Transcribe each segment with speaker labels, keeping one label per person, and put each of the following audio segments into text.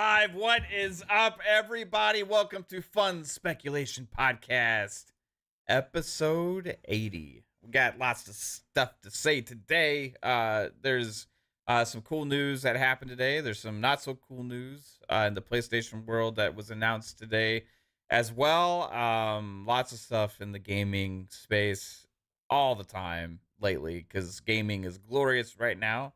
Speaker 1: live. What is up, everybody? Welcome to Fun Speculation Podcast, episode 80. We got lots of stuff to say today. There's some cool news that happened today. There's some not so cool news in the PlayStation world that was announced today as well. Lots of stuff in the gaming space all the time lately because gaming is glorious right now.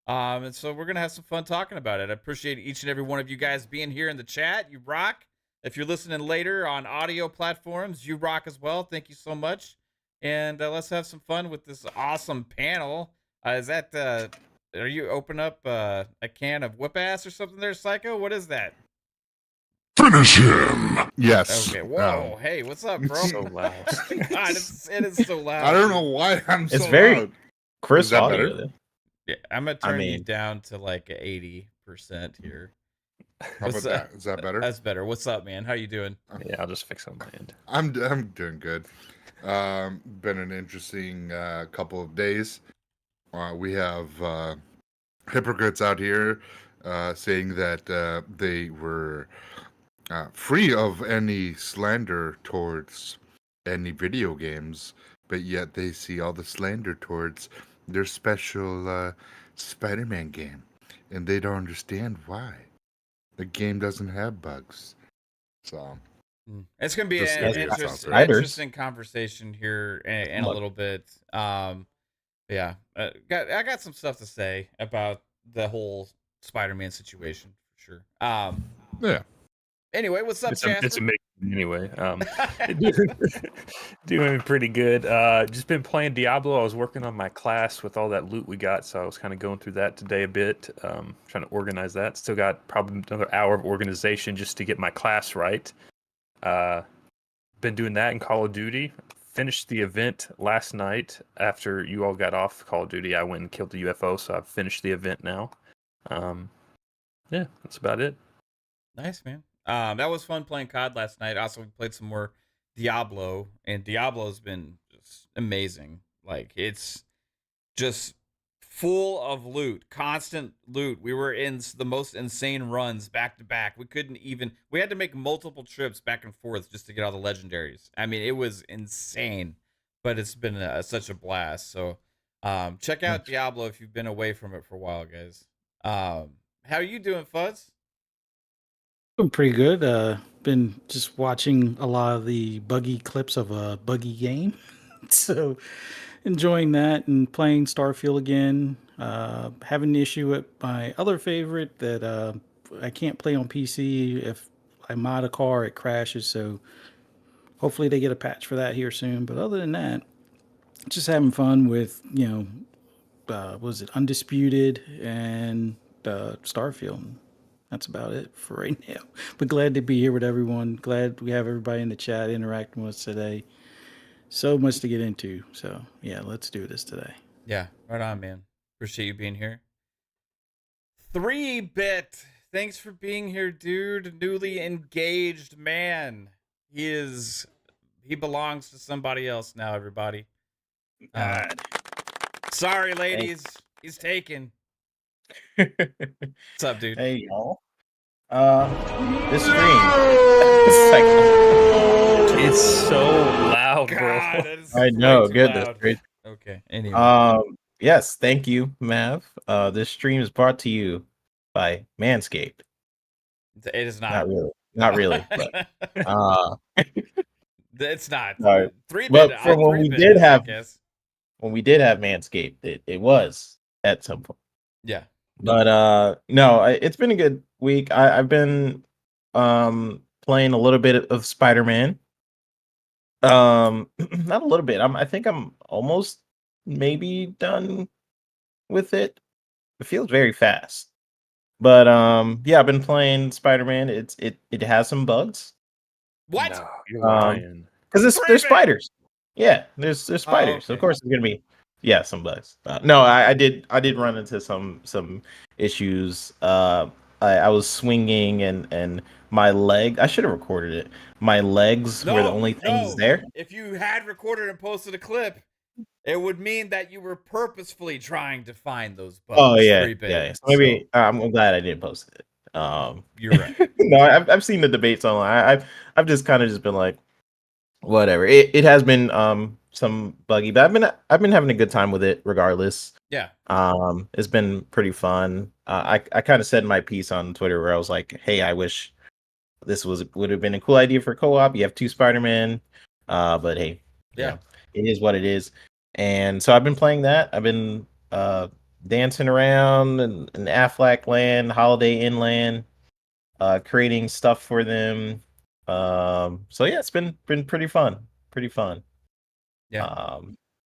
Speaker 1: And so we're going to have some fun talking about it. I appreciate each and every one of you guys being here in the chat. You rock. If you're listening later on audio platforms, you rock as well. Thank you so much. And let's have some fun with this awesome panel. Are you open up a can of whip ass or something there, Psycho? What is that?
Speaker 2: Finish him! Yes.
Speaker 1: Okay, whoa. Hey, what's up, bro?
Speaker 3: So loud.
Speaker 1: God, it is so loud.
Speaker 2: I don't know why I'm so
Speaker 3: It's very
Speaker 2: loud.
Speaker 3: crisp
Speaker 2: Is that
Speaker 3: audio.
Speaker 2: better?
Speaker 3: Though.
Speaker 1: Yeah, I'm going to turn you down to like 80% here.
Speaker 2: How about that? Is that better?
Speaker 1: That's better. What's up, man? How you doing?
Speaker 3: Yeah, I'll just fix it on my end.
Speaker 2: I'm doing good. Been an interesting couple of days. We have hypocrites out here saying that they were free of any slander towards any video games, but yet they see all the slander towards their special Spider-Man game, and they don't understand why. The game doesn't have bugs. So
Speaker 1: it's going to be an interesting conversation here in a little bit. Yeah, I got some stuff to say about the whole Spider-Man situation for sure.
Speaker 2: yeah.
Speaker 1: Anyway, what's up, Jasper?
Speaker 3: It's a mix anyway. Doing pretty good. Just been playing Diablo. I was working on my class with all that loot we got, so I was kind of going through that today a bit, trying to organize that. Still got probably another hour of organization just to get my class right. Been doing that in Call of Duty. Finished the event last night after you all got off Call of Duty. I went and killed the UFO, so I've finished the event now. Yeah, that's about it.
Speaker 1: Nice, man. That was fun playing COD last night. Also, we played some more Diablo, and Diablo's been just amazing. Like, it's just full of loot, constant loot. We were in the most insane runs back to back. We had to make multiple trips back and forth just to get all the legendaries. I mean, it was insane, but it's been such a blast. So, check out Diablo if you've been away from it for a while, guys. How are you doing, Fuzz?
Speaker 4: Doing pretty good. Been just watching a lot of the buggy clips of a buggy game. So enjoying that and playing Starfield again. Having an issue with my other favorite that I can't play on PC. If I mod a car, it crashes. So hopefully they get a patch for that here soon. But other than that, just having fun with, was it Undisputed and Starfield. That's about it for right now. But glad to be here with everyone. Glad we have everybody in the chat interacting with us today. So much to get into. So, yeah, let's do this today.
Speaker 1: Yeah, right on, man. Appreciate you being here. 3-Bit, thanks for being here, dude. Newly engaged man. He belongs to somebody else now, everybody. Sorry, ladies. He's taken. What's up, dude?
Speaker 5: Hey, y'all. This stream.
Speaker 3: It's so loud, bro.
Speaker 1: God,
Speaker 5: I know. Good.
Speaker 1: Loud.
Speaker 5: That's great.
Speaker 1: Okay. Anyway.
Speaker 5: Yes. Thank you, Mav. This stream is brought to you by Manscaped.
Speaker 1: It is not.
Speaker 5: Not really. But,
Speaker 1: it's not.
Speaker 5: Right.
Speaker 1: 3-Bit.
Speaker 5: But from when we did have
Speaker 1: Manscaped,
Speaker 5: it was at some point.
Speaker 1: Yeah.
Speaker 5: But no, it's been a good week. I've been playing a little bit of Spider-Man. Not a little bit. I think I'm almost maybe done with it. It feels very fast. But yeah, I've been playing Spider-Man. It has some bugs.
Speaker 1: What?
Speaker 3: No, you're lying.
Speaker 5: Because there's spiders. Yeah, there's spiders.
Speaker 1: Oh, okay.
Speaker 5: Of course, it's gonna be some bugs. No, I did run into some issues. I was swinging and my leg. I should have recorded it. My legs were the only things there.
Speaker 1: If you had recorded and posted a clip, it would mean that you were purposefully trying to find those bugs.
Speaker 5: Oh yeah. So maybe I'm glad I didn't post it.
Speaker 1: You're right.
Speaker 5: No, I've seen the debates online. I've just kind of just been like, whatever. It has been some buggy, but I've been having a good time with it regardless.
Speaker 1: Yeah.
Speaker 5: It's been pretty fun. I kind of said my piece on Twitter where I was like, hey, I wish this would have been a cool idea for co-op. You have 2 Spider-Man, but hey,
Speaker 1: Yeah,
Speaker 5: it is what it is. And so I've been playing that. I've been dancing around in Aflac land, Holiday Inn land, creating stuff for them. So yeah, it's been pretty fun. Pretty fun.
Speaker 1: Yeah.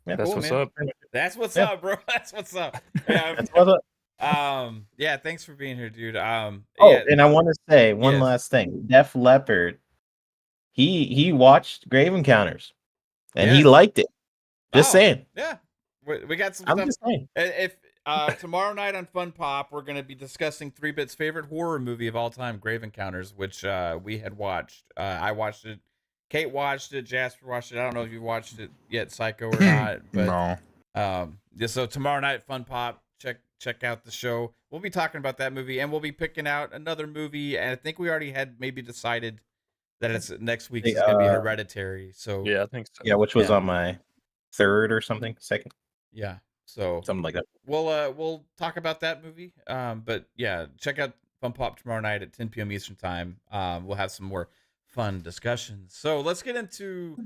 Speaker 5: Yeah,
Speaker 3: That's
Speaker 1: cool,
Speaker 3: what's
Speaker 1: man.
Speaker 3: up.
Speaker 1: That's what's
Speaker 5: Yeah.
Speaker 1: up, bro. That's what's up. Yeah.
Speaker 5: that's what's up.
Speaker 1: Yeah, thanks for being here, dude.
Speaker 5: Oh,
Speaker 1: Yeah,
Speaker 5: and I want to say one
Speaker 1: Yes.
Speaker 5: last thing. Def Leppard, he watched Grave Encounters and he
Speaker 1: Yes.
Speaker 5: liked it. Just
Speaker 1: Oh,
Speaker 5: saying.
Speaker 1: Yeah. We got some
Speaker 5: I'm
Speaker 1: stuff.
Speaker 5: just saying.
Speaker 1: If tomorrow night on Fun Pop, we're going to be discussing 3-Bit's favorite horror movie of all time, Grave Encounters, which we had watched. I watched it. Kate watched it. Jasper watched it. I don't know if you watched it yet, Psycho or not. But
Speaker 2: No.
Speaker 1: yeah, so tomorrow night, Fun Pop, check out the show. We'll be talking about that movie, and we'll be picking out another movie. And I think we already had maybe decided that it's next week. It's gonna be Hereditary. So
Speaker 3: Yeah, I think so.
Speaker 5: Yeah, which was
Speaker 1: Yeah.
Speaker 5: on my third or something, second,
Speaker 1: yeah. So
Speaker 5: something like that.
Speaker 1: we'll talk about that movie. But yeah, check out Fun Pop tomorrow night at 10 p.m. Eastern time. We'll have some more fun discussions. So let's get into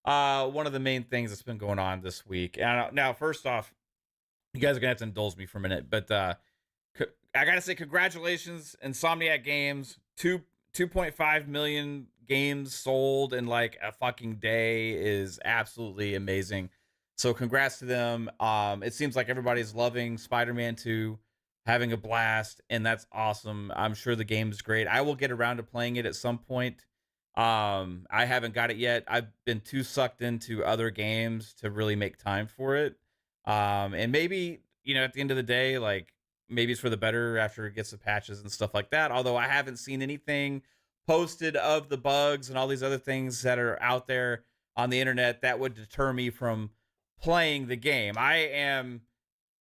Speaker 1: one of the main things that's been going on this week. And now, first off, you guys are gonna have to indulge me for a minute, but I gotta say congratulations, Insomniac Games. 2.5 million games sold in like a fucking day is absolutely amazing. So congrats to them. It seems like everybody's loving Spider-Man 2, having a blast, and that's awesome. I'm sure the game's great. I will get around to playing it at some point. I haven't got it yet. I've been too sucked into other games to really make time for it. And maybe, at the end of the day, like maybe it's for the better after it gets the patches and stuff like that. Although I haven't seen anything posted of the bugs and all these other things that are out there on the internet that would deter me from playing the game. I am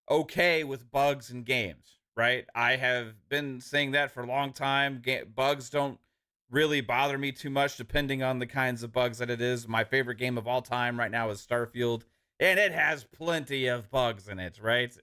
Speaker 1: okay with bugs in games, right? I have been saying that for a long time. Bugs don't really bother me too much depending on the kinds of bugs that it is. My favorite game of all time right now is Starfield, and it has plenty of bugs in it, right?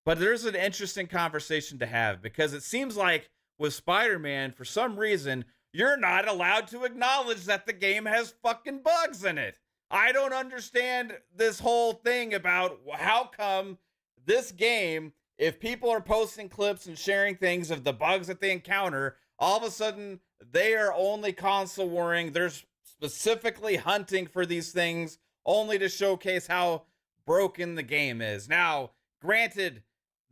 Speaker 1: But there's an interesting conversation to have because it seems like with Spider-Man, for some reason, you're not allowed to acknowledge that the game has fucking bugs in it. I don't understand this whole thing about how come this game, if people are posting clips and sharing things of the bugs that they encounter, all of a sudden they are only console warring. They're specifically hunting for these things only to showcase how broken the game is. Now, granted,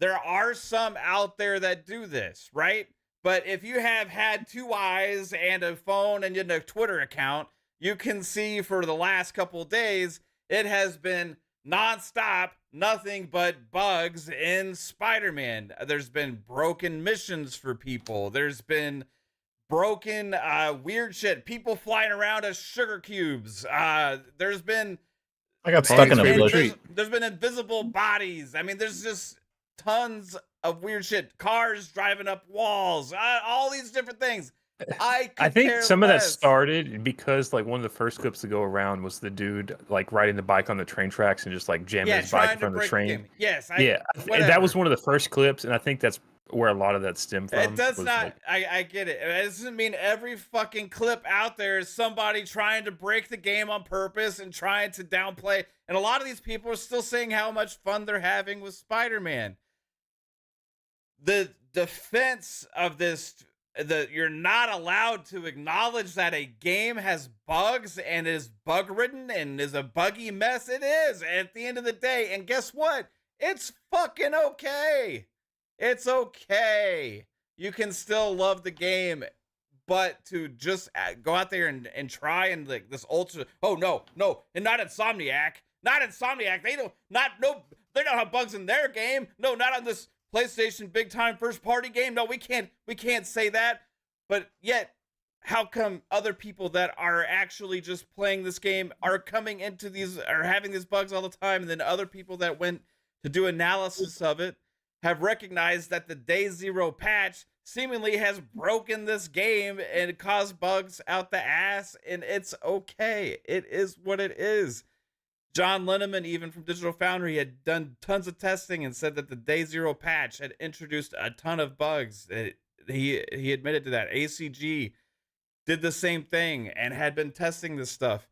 Speaker 1: there are some out there that do this, right? But if you have had 2 eyes and a phone and a Twitter account, you can see for the last couple of days, it has been nonstop, nothing but bugs in Spider-Man. There's been broken missions for people. There's been broken weird shit. People flying around as sugar cubes. There's been
Speaker 5: I got stuck in a
Speaker 2: favorite
Speaker 5: bush.
Speaker 2: treat.
Speaker 1: there's been invisible bodies. I mean, there's just tons of weird shit. Cars driving up walls. All these different things. I
Speaker 3: think
Speaker 1: care
Speaker 3: some of that
Speaker 1: less.
Speaker 3: started because like one of the first clips to go around was the dude like riding the bike on the train tracks and just like jamming his bike in
Speaker 1: trying to
Speaker 3: front of the
Speaker 1: break
Speaker 3: train.
Speaker 1: game. Yes,
Speaker 3: And that was one of the first clips, and I think that's where a lot of that stemmed from.
Speaker 1: It does
Speaker 3: was,
Speaker 1: not.
Speaker 3: like,
Speaker 1: I get it. It doesn't mean every fucking clip out there is somebody trying to break the game on purpose and trying to downplay. And a lot of these people are still saying how much fun they're having with Spider-Man. The defense of this, you're not allowed to acknowledge that a game has bugs and is bug-ridden and is a buggy mess. It is at the end of the day. And guess what? It's fucking okay. It's okay. You can still love the game, but to just go out there and try and like this ultra. Oh no, and not Insomniac. They don't have bugs in their game. No, not on this PlayStation big time first party game. No, we can't say that. But yet, how come other people that are actually just playing this game are coming into these, are having these bugs all the time, and then other people that went to do analysis of it have recognized that the Day Zero patch seemingly has broken this game and caused bugs out the ass, and it's okay. It is what it is. John Linneman, even from Digital Foundry, had done tons of testing and said that the Day Zero patch had introduced a ton of bugs. He admitted to that. ACG did the same thing and had been testing this stuff.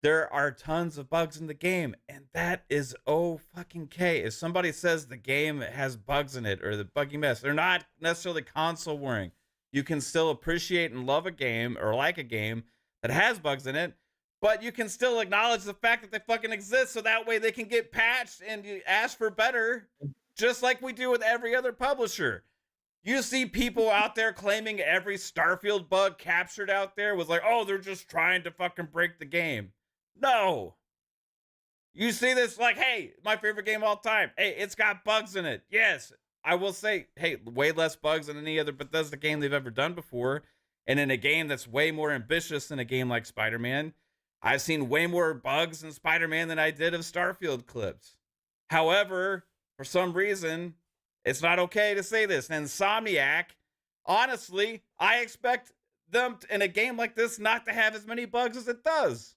Speaker 1: There are tons of bugs in the game, and that is fucking-K. If somebody says the game has bugs in it or the buggy mess, they're not necessarily console warring. You can still appreciate and love a game or like a game that has bugs in it, but you can still acknowledge the fact that they fucking exist, so that way they can get patched and you ask for better, just like we do with every other publisher. You see people out there claiming every Starfield bug captured out there was like, oh, they're just trying to fucking break the game. No. You see this like, hey, my favorite game of all time. Hey, it's got bugs in it. Yes, I will say, hey, way less bugs than any other Bethesda game they've ever done before. And in a game that's way more ambitious than a game like Spider-Man, I've seen way more bugs in Spider-Man than I did of Starfield clips. However, for some reason, it's not okay to say this. And Insomniac, honestly, I expect them in a game like this not to have as many bugs as it does.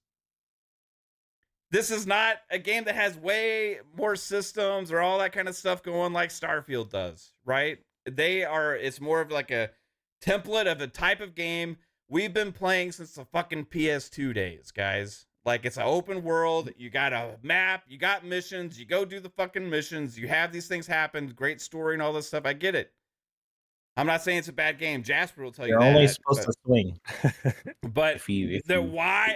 Speaker 1: This is not a game that has way more systems or all that kind of stuff going like Starfield does, right? It's more of like a template of a type of game we've been playing since the fucking PS2 days, guys. Like, it's an open world, you got a map, you got missions, you go do the fucking missions, you have these things happen, great story and all this stuff. I get it. I'm not saying it's a bad game. Jasper will tell you
Speaker 5: You're
Speaker 1: that.
Speaker 5: only supposed to swing.
Speaker 1: But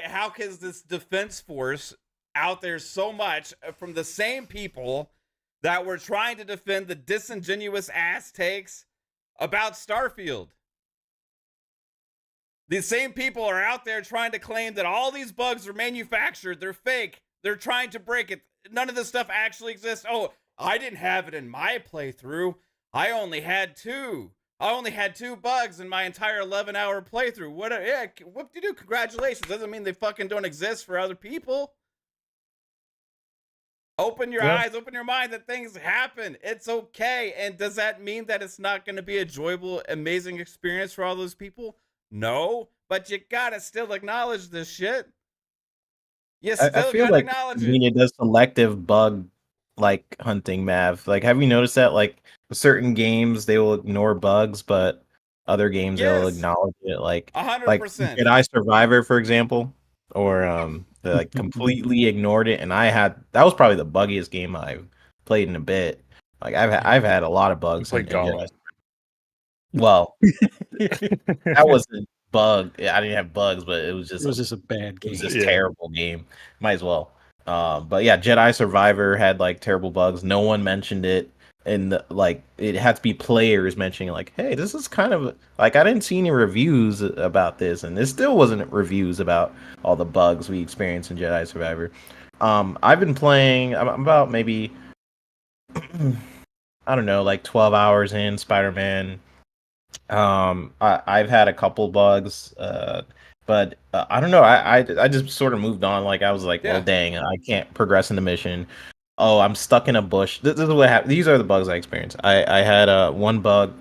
Speaker 1: how can this defense force out there so much from the same people that were trying to defend the disingenuous ass takes about Starfield? These same people are out there trying to claim that all these bugs are manufactured, they're fake, they're trying to break it. None of this stuff actually exists. Oh, I didn't have it in my playthrough. I only had two bugs in my entire 11-hour playthrough. Whoop-de-doo, congratulations. Doesn't mean they fucking don't exist for other people. Open your eyes, open your mind that things happen. It's okay. And does that mean that it's not going to be a enjoyable, amazing experience for all those people? No, but you gotta still acknowledge this shit. You still
Speaker 5: I feel
Speaker 1: gotta
Speaker 5: like
Speaker 1: acknowledge it.
Speaker 5: media does selective bug like hunting, Mav. Like, have you noticed that? Like, certain games they will ignore bugs, but other games they'll acknowledge it. Like
Speaker 1: 100%.
Speaker 5: Jedi Survivor, for example, or they like completely ignored it. And that was probably the buggiest game I've played in a bit. Like, I've had a lot of bugs.
Speaker 3: Like
Speaker 5: Jedi. Well, that wasn't bug. I didn't have bugs, but it was just
Speaker 4: a bad game.
Speaker 5: It was just terrible game. Might as well. But yeah, Jedi Survivor had like terrible bugs. No one mentioned it, and like it had to be players mentioning like, "Hey, this is kind of like I didn't see any reviews about this, and there still wasn't reviews about all the bugs we experienced in Jedi Survivor." I've been playing. I'm about maybe I don't know, like 12 hours in Spider-Man. I've had a couple bugs, but I don't know. I just sort of moved on. Like, I was like, well, dang, I can't progress in the mission. Oh, I'm stuck in a bush. This is what happened. These are the bugs I experienced. I had one bug,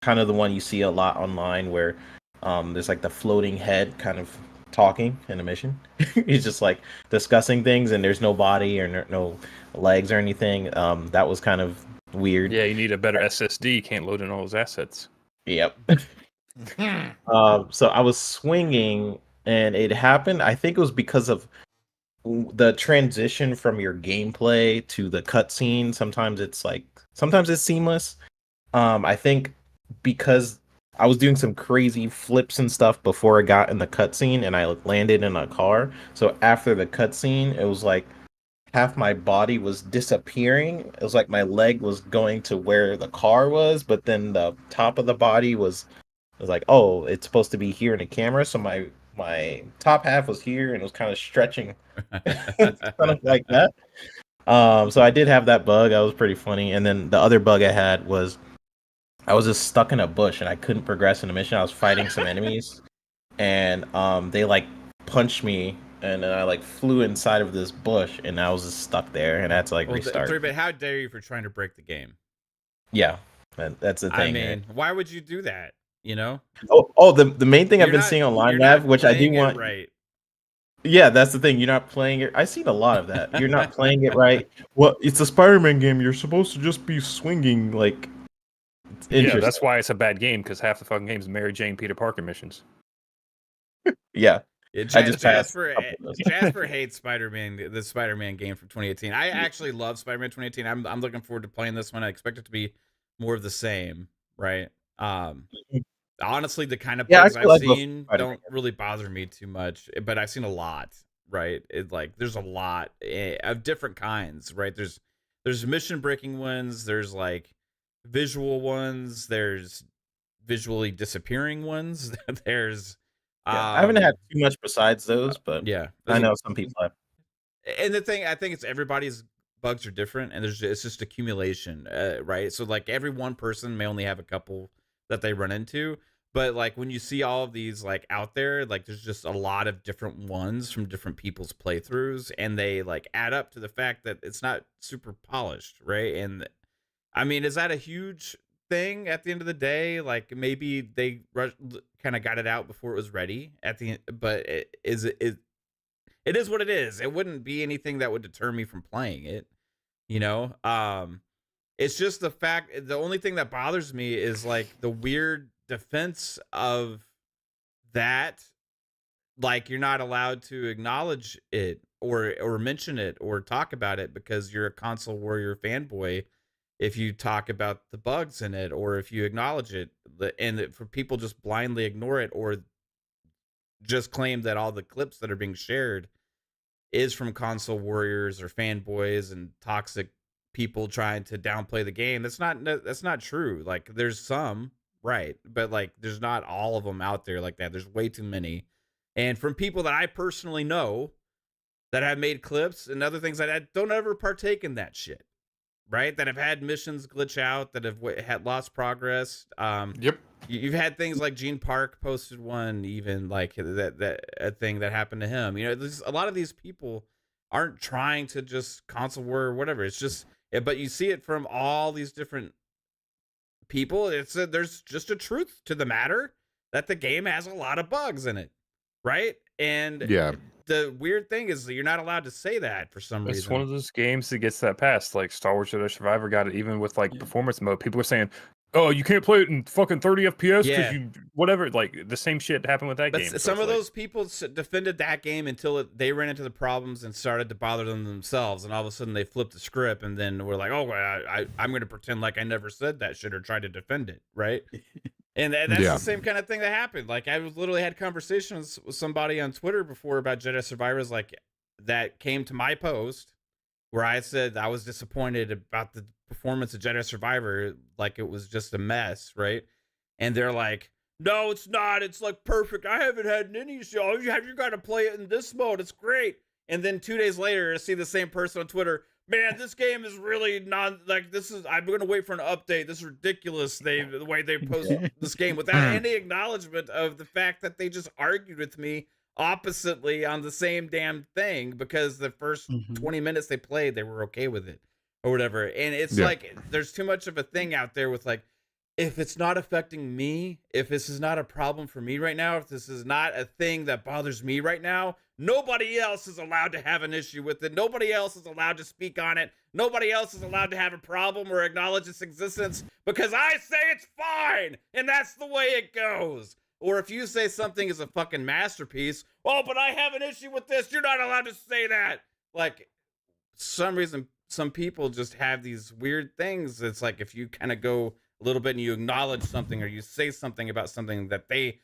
Speaker 5: kind of the one you see a lot online, where there's like the floating head kind of talking in a mission. He's just like discussing things, and there's no body or no legs or anything. That was kind of weird.
Speaker 3: Yeah, you need a better SSD. You can't load in all those assets.
Speaker 5: Yep. So I was swinging, and it happened. I think it was because of the transition from your gameplay to the cutscene. Sometimes it's seamless. I think because I was doing some crazy flips and stuff before I got in the cutscene, and I landed in a car. So after the cutscene, it was like half my body was disappearing. It was like my leg was going to where the car was, but then the top of the body was like, oh, it's supposed to be here in the camera. So my top half was here, and it was kind of stretching kind of like that. So I did have that bug. That was pretty funny. And then the other bug I had was I was just stuck in a bush, and I couldn't progress in the mission. I was fighting some enemies, and they like punched me, and then I like flew inside of this bush, and I was just stuck there, and I had to like restart.
Speaker 1: But how dare you for trying to break the game?
Speaker 5: Yeah, that's the
Speaker 1: I
Speaker 5: thing.
Speaker 1: mean, why would you do that? You know,
Speaker 5: The main thing I've been seeing online,
Speaker 1: you're
Speaker 5: Nav,
Speaker 1: not
Speaker 5: which I do
Speaker 1: playing it
Speaker 5: want.
Speaker 1: right.
Speaker 5: Yeah, that's the thing. You're not playing it. I've seen a lot of that. You're not playing it right. Well, it's a Spider-Man game. You're supposed to just be swinging. Like, it's
Speaker 3: Yeah,
Speaker 5: interesting.
Speaker 3: that's why it's a bad game, because half the fucking game is Mary Jane Peter Parker missions.
Speaker 5: Yeah. I just passed
Speaker 1: Jasper
Speaker 5: a couple of those.
Speaker 1: Jasper hates Spider-Man, the Spider-Man game from 2018. I actually love Spider-Man 2018. I'm looking forward to playing this one. I expect it to be more of the same, right? Honestly, the kind of bugs I've seen don't really bother me too much, but I've seen a lot, right? There's a lot of different kinds, right? There's mission breaking ones, there's like visual ones, there's visually disappearing ones, there's
Speaker 5: I haven't had too much besides those, but
Speaker 1: yeah,
Speaker 5: I know some people have.
Speaker 1: And the thing, I think it's everybody's bugs are different, and it's just accumulation, right? So like every one person may only have a couple that they run into, but like when you see all of these like out there, like there's just a lot of different ones from different people's playthroughs, and they like add up to the fact that it's not super polished, right? And I mean, is that a huge thing at the end of the day? Like maybe they kind of got it out before it was ready at the end, but it is what it is. It wouldn't be anything that would deter me from playing it, you know? It's just the only thing that bothers me is like the weird defense of that. Like you're not allowed to acknowledge it or mention it or talk about it because you're a console warrior fanboy if you talk about the bugs in it or if you acknowledge it, and for people just blindly ignore it or just claim that all the clips that are being shared is from console warriors or fanboys and toxic people trying to downplay the game. That's not true. Like there's some, right, but like there's not all of them out there like that. There's way too many. And from people that I personally know that have made clips and other things like that, don't ever partake in that shit, right? That have had missions glitch out, that have had lost progress.
Speaker 2: Yep.
Speaker 1: You've had things like Gene Park posted one, even like that a thing that happened to him. You know, there's a lot of these people aren't trying to just console war or whatever. It's just, but you see it from all these different people. There's just a truth to the matter that the game has a lot of bugs in it, right? And
Speaker 2: yeah,
Speaker 1: the weird thing is that you're not allowed to say that for some reason.
Speaker 3: It's one of those games that gets that passed. Like Star Wars Jedi Survivor got it even with like performance mode. People were saying, "Oh, you can't play it in fucking 30 FPS because you whatever." Like the same shit happened with that game.
Speaker 1: Some of those people defended that game until they ran into the problems and started to bother them themselves, and all of a sudden they flipped the script, and then we're like, "Oh, I'm going to pretend like I never said that shit or tried to defend it," right? And that's the same kind of thing that happened. Like I literally had conversations with somebody on Twitter before about Jedi Survivors, like that came to my post where I said I was disappointed about the performance of Jedi Survivor, like it was just a mess, right? And they're like, "No, it's not. It's like perfect. I haven't had any issue. You got to play it in this mode. It's great." And then 2 days later, I see the same person on Twitter. "Man, this game is really not like this is. I'm going to wait for an update. This is ridiculous. The way they post this game without any acknowledgement of the fact that they just argued with me oppositely on the same damn thing because the first 20 minutes they played, they were okay with it or whatever." And it's like there's too much of a thing out there with like, if it's not affecting me, if this is not a problem for me right now, if this is not a thing that bothers me right now, nobody else is allowed to have an issue with it. Nobody else is allowed to speak on it. Nobody else is allowed to have a problem or acknowledge its existence because I say it's fine and that's the way it goes. Or if you say something is a fucking masterpiece, "Oh, but I have an issue with this. You're not allowed to say that." Like, some reason, some people just have these weird things. It's like if you kind of go a little bit and you acknowledge something or you say something about something that they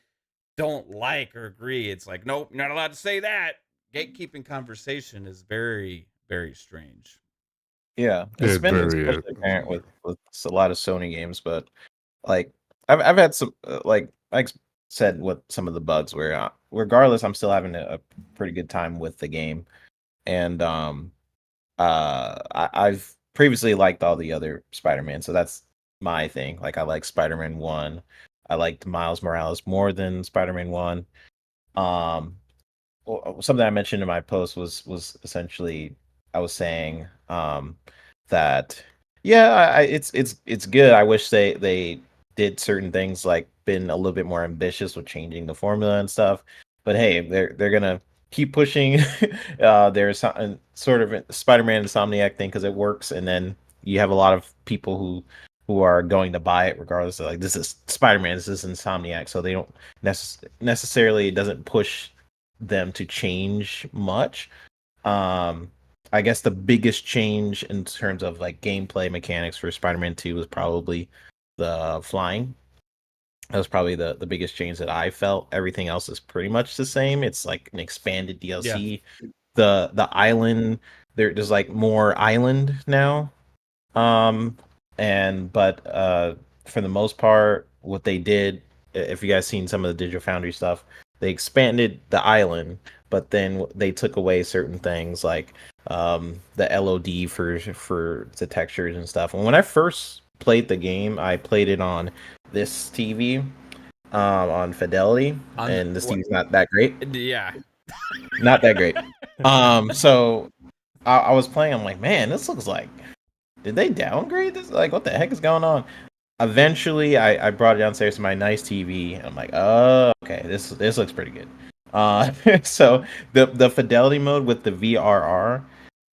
Speaker 1: don't like or agree, it's like, nope, you're not allowed to say that. Gatekeeping conversation is very, very strange.
Speaker 5: Yeah, it's been especially apparent with a lot of Sony games, but like I've had some like I said with some of the bugs where regardless, I'm still having a pretty good time with the game, and I've previously liked all the other Spider-Man, so that's my thing. Like I like Spider-Man 1. I liked Miles Morales more than Spider-Man 1. Something I mentioned in my post was essentially I was saying that Yeah, it's good. I wish they did certain things, like been a little bit more ambitious with changing the formula and stuff. But hey, they're gonna keep pushing. There's sort of a Spider-Man Insomniac thing because it works, and then you have a lot of people who are going to buy it regardless of, like, this is Spider-Man, this is Insomniac, so they don't necessarily, it doesn't push them to change much. I guess the biggest change in terms of like gameplay mechanics for Spider-Man 2 was probably the flying. That was probably the biggest change that I felt. Everything else is pretty much the same. It's like an expanded DLC. The island, there's like more island now. But for the most part, what they did, if you guys seen some of the Digital Foundry stuff, they expanded the island, but then they took away certain things like the LOD for the textures and stuff. And when I first played the game, I played it on this TV, on Fidelity, and this TV's not that great.
Speaker 1: Yeah,
Speaker 5: not that great. So I was playing. I'm like, man, this looks like. Did they downgrade this? Like, what the heck is going on? Eventually, I brought it downstairs to my nice TV, and I'm like, oh, okay, this looks pretty good. So the fidelity mode with the VRR,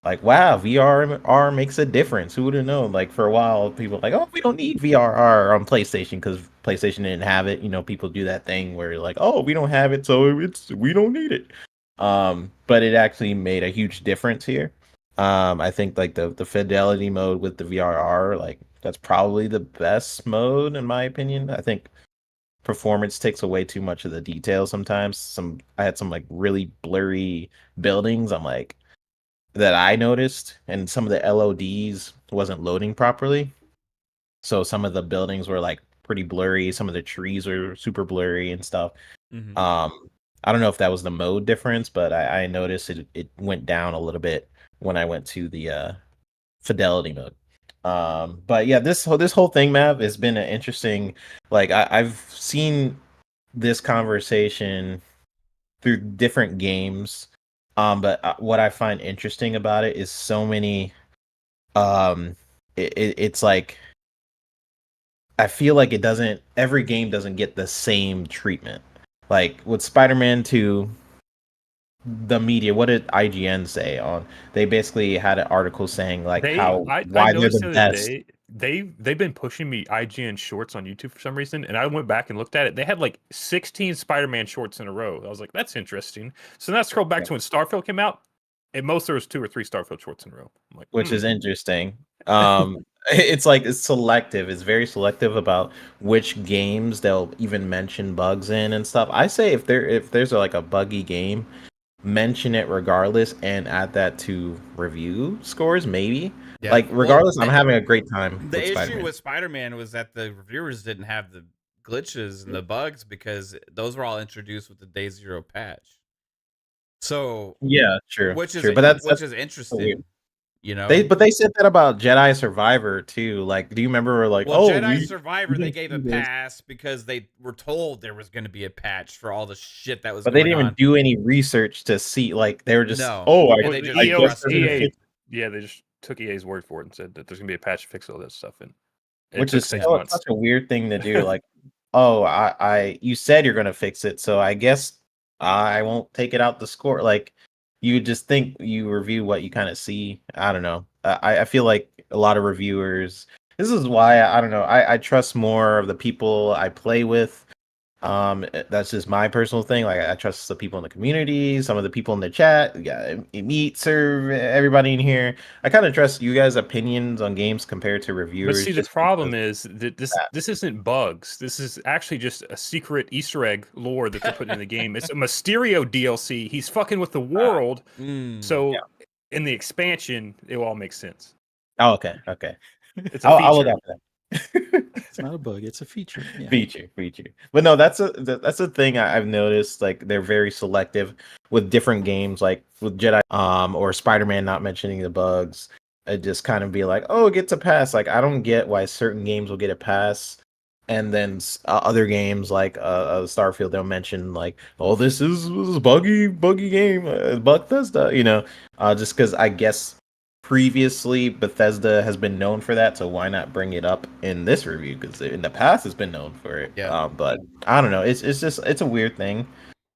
Speaker 5: like, wow, VRR makes a difference. Who would have known? Like, for a while, people were like, oh, we don't need VRR on PlayStation because PlayStation didn't have it. You know, people do that thing where you're like, oh, we don't have it, so we don't need it. But it actually made a huge difference here. I think like the fidelity mode with the VRR, like, that's probably the best mode in my opinion. I think performance takes away too much of the detail sometimes. I had some like really blurry buildings, I'm like, that I noticed, and some of the LODs wasn't loading properly. So some of the buildings were like pretty blurry, some of the trees were super blurry and stuff.
Speaker 1: Mm-hmm.
Speaker 5: I don't know if that was the mode difference, but I noticed it went down a little bit when I went to the fidelity mode. But yeah, this whole thing, Mav, has been an interesting, like, I've seen this conversation through different games. But what I find interesting about it is so many, it's like, I feel like every game doesn't get the same treatment. Like with Spider-Man 2, the media, what did IGN say on? They basically had an article saying like why they're the best.
Speaker 3: They've been pushing me IGN shorts on YouTube for some reason, and I went back and looked at it. They had like 16 Spider-Man shorts in a row. I was like, that's interesting. So then I scrolled back to when Starfield came out. At most, there was 2 or 3 Starfield shorts in a row. I'm like,
Speaker 5: which is interesting. It's like, it's selective. It's very selective about which games they'll even mention bugs in and stuff. I say if there's like a buggy game, mention it regardless and add that to review scores, maybe. Yeah. Like, regardless, I'm having a great time.
Speaker 1: The issue with Spider-Man was that the reviewers didn't have the glitches and the bugs because those were all introduced with the Day Zero patch. So
Speaker 5: yeah, true.
Speaker 1: Which is interesting.
Speaker 5: Weird.
Speaker 1: You know,
Speaker 5: they said that about Jedi Survivor too. Like, do you remember? Like,
Speaker 1: Jedi Survivor, they gave a pass because they were told there was going to be a patch for all the shit that was.
Speaker 5: But they didn't even do any research to see. Like, they were just
Speaker 3: EA, they just took EA's word for it and said that there's going to be a patch to fix all that stuff. And
Speaker 5: which is such a weird thing to do. Like, you said you're going to fix it, so I guess I won't take it out the score. Like, you just think you review what you kind of see. I don't know. I feel like a lot of reviewers. This is why I don't know. I trust more of the people I play with. That's just my personal thing. Like, I trust the people in the community, some of the people in the chat. Yeah, Meet, Serve, everybody in here. I kind of trust you guys' opinions on games compared to reviewers.
Speaker 3: But see, the problem is that this isn't bugs. This is actually just a secret Easter egg lore that they're putting in the game. It's a Mysterio DLC. He's fucking with the world. So in the expansion, it will all make sense.
Speaker 5: Oh, okay.
Speaker 3: It's I'll look
Speaker 5: after that.
Speaker 4: It's not a bug, it's a feature. Yeah.
Speaker 5: Feature. But no, that's a thing I've noticed. Like, they're very selective with different games, like with Jedi or Spider-Man, not mentioning the bugs. It just kind of be like, oh, it gets a pass. Like, I don't get why certain games will get a pass, and then other games like Starfield, they'll mention like, oh, this is a buggy game, Bethesda, you know, just because I guess previously Bethesda has been known for that, so why not bring it up in this review? Because in the past it's been known for it.
Speaker 1: Yeah.
Speaker 5: But I don't know. It's a weird thing.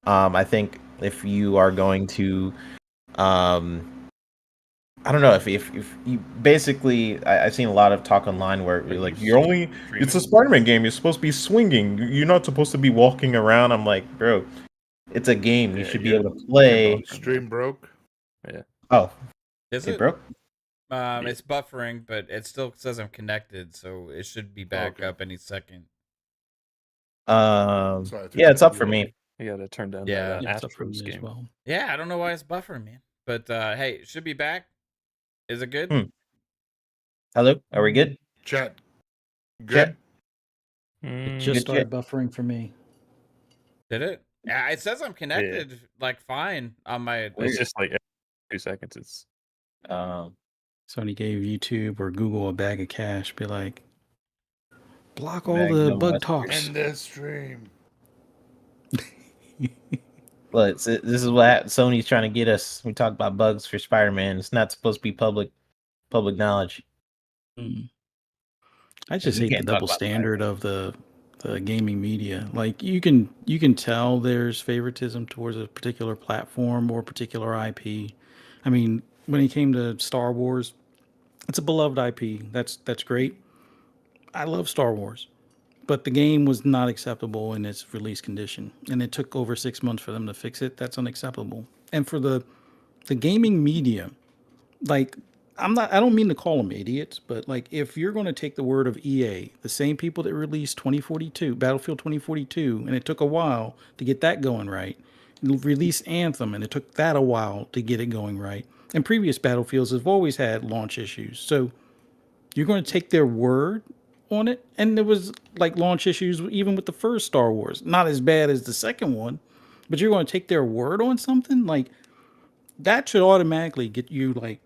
Speaker 5: I think if you are going to, I don't know if you basically, I've seen a lot of talk online where like it's a Spider-Man game. You're supposed to be swinging. You're not supposed to be walking around. I'm like, bro, it's a game. You should be able to play.
Speaker 2: Stream broke.
Speaker 3: Yeah.
Speaker 5: Oh,
Speaker 1: Is
Speaker 5: it
Speaker 1: it?
Speaker 5: broke?
Speaker 1: It's buffering, but it still says I'm connected, so it should be back
Speaker 2: Okay.
Speaker 1: up any second.
Speaker 2: Sorry,
Speaker 5: Yeah, it's up for me.
Speaker 3: You gotta turn down
Speaker 1: Yeah.
Speaker 3: that
Speaker 4: Yeah, it's up for
Speaker 3: Astros
Speaker 4: me as
Speaker 3: game.
Speaker 4: well.
Speaker 1: Yeah, I don't know why it's buffering, man. But hey, it should be back. Is it good?
Speaker 5: Hmm. Hello, are we good?
Speaker 2: Chat.
Speaker 5: Chat?
Speaker 2: Good.
Speaker 4: It just
Speaker 5: Good
Speaker 4: started buffering for me.
Speaker 1: Did it? Yeah, it says I'm connected, like fine on my.
Speaker 3: It's just like every 2 seconds. It's
Speaker 4: Sony gave YouTube or Google a bag of cash. Be like, block all the
Speaker 5: Magnum
Speaker 4: bug
Speaker 5: Westward.
Speaker 4: talks.
Speaker 2: End this stream.
Speaker 5: Well, this is what Sony's trying to get us. We talk about bugs for Spider-Man. It's not supposed to be public knowledge.
Speaker 4: I just
Speaker 5: You
Speaker 4: hate the
Speaker 5: can't talk
Speaker 4: double
Speaker 5: about
Speaker 4: standard of the gaming media. Like you can tell there's favoritism towards a particular platform or particular IP. I mean, when it came to Star Wars, it's a beloved IP. That's great. I love Star Wars, but the game was not acceptable in its release condition, and it took over 6 months for them to fix it. That's unacceptable. And for the gaming media, like I don't mean to call them idiots, but like if you're going to take the word of EA, the same people that released Battlefield 2042, and it took a while to get that going right, released Anthem, and it took that a while to get it going right. And previous Battlefields have always had launch issues. So you're going to take their word on it, and there was like launch issues even with the first Star Wars. Not as bad as the second one, but you're going to take their word on something like that should automatically get you like,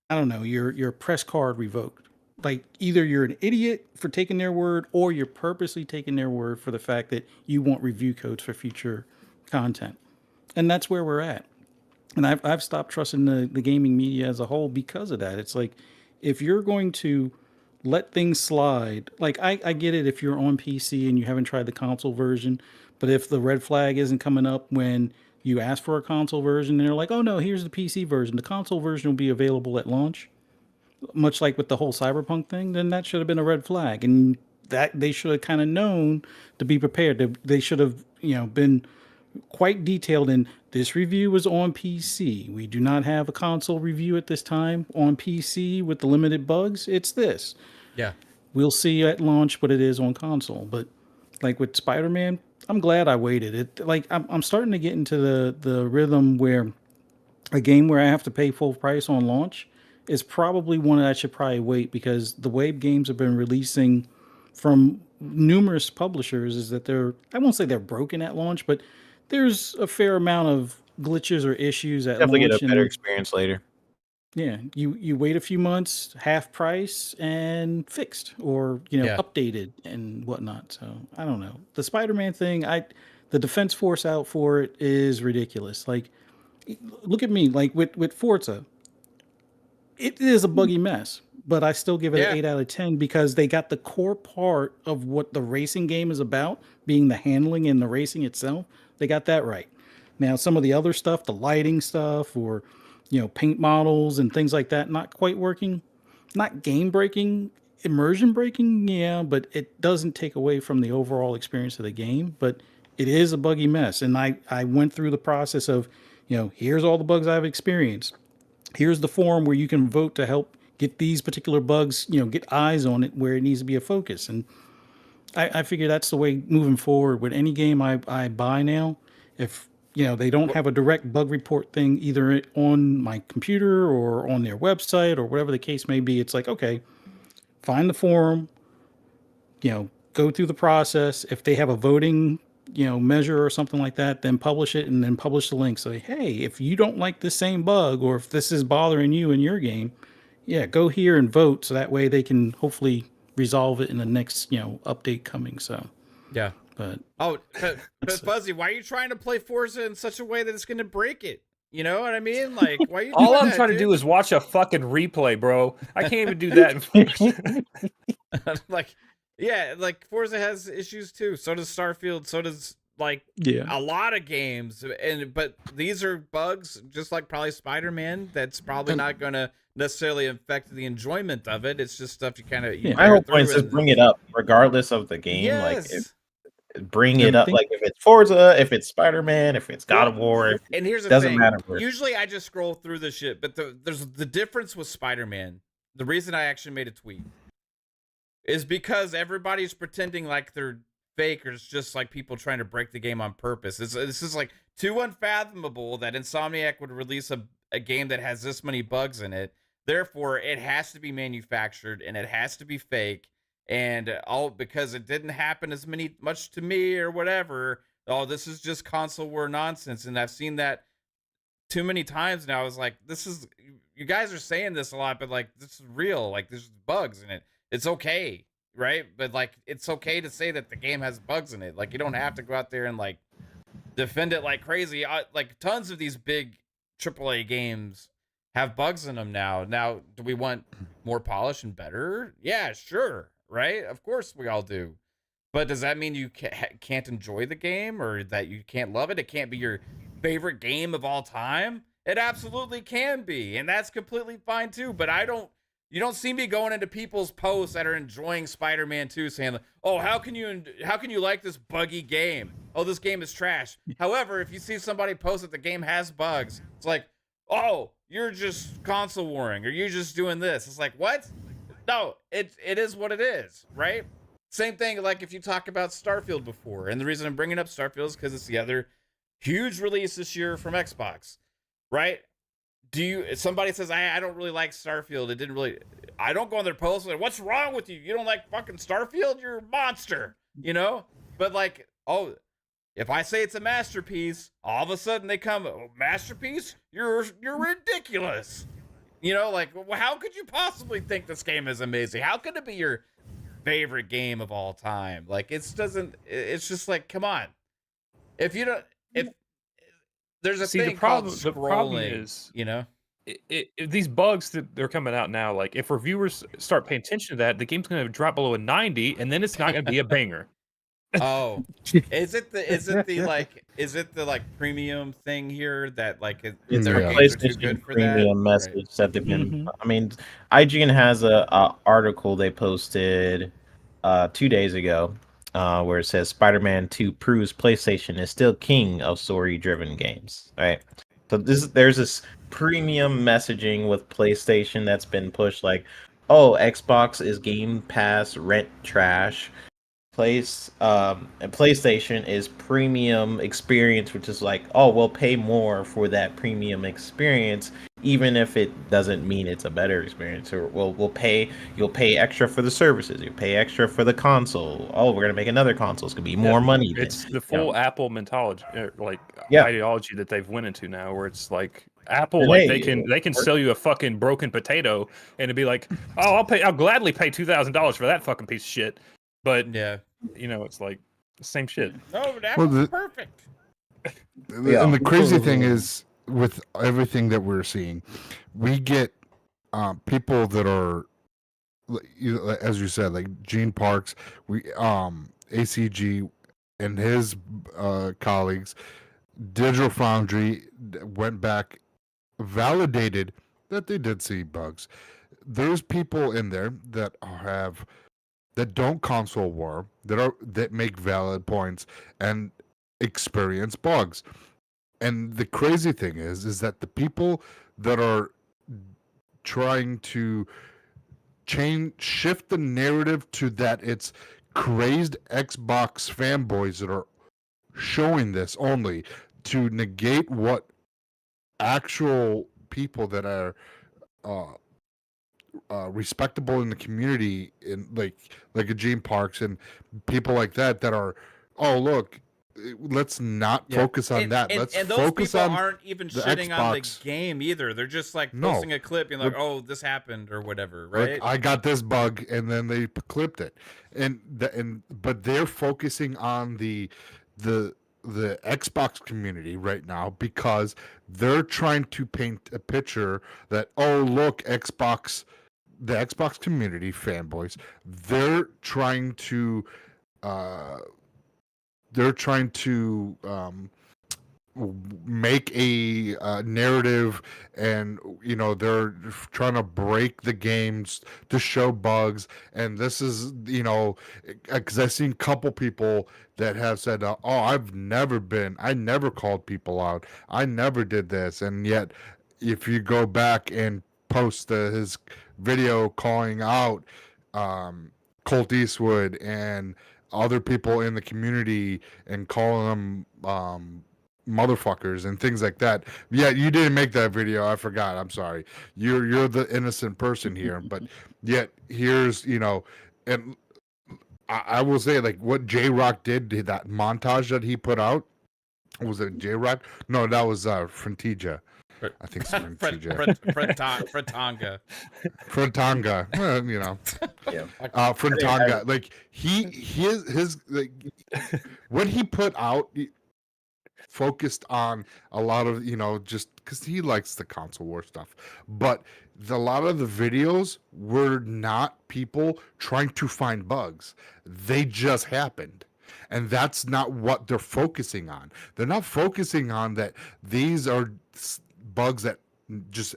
Speaker 4: I don't know, your press card revoked. Like either you're an idiot for taking their word, or you're purposely taking their word for the fact that you want review codes for future content. And that's where we're at. And I've stopped trusting the gaming media as a whole because of that. It's like if you're going to let things slide, like I get it if you're on PC and you haven't tried the console version, but if the red flag isn't coming up when you ask for a console version and they're like, oh no, here's the PC version, the console version will be available at launch, much like with the whole Cyberpunk thing, then that should have been a red flag. And that they should have kind of known to be prepared. They should have, been quite detailed in this review was on PC. We do not have a console review at this time on PC with the limited bugs. It's this.
Speaker 1: Yeah.
Speaker 4: We'll see at launch what it is on console. But like with Spider-Man, I'm glad I waited. It like I'm starting to get into the rhythm where a game where I have to pay full price on launch is probably one that I should probably wait, because the way games have been releasing from numerous publishers is that I won't say they're broken at launch, but there's a fair amount of glitches or issues at
Speaker 5: Definitely
Speaker 4: launch.
Speaker 5: get a better experience later.
Speaker 4: Yeah, you wait a few months, half price, and fixed, or updated and whatnot. So I don't know. The Spider-Man thing, the defense force out for it is ridiculous. Like, look at me. Like with Forza, it is a buggy mess, but I still give it an 8 out of 10 because they got the core part of what the racing game is about, being the handling and the racing itself. They got that right. Now, some of the other stuff, the lighting stuff, or paint models and things like that, not quite working. Not game breaking, immersion breaking, yeah, but it doesn't take away from the overall experience of the game. But it is a buggy mess. And I went through the process of, here's all the bugs I've experienced. Here's the forum where you can vote to help get these particular bugs, get eyes on it where it needs to be a focus. And I figure that's the way moving forward with any game I buy now. If they don't have a direct bug report thing either on my computer or on their website or whatever the case may be, it's like, okay, find the forum, go through the process. If they have a voting, measure or something like that, then publish it and then publish the link. Say, hey, if you don't like this same bug or if this is bothering you in your game, go here and vote. So that way they can hopefully resolve it in the next, update coming. So,
Speaker 1: yeah.
Speaker 4: But
Speaker 1: but Fuzzy, why are you trying to play Forza in such a way that it's going to break it? You know what I mean? Like, why are you
Speaker 3: All
Speaker 1: doing
Speaker 3: I'm
Speaker 1: that,
Speaker 3: trying to
Speaker 1: dude?
Speaker 3: do is watch a fucking replay, bro. I can't even do that.
Speaker 1: Like, yeah, like Forza has issues too. So does Starfield. So does like
Speaker 4: Yeah.
Speaker 1: a lot of games. But these are bugs, just like probably Spider-Man. That's probably not going to necessarily affect the enjoyment of it. It's just stuff you kind of
Speaker 4: Yeah.
Speaker 5: My whole point is just bring it up, regardless of the game.
Speaker 1: Yes.
Speaker 5: Like, bring it up. Like, if it's Forza, if it's Spider-Man, if it's God of War.
Speaker 1: And here's the
Speaker 5: doesn't
Speaker 1: thing.
Speaker 5: matter.
Speaker 1: Usually I just scroll through the shit, but there's the difference with Spider-Man. The reason I actually made a tweet is because everybody's pretending like they're fake, or it's just like people trying to break the game on purpose. This is like too unfathomable that Insomniac would release a game that has this many bugs in it. Therefore, it has to be manufactured and it has to be fake. And all because it didn't happen as much to me or whatever. Oh, this is just console war nonsense. And I've seen that too many times now. I was like, you guys are saying this a lot, but like, this is real. Like, there's bugs in it. It's okay, right? But like, it's okay to say that the game has bugs in it. Like, you don't have to go out there and like defend it like crazy. Like, tons of these big AAA games have bugs in them now. Now, do we want more polish and better? Yeah, sure. Right? Of course we all do. But does that mean you can't enjoy the game, or that you can't love it? It can't be your favorite game of all time? It absolutely can be. And that's completely fine too. But you don't see me going into people's posts that are enjoying Spider-Man 2 saying, oh, how can you like this buggy game? Oh, this game is trash. However, if you see somebody post that the game has bugs, it's like, oh, you're just console warring, or you're just doing this. It's like, what? No, it is what it is, right? Same thing like if you talk about Starfield before. And the reason I'm bringing up Starfield is because it's the other huge release this year from Xbox, right? Somebody says, I don't really like Starfield. I don't go on their posts like, what's wrong with you? You don't like fucking Starfield? You're a monster, you know? But like, oh, if I say it's a masterpiece, all of a sudden they come, oh, masterpiece? You're ridiculous. You know, like, how could you possibly think this game is amazing? How could it be your favorite game of all time? Like, it's just like, come on. If there's a thing
Speaker 3: the problem
Speaker 1: scrolling,
Speaker 3: is,
Speaker 1: you know,
Speaker 3: these bugs that they're coming out now, like if reviewers start paying attention to that, the game's going to drop below a 90, and then it's not going to be a banger.
Speaker 1: Oh, is it the like premium thing here that like
Speaker 5: It's
Speaker 1: their
Speaker 5: a
Speaker 1: games are too good
Speaker 5: PlayStation
Speaker 1: for
Speaker 5: premium
Speaker 1: that?
Speaker 5: message
Speaker 1: Right.
Speaker 5: that they've been. I mean, IGN has a article they posted 2 days ago where it says Spider-Man 2 proves PlayStation is still king of story-driven games. Right. So there's this premium messaging with PlayStation that's been pushed, like, oh, Xbox is Game Pass rent trash. And PlayStation is premium experience, which is like, oh, we'll pay more for that premium experience, even if it doesn't mean it's a better experience. Or you'll pay extra for the services, you'll pay extra for the console. Oh, we're gonna make another console. It's gonna be more money.
Speaker 3: It's the full Apple mentality,
Speaker 5: Yeah.
Speaker 3: ideology that they've went into now, where it's like Apple,
Speaker 5: And
Speaker 3: like
Speaker 5: hey,
Speaker 3: they can sell you a fucking broken potato, and it'd be like, oh, I'll gladly pay $2,000 for that fucking piece of shit. But
Speaker 1: Yeah.
Speaker 3: you know, it's like the same shit.
Speaker 1: No, that was perfect.
Speaker 2: And the crazy thing is, with everything that we're seeing, we get people that are, as you said, like Gene Parks, ACG and his colleagues, Digital Foundry went back, validated that they did see bugs. There's people in there that don't console war, that make valid points and experience bugs. And the crazy thing is that the people that are trying to shift the narrative to that it's crazed Xbox fanboys that are showing this only to negate what actual people that are respectable in the community, in like a Gene Parks and people like that are, oh, look, let's not focus on that. Let's
Speaker 1: and those
Speaker 2: focus
Speaker 1: people
Speaker 2: on
Speaker 1: aren't even
Speaker 2: the
Speaker 1: shitting on the
Speaker 2: Xbox.
Speaker 1: game either. They're just like posting a clip and like, oh, this happened or whatever, right?
Speaker 2: Like, I got this bug, and then they clipped it, but they're focusing on the the Xbox community right now because they're trying to paint a picture that, oh, look, Xbox, the Xbox community fanboys, they're trying to make a narrative, and they're trying to break the games to show bugs. And this is, because I've seen a couple people that have said, oh, I never called people out, I never did this. And yet if you go back and post his video calling out Colt Eastwood and other people in the community and calling them motherfuckers and things like that. Yeah, you didn't make that video. I forgot. I'm sorry. You're the innocent person here. But yet here's, and I will say, like, what J-Rock did that montage that he put out. Was it J-Rock? No, that was Frontija. I think it's Frontija.
Speaker 1: Frontanga.
Speaker 2: Frontanga.
Speaker 5: Yeah.
Speaker 2: Frontanga. Like his like what he put out focused on a lot of, just because he likes the console war stuff. But a lot of the videos were not people trying to find bugs. They just happened. And that's not what they're focusing on. They're not focusing on that these are bugs that just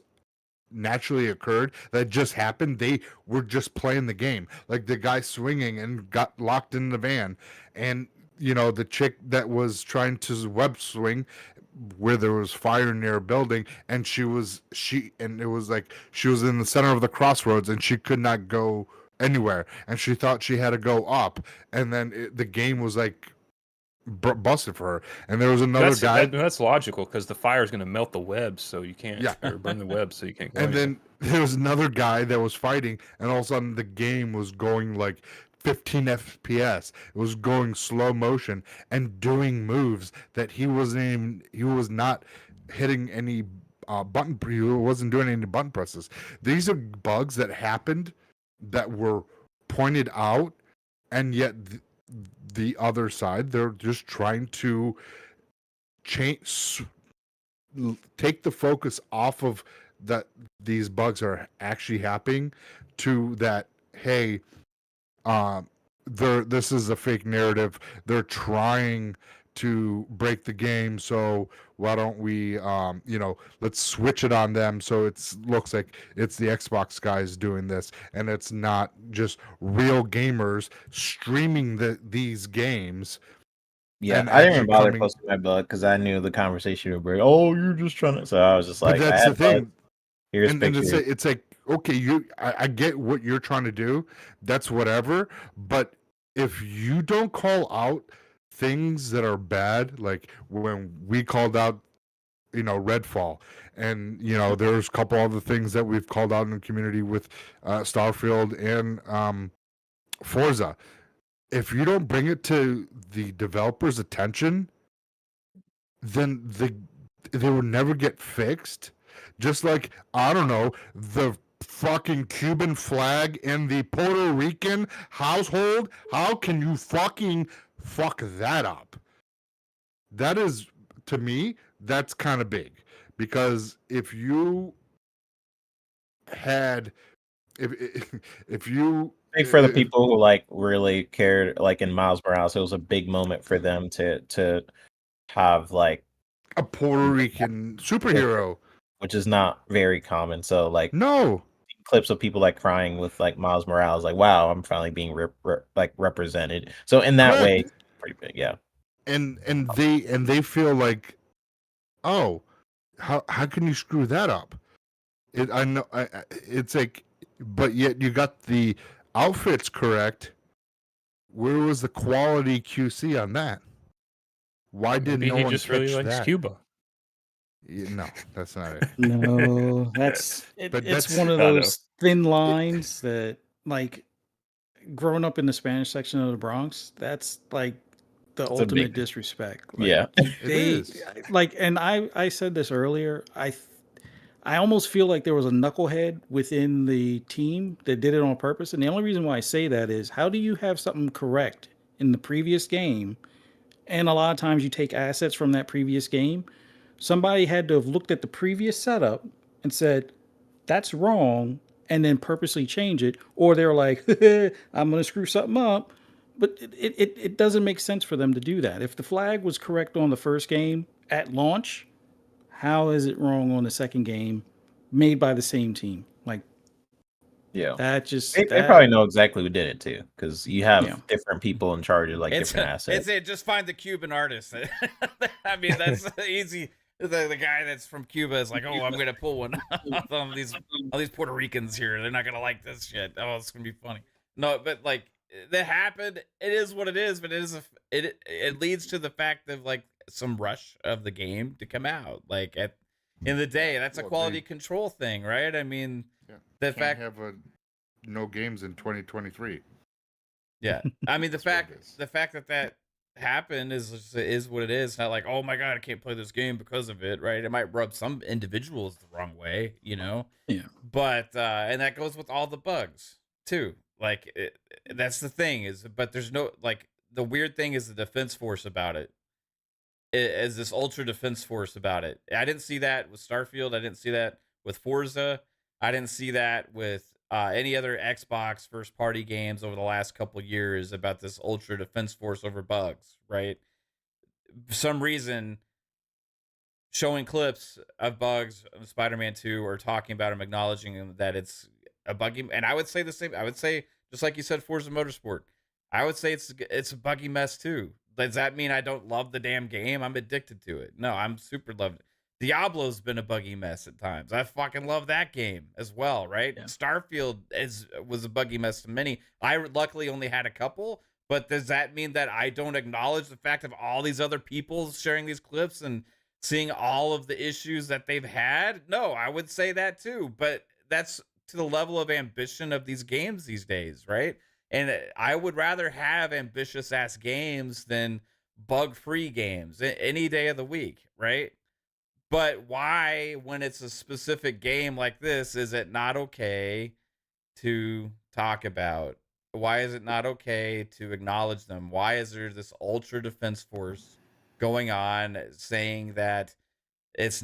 Speaker 2: naturally occurred, that just happened. They were just playing the game. Like the guy swinging and got locked in the van. And the chick that was trying to web swing where there was fire near a building, and it was like she was in the center of the crossroads and she could not go anywhere, and she thought she had to go up, and then the game was like busted for her. And there was another guy.
Speaker 3: That's logical because the fire is going to melt the webs, so you can't. Yeah. Or burn the webs, so you can't go.
Speaker 2: And then there was another guy that was fighting, and all of a sudden the game was going like 15 FPS. It was going slow motion and doing moves that he was not hitting any button. He wasn't doing any button presses. These are bugs that happened that were pointed out, and yet the other side, they're just trying to take the focus off of that these bugs are actually happening to that, hey, this is a fake narrative. They're trying to break the game, so why don't we let's switch it on them so it looks like it's the Xbox guys doing this, and it's not just real gamers streaming these games.
Speaker 5: Yeah, I didn't even bother posting my bug because I knew the conversation would bring, oh, you're just trying to, so I was just like,
Speaker 2: but that's the thing.
Speaker 5: Here's pictures.
Speaker 2: And it's like, okay, I get what you're trying to do. That's whatever. But if you don't call out things that are bad, like when we called out, Redfall, and there's a couple other things that we've called out in the community with Starfield and Forza. If you don't bring it to the developers' attention, then they will never get fixed. Just like, I don't know, the fucking Cuban flag in the Puerto Rican household. How can you fucking fuck that up? That is, to me, that's kind of big. Because if you had, if you...
Speaker 5: For the people who like really cared, like in Miles Morales, it was a big moment for them to have like
Speaker 2: a Puerto Rican superhero,
Speaker 5: which is not very common. So like,
Speaker 2: no
Speaker 5: clips of people like crying with like Miles Morales, like, wow, I'm finally being represented. So in that way, it's pretty big, yeah.
Speaker 2: And they feel like, oh, how can you screw that up? I know it's like, but yet you got the outfits correct. Where was the quality QC on that? Why didn't no one
Speaker 3: just really likes
Speaker 2: that?
Speaker 3: Cuba?
Speaker 2: No, that's not it.
Speaker 4: No, it's one of those thin lines that, like, growing up in the Spanish section of the Bronx, that's like the ultimate disrespect. Like,
Speaker 5: yeah,
Speaker 2: it is.
Speaker 4: Like, and I said this earlier. I almost feel like there was a knucklehead within the team that did it on purpose. And the only reason why I say that is, how do you have something correct in the previous game And a lot of times you take assets from that previous game. Somebody had to have looked at the previous setup and said, that's wrong, and then purposely change it. Or they're like, I'm going to screw something up. But it doesn't make sense for them to do that. If the flag was correct on the first game at launch, how is it wrong on the second game made by the same team? Like,
Speaker 5: Yeah.
Speaker 4: that just...
Speaker 5: They probably know exactly who did it too, because you have
Speaker 4: Yeah.
Speaker 5: different people in charge of like different assets.
Speaker 1: Just find the Cuban artist. I mean, that's easy. The guy that's from Cuba is like, oh, I'm gonna pull one off all these Puerto Ricans here. They're not gonna like this shit. Oh, it's gonna be funny. No, but like that happened. It is what it is. But it leads to the fact of like some rush of the game to come out. Like in the day, that's a quality control thing, right? I mean, the fact
Speaker 2: have no games in 2023.
Speaker 1: Yeah, I mean the fact that happened is what it is. Not like, oh my god, I can't play this game because of it, right? It might rub some individuals the wrong way, you know.
Speaker 4: Yeah.
Speaker 1: But and that goes with all the bugs too. Like that's the thing is, but there's no like the weird thing is the defense force about it. Is this ultra defense force about it? I didn't see that with Starfield. I didn't see that with Forza. I didn't see that with any other Xbox first party games over the last couple of years about this ultra defense force over bugs, right? For some reason, showing clips of bugs of Spider-Man 2 or talking about them, acknowledging them, that it's a buggy. And I would say the same. I would say, just like you said, Forza Motorsport, I would say it's a buggy mess too. Does that mean I don't love the damn game? I'm addicted to it. No, I'm super loved it. Diablo's been a buggy mess at times. I fucking love that game as well, right? Yeah. Starfield was a buggy mess to many. I luckily only had a couple, but does that mean that I don't acknowledge the fact of all these other people sharing these clips and seeing all of the issues that they've had? No, I would say that too, but that's to the level of ambition of these games these days, right? And I would rather have ambitious ass games than bug-free games any day of the week, right? But why, when it's a specific game like this, is it not okay to talk about? Why is it not okay to acknowledge them? Why is there this ultra defense force going on saying that it's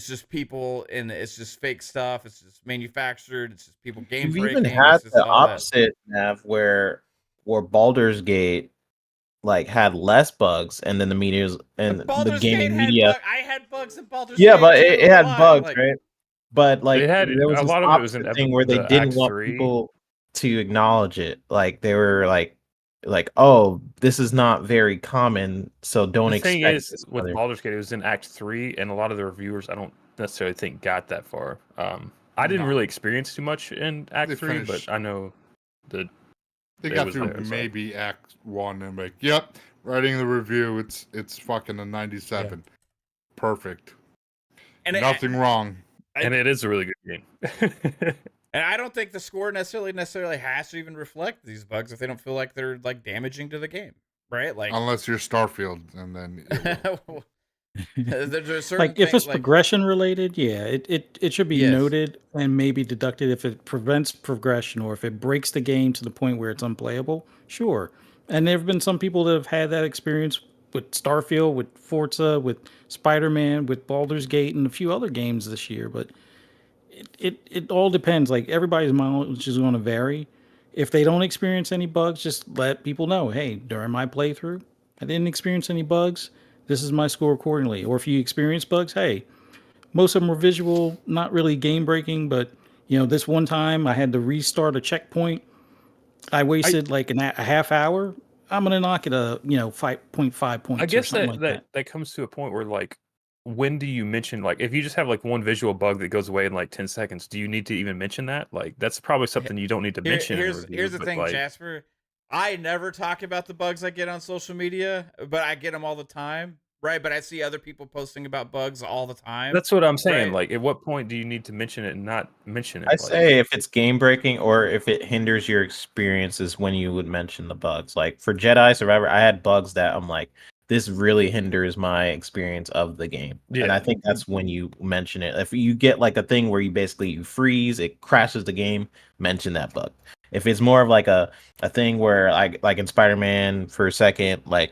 Speaker 1: just people and it's just fake stuff. It's just manufactured. It's just people game breaking.
Speaker 5: You've even had the opposite, Nav, where Baldur's Gate like had less bugs, and then the media's and the gaming media.
Speaker 1: I had bugs in Baldur's Gate.
Speaker 5: Yeah, but it had bugs, right? But like
Speaker 3: there was
Speaker 5: a lot of it was an thing where they didn't want people to acknowledge it. Like they were like, oh, this is not very common, so don't expect.
Speaker 3: The thing is, with Baldur's Gate, it was in Act 3, and a lot of the reviewers, I don't necessarily think got that far. I didn't really experience too much in Act 3, but I know that
Speaker 2: they got through maybe Act 1 and like, yep, writing the review, it's fucking a 97, perfect, and nothing wrong,
Speaker 3: and it is a really good game.
Speaker 1: And I don't think the score necessarily has to even reflect these bugs if they don't feel like they're like damaging to the game, right? Like
Speaker 2: unless you're Starfield, and then
Speaker 4: there's a certain like if it's progression related, yeah, it should be noted and maybe deducted if it prevents progression or if it breaks the game to the point where it's unplayable. Sure, and there have been some people that have had that experience with Starfield, with Forza, with Spider-Man, with Baldur's Gate, and a few other games this year, but. It all depends. Like everybody's mileage is going to vary. If they don't experience any bugs, just let people know. Hey, during my playthrough, I didn't experience any bugs. This is my score accordingly. Or if you experience bugs, hey, most of them were visual, not really game breaking. But this one time I had to restart a checkpoint. I wasted like a half hour. I'm gonna knock it 5.5 points.
Speaker 3: I guess
Speaker 1: that
Speaker 3: comes to a point where like. When do you mention, like, if you just have like one visual bug that goes away in like 10 seconds, do you need to even mention that? Like, that's probably something you don't need to mention.
Speaker 1: Here's the thing, like, Jasper. I never talk about the bugs I get on social media, but I get them all the time, right? But I see other people posting about bugs all the time.
Speaker 3: That's what I'm saying. Right? Like, at what point do you need to mention it and not mention it?
Speaker 5: I say if it's game breaking or if it hinders your experiences when you would mention the bugs. Like for Jedi Survivor, I had bugs that I'm like, this really hinders my experience of the game. Yeah. And I think that's when you mention it. If you get like a thing where you freeze, it crashes the game, mention that bug. If it's more of like a thing where like in Spider-Man for a second, like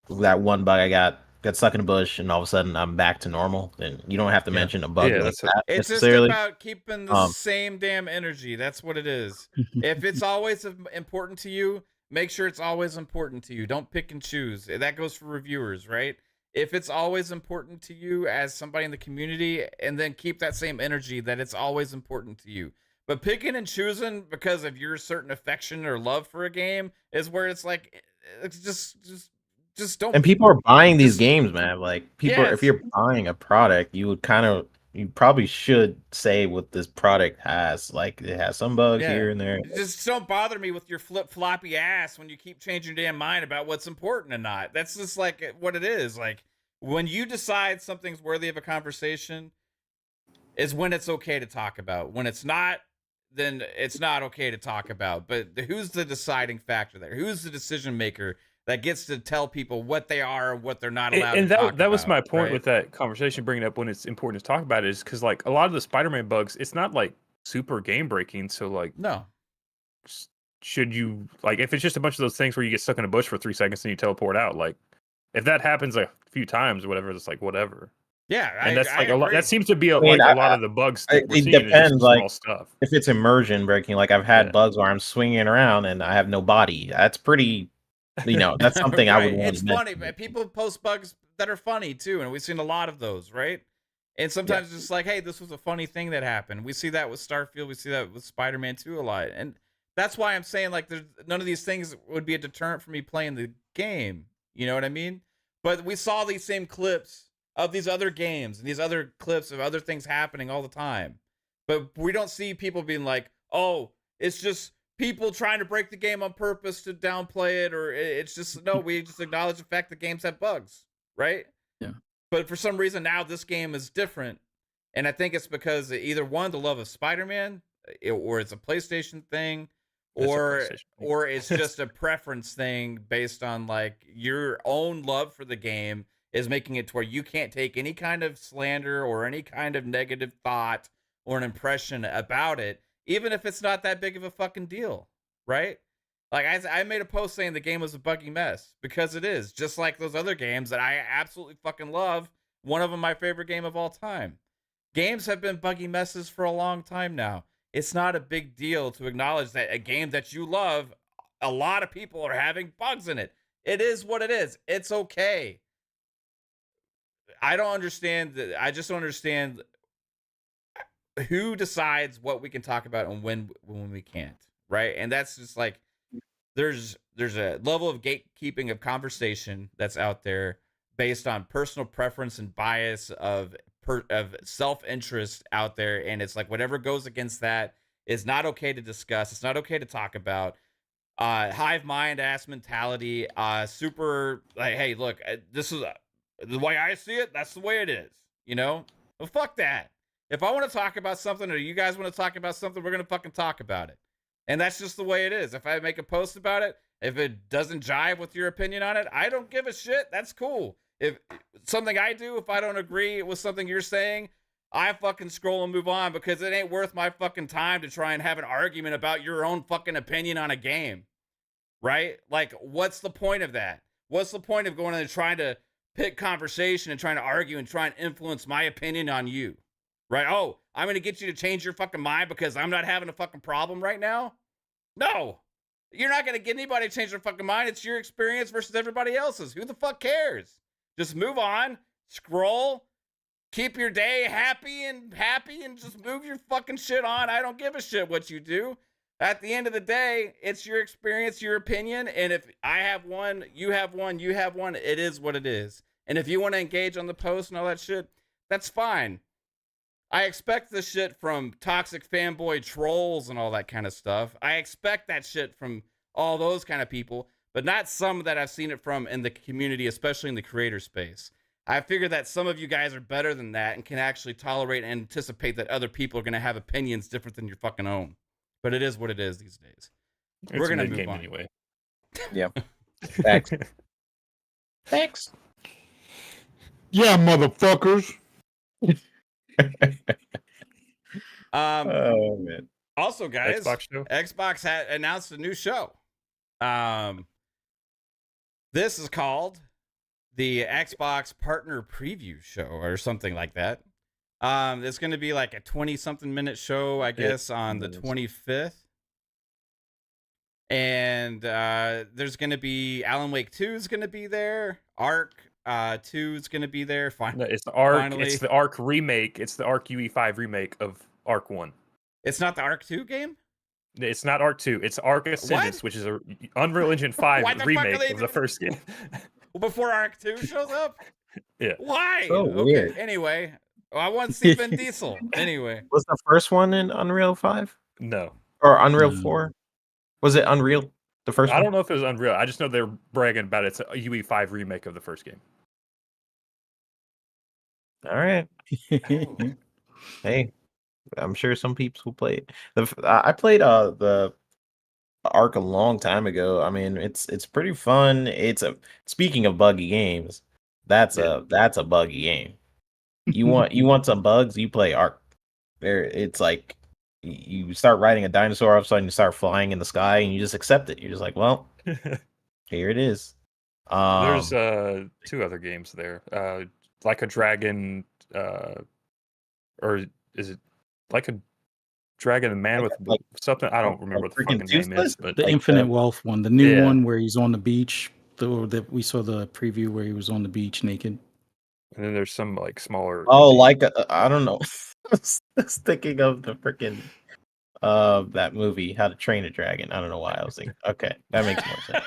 Speaker 5: that one bug I got stuck in a bush and all of a sudden I'm back to normal, then you don't have to mention a bug like that
Speaker 1: It's just
Speaker 5: necessarily.
Speaker 1: about keeping the same damn energy. That's what it is. If it's always important to you, make sure it's always important to you. Don't pick and choose. That goes for reviewers, right? If it's always important to you as somebody in the community, and then keep that same energy that it's always important to you. But picking and choosing because of your certain affection or love for a game is where it's like, it's just don't.
Speaker 5: And people are buying these games, man. Like people,
Speaker 1: Yes.
Speaker 5: if you're buying a product, you probably should say what this product has. Like it has some bugs here and there.
Speaker 1: Just don't bother me with your flip-floppy ass when you keep changing your damn mind about what's important and not. That's just like what it is. Like when you decide something's worthy of a conversation is when it's okay to talk about. When it's not, then it's not okay to talk about. But who's the deciding factor there? Who's the decision maker that gets to tell people what they are and what they're not allowed to talk about?
Speaker 3: And that was my point
Speaker 1: right?
Speaker 3: with that conversation, bringing up when it's important to talk about it, is because like a lot of the Spider-Man bugs, it's not like super game breaking. So like,
Speaker 1: no,
Speaker 3: should you like if it's just a bunch of those things where you get stuck in a bush for 3 seconds and you teleport out? Like if that happens a few times or whatever, it's like whatever.
Speaker 1: Yeah,
Speaker 3: and that's like
Speaker 1: a
Speaker 3: lot. That seems to be a
Speaker 5: mean,
Speaker 3: lot of the bugs. That we're
Speaker 5: it
Speaker 3: seeing is
Speaker 5: depends,
Speaker 3: just
Speaker 5: like
Speaker 3: small stuff.
Speaker 5: if it's immersion breaking. Like I've had bugs where I'm swinging around and I have no body. That's pretty. That's something I would want.
Speaker 1: It's funny, but people post bugs that are funny too, and we've seen a lot of those, right? And sometimes it's just like, hey, this was a funny thing that happened. We see that with Starfield, we see that with Spider-Man 2 a lot, and that's why I'm saying like, there's none of these things would be a deterrent for me playing the game. You know what I mean? But we saw these same clips of these other games and these other clips of other things happening all the time, but we don't see people being like, oh, it's just people trying to break the game on purpose to downplay it, or it's just no, we just acknowledge the fact that games have bugs, right?
Speaker 4: Yeah.
Speaker 1: But for some reason now this game is different, and I think it's because either one, the love of Spider-Man, or it's a PlayStation thing, or it's just a preference thing based on like your own love for the game is making it to where you can't take any kind of slander or any kind of negative thought or an impression about it, even if it's not that big of a fucking deal, right? Like I made a post saying the game was a buggy mess, because it is, just like those other games that I absolutely fucking love. One of them, my favorite game of all time. Games have been buggy messes for a long time now. It's not a big deal to acknowledge that a game that you love, a lot of people are having bugs in it. It is what it is. It's okay. I don't understand I just don't understand who decides what we can talk about and when we can't, right? And that's just like, there's a level of gatekeeping of conversation that's out there based on personal preference and bias of self-interest out there, and it's like whatever goes against that is not okay to discuss. It's not okay to talk about. Hive mind ass mentality. Super like, hey, look, this is the way I see it. That's the way it is. You know, well, fuck that. If I want to talk about something, or you guys want to talk about something, we're gonna fucking talk about it. And that's just the way it is. If I make a post about it, if it doesn't jive with your opinion on it, I don't give a shit. That's cool. If something I do, if I don't agree with something you're saying, I fucking scroll and move on, because it ain't worth my fucking time to try and have an argument about your own fucking opinion on a game. Right? Like, what's the point of that? What's the point of going and trying to pick conversation and trying to argue and try and influence my opinion on you? Right? Oh, I'm going to get you to change your fucking mind because I'm not having a fucking problem right now? No. You're not going to get anybody to change their fucking mind. It's your experience versus everybody else's. Who the fuck cares? Just move on, scroll, keep your day happy and just move your fucking shit on. I don't give a shit what you do. At the end of the day, it's your experience, your opinion, and if I have one, you have one, it is what it is. And if you want to engage on the post and all that shit, that's fine. I expect this shit from toxic fanboy trolls and all that kind of stuff. I expect that shit from all those kind of people, but not some that I've seen it from in the community, especially in the creator space. I figure that some of you guys are better than that and can actually tolerate and anticipate that other people are going to have opinions different than your fucking own. But it is what it is these days. We're going to move on.
Speaker 3: Anyway.
Speaker 5: Yeah. Thanks. Thanks.
Speaker 2: Yeah, motherfuckers.
Speaker 5: Oh man.
Speaker 1: Also, guys,
Speaker 3: Xbox show?
Speaker 1: Xbox had announced a new show. This is called the Xbox Partner Preview Show or something like that. It's going to be like a 20-something minute show, I guess, on the 25th. And there's going to be Alan Wake 2 is going to be there. Ark 2 is going to be there.
Speaker 3: No, it's the Ark.
Speaker 1: Finally.
Speaker 3: It's the Ark remake. It's the Ark UE5 remake of Ark 1.
Speaker 1: It's not the Ark 2 game?
Speaker 3: It's not Ark 2. It's Ark Ascendance, which is a Unreal Engine 5
Speaker 1: Why the fuck are
Speaker 3: remake
Speaker 1: they
Speaker 3: of the
Speaker 1: doing-
Speaker 3: first game.
Speaker 1: Before Ark 2 shows up?
Speaker 3: Yeah.
Speaker 1: Why?
Speaker 5: So
Speaker 1: okay.
Speaker 5: weird.
Speaker 1: Anyway, I want to see Vin Diesel. Anyway.
Speaker 5: Was the first one in Unreal 5
Speaker 3: No.
Speaker 5: or Unreal
Speaker 4: No.
Speaker 5: 4? Was it Unreal? The first
Speaker 3: I
Speaker 5: one?
Speaker 3: don't know if it was Unreal. I just know they're bragging about it's a UE5 remake of the first game.
Speaker 5: All right. Hey, I'm sure some peeps will play it. I played the Ark a long time ago. I mean, it's pretty fun. Speaking of buggy games, that's a buggy game. You want some bugs, you play Ark. It's like you start riding a dinosaur, all of a sudden you start flying in the sky, and you just accept it. You're just like, well, here it is.
Speaker 3: There's 2 other games there. Like a Dragon, or is it Like a Dragon and Man with
Speaker 5: like-
Speaker 3: something? I don't remember what the
Speaker 5: freaking
Speaker 3: fucking name is,
Speaker 5: Toothless?
Speaker 3: but
Speaker 4: The
Speaker 5: Like
Speaker 4: Infinite
Speaker 5: the-
Speaker 4: Wealth one, the new
Speaker 3: Yeah.
Speaker 4: one where he's on the beach. That we saw the preview where he was on the beach naked.
Speaker 3: and then there's some like smaller.
Speaker 5: Oh,
Speaker 3: indie-
Speaker 5: like I don't know. I was thinking of the freaking that movie, How to Train a Dragon. I don't know why I was thinking. Okay, that makes more sense.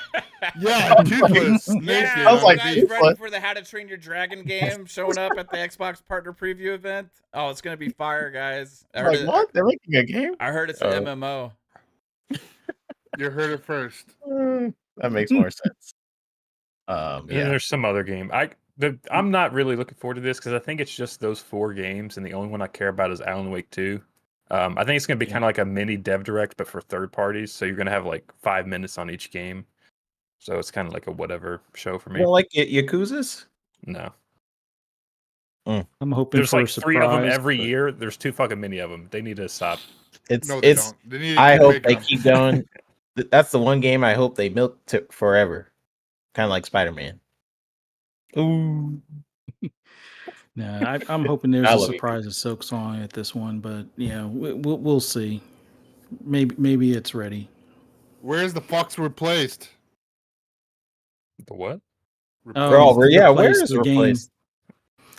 Speaker 2: Yeah, toothless.
Speaker 1: Yeah,
Speaker 5: I was like,
Speaker 1: you guys
Speaker 5: "Dude,
Speaker 1: ready
Speaker 5: what?"
Speaker 1: for the How to Train Your Dragon game showing up at the Xbox Partner Preview event? Oh, it's gonna be fire, guys. I heard,
Speaker 5: Like, what? They're making a game?
Speaker 1: I heard it's
Speaker 5: Oh.
Speaker 1: an MMO.
Speaker 2: You heard it first.
Speaker 5: That makes more sense.
Speaker 3: And then
Speaker 5: Yeah.
Speaker 3: there's some other game. I'm not really looking forward to this because I think it's just those 4 games, and the only one I care about is Alan Wake 2. I think it's going to be kind of like a mini dev direct, but for third parties. So you're going to have like 5 minutes on each game. So it's kind of like a whatever show for me.
Speaker 5: You don't like Yakuza's?
Speaker 3: No,
Speaker 4: I'm hoping
Speaker 3: there's
Speaker 4: for
Speaker 3: like
Speaker 4: a
Speaker 3: 3 of them
Speaker 4: surprise,
Speaker 3: every
Speaker 4: but-
Speaker 3: year. There's too fucking many of them. They need to stop.
Speaker 5: It's
Speaker 2: No, they
Speaker 5: it's.
Speaker 2: don't. They need to
Speaker 5: I
Speaker 2: keep
Speaker 5: hope
Speaker 2: making
Speaker 5: they
Speaker 2: them.
Speaker 5: keep going. That's the one game I hope they milk to forever. Kind of like Spider-Man. Ooh.
Speaker 4: Nah, I'm hoping there's
Speaker 5: I
Speaker 4: a
Speaker 5: love
Speaker 4: surprise of Silk Song at this one, but yeah, we'll see. Maybe it's ready.
Speaker 2: Where's the Fox replaced?
Speaker 3: The what?
Speaker 4: Oh,
Speaker 5: They're all
Speaker 4: it's
Speaker 5: yeah. Where
Speaker 4: replaced
Speaker 5: is
Speaker 4: the game.
Speaker 5: replaced?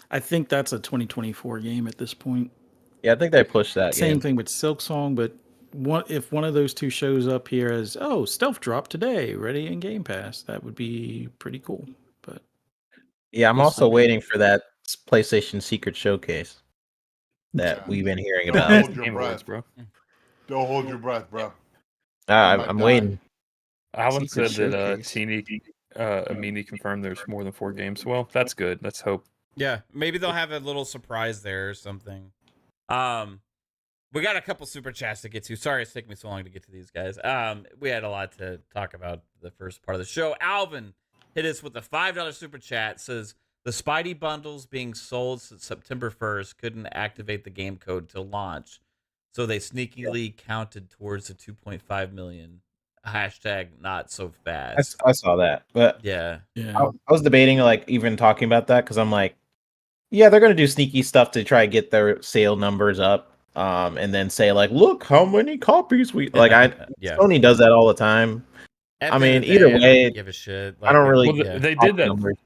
Speaker 4: I think that's a 2024 game at this point.
Speaker 5: Yeah, I think they pushed that
Speaker 4: Same
Speaker 5: game.
Speaker 4: thing with Silk Song, but if one of those two shows up here as stealth drop today, ready in Game Pass, that would be pretty cool. But
Speaker 5: Yeah, I'm
Speaker 4: We'll
Speaker 5: also
Speaker 4: see.
Speaker 5: waiting for that PlayStation Secret Showcase that
Speaker 2: Yeah.
Speaker 5: we've been hearing
Speaker 2: Don't
Speaker 5: about.
Speaker 2: hold your
Speaker 3: Game Awards,
Speaker 2: breath,
Speaker 3: bro.
Speaker 2: Don't hold your breath, bro.
Speaker 5: I'm
Speaker 2: might die.
Speaker 5: waiting.
Speaker 3: Alan
Speaker 5: Secret
Speaker 3: said that
Speaker 5: Showcase.
Speaker 3: Teeny Amini confirmed there's more than 4 games. Well, that's good. Let's hope.
Speaker 1: Yeah, maybe they'll have a little surprise there or something. We got a couple super chats to get to. Sorry it's taking me so long to get to these guys. We had a lot to talk about the first part of the show. Alvin hit us with a $5 super chat. Says the Spidey bundles being sold since September 1st couldn't activate the game code till launch, so they sneakily counted towards the 2.5 million. Hashtag not so fast.
Speaker 5: I saw that, but
Speaker 1: Yeah.
Speaker 4: yeah,
Speaker 5: I was debating like even talking about that because I'm like, yeah, they're gonna do sneaky stuff to try to get their sale numbers up, and then say like, look how many copies we like.
Speaker 1: Yeah.
Speaker 5: Sony does that all the time.
Speaker 1: At
Speaker 5: I
Speaker 1: the end
Speaker 5: mean,
Speaker 1: of the
Speaker 5: either
Speaker 1: day, I
Speaker 5: way,
Speaker 1: don't give a shit.
Speaker 5: I don't really-
Speaker 3: Well,
Speaker 1: yeah.
Speaker 3: they
Speaker 5: Copy
Speaker 3: did that.
Speaker 5: numbers.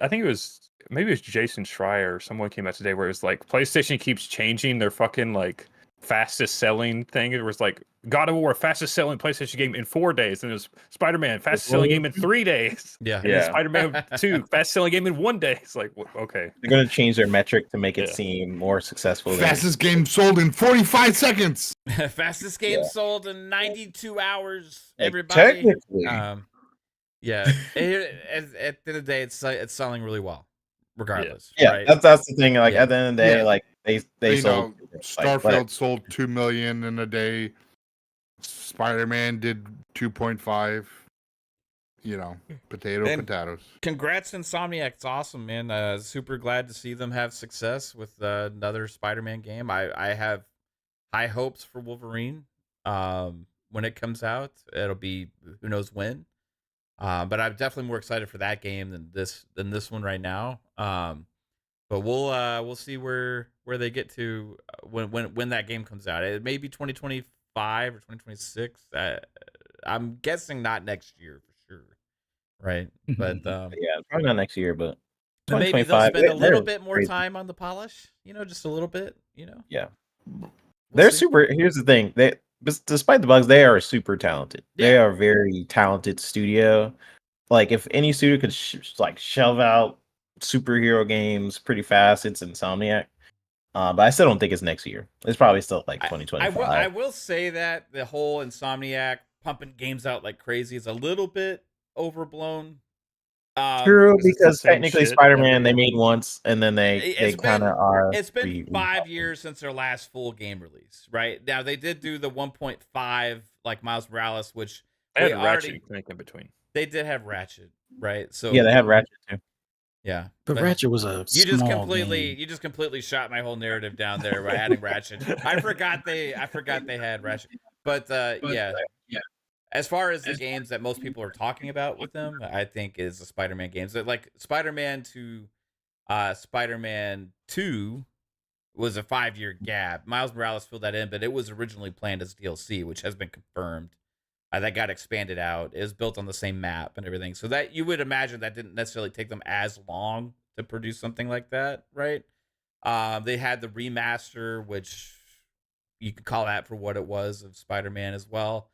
Speaker 3: I think it was Jason Schreier or someone came out today where it was like PlayStation keeps changing their fucking like fastest selling thing. It was like God of War fastest selling PlayStation game in 4 days, and it was Spider-Man fastest selling game in 3 days.
Speaker 1: Yeah.
Speaker 3: And then Spider-Man 2 fastest selling game in 1 day. It's like okay,
Speaker 5: They're gonna change their metric to make it
Speaker 3: Yeah.
Speaker 5: seem more successful. than-
Speaker 2: Fastest game sold in 45 seconds.
Speaker 1: Fastest game
Speaker 5: Yeah.
Speaker 1: sold in 92 hours.
Speaker 5: Like,
Speaker 1: Everybody.
Speaker 5: technically.
Speaker 1: Yeah. at the end of the day, it's selling really well, regardless.
Speaker 5: Yeah,
Speaker 1: Right?
Speaker 5: that's the thing. Like
Speaker 1: Yeah.
Speaker 5: at the end of the day,
Speaker 2: Yeah.
Speaker 5: like they
Speaker 2: You
Speaker 5: sold
Speaker 2: know,
Speaker 5: like,
Speaker 2: Starfield
Speaker 5: whatever.
Speaker 2: sold 2 million in a day. Spider-Man did 2.5. You know,
Speaker 1: And-
Speaker 2: potatoes.
Speaker 1: Congrats, Insomniac. It's awesome, man. Super glad to see them have success with another Spider-Man game. I have high hopes for Wolverine. when it comes out. It'll be who knows when. But I'm definitely more excited for that game than this one right now. But we'll see where they get to when that game comes out. It may be 2025 or 2026. I'm guessing not next year for sure, right? But
Speaker 5: Yeah, probably not next year, but
Speaker 1: maybe they'll
Speaker 5: 2025.
Speaker 1: spend a little
Speaker 5: they're
Speaker 1: bit more
Speaker 5: crazy.
Speaker 1: time on the polish. Just a little bit.
Speaker 5: Yeah.
Speaker 1: We'll
Speaker 5: They're
Speaker 1: see.
Speaker 5: super. Here's the thing. Despite the bugs, they are super talented. They
Speaker 1: Yeah.
Speaker 5: are a very talented studio. Like, if any studio could shove out superhero games pretty fast, it's Insomniac. But I still don't think it's next year. It's probably still like 2025.
Speaker 1: I will say that the whole Insomniac pumping games out like crazy is a little bit overblown.
Speaker 5: True,
Speaker 3: 'cause it's the
Speaker 5: because
Speaker 3: same
Speaker 5: technically
Speaker 3: shit
Speaker 5: Spider-Man
Speaker 3: every
Speaker 5: they
Speaker 3: year.
Speaker 5: made once, and then they
Speaker 1: It's
Speaker 5: kind
Speaker 1: been
Speaker 5: of are.
Speaker 1: it's been 5 years since their last full game release, right? Now they did do the 1.5 like Miles Morales, which
Speaker 3: They had
Speaker 1: we
Speaker 3: Ratchet
Speaker 1: already
Speaker 3: and Clank in between.
Speaker 1: they did have Ratchet, right? So
Speaker 5: Yeah, they have Ratchet too.
Speaker 1: yeah.
Speaker 4: But Ratchet was a
Speaker 1: You just
Speaker 4: small
Speaker 1: completely
Speaker 4: game.
Speaker 1: you just completely shot my whole narrative down there by adding Ratchet. I forgot they had Ratchet. But yeah. As far as the games that most people are talking about with them, I think is the Spider-Man games. Like Spider-Man to Spider-Man 2 was a 5-year gap. Miles Morales filled that in, but it was originally planned as DLC, which has been confirmed. That got expanded out. It was built on the same map and everything. So that you would imagine that didn't necessarily take them as long to produce something like that, right? They had the remaster, which you could call that for what it was, of Spider-Man as well.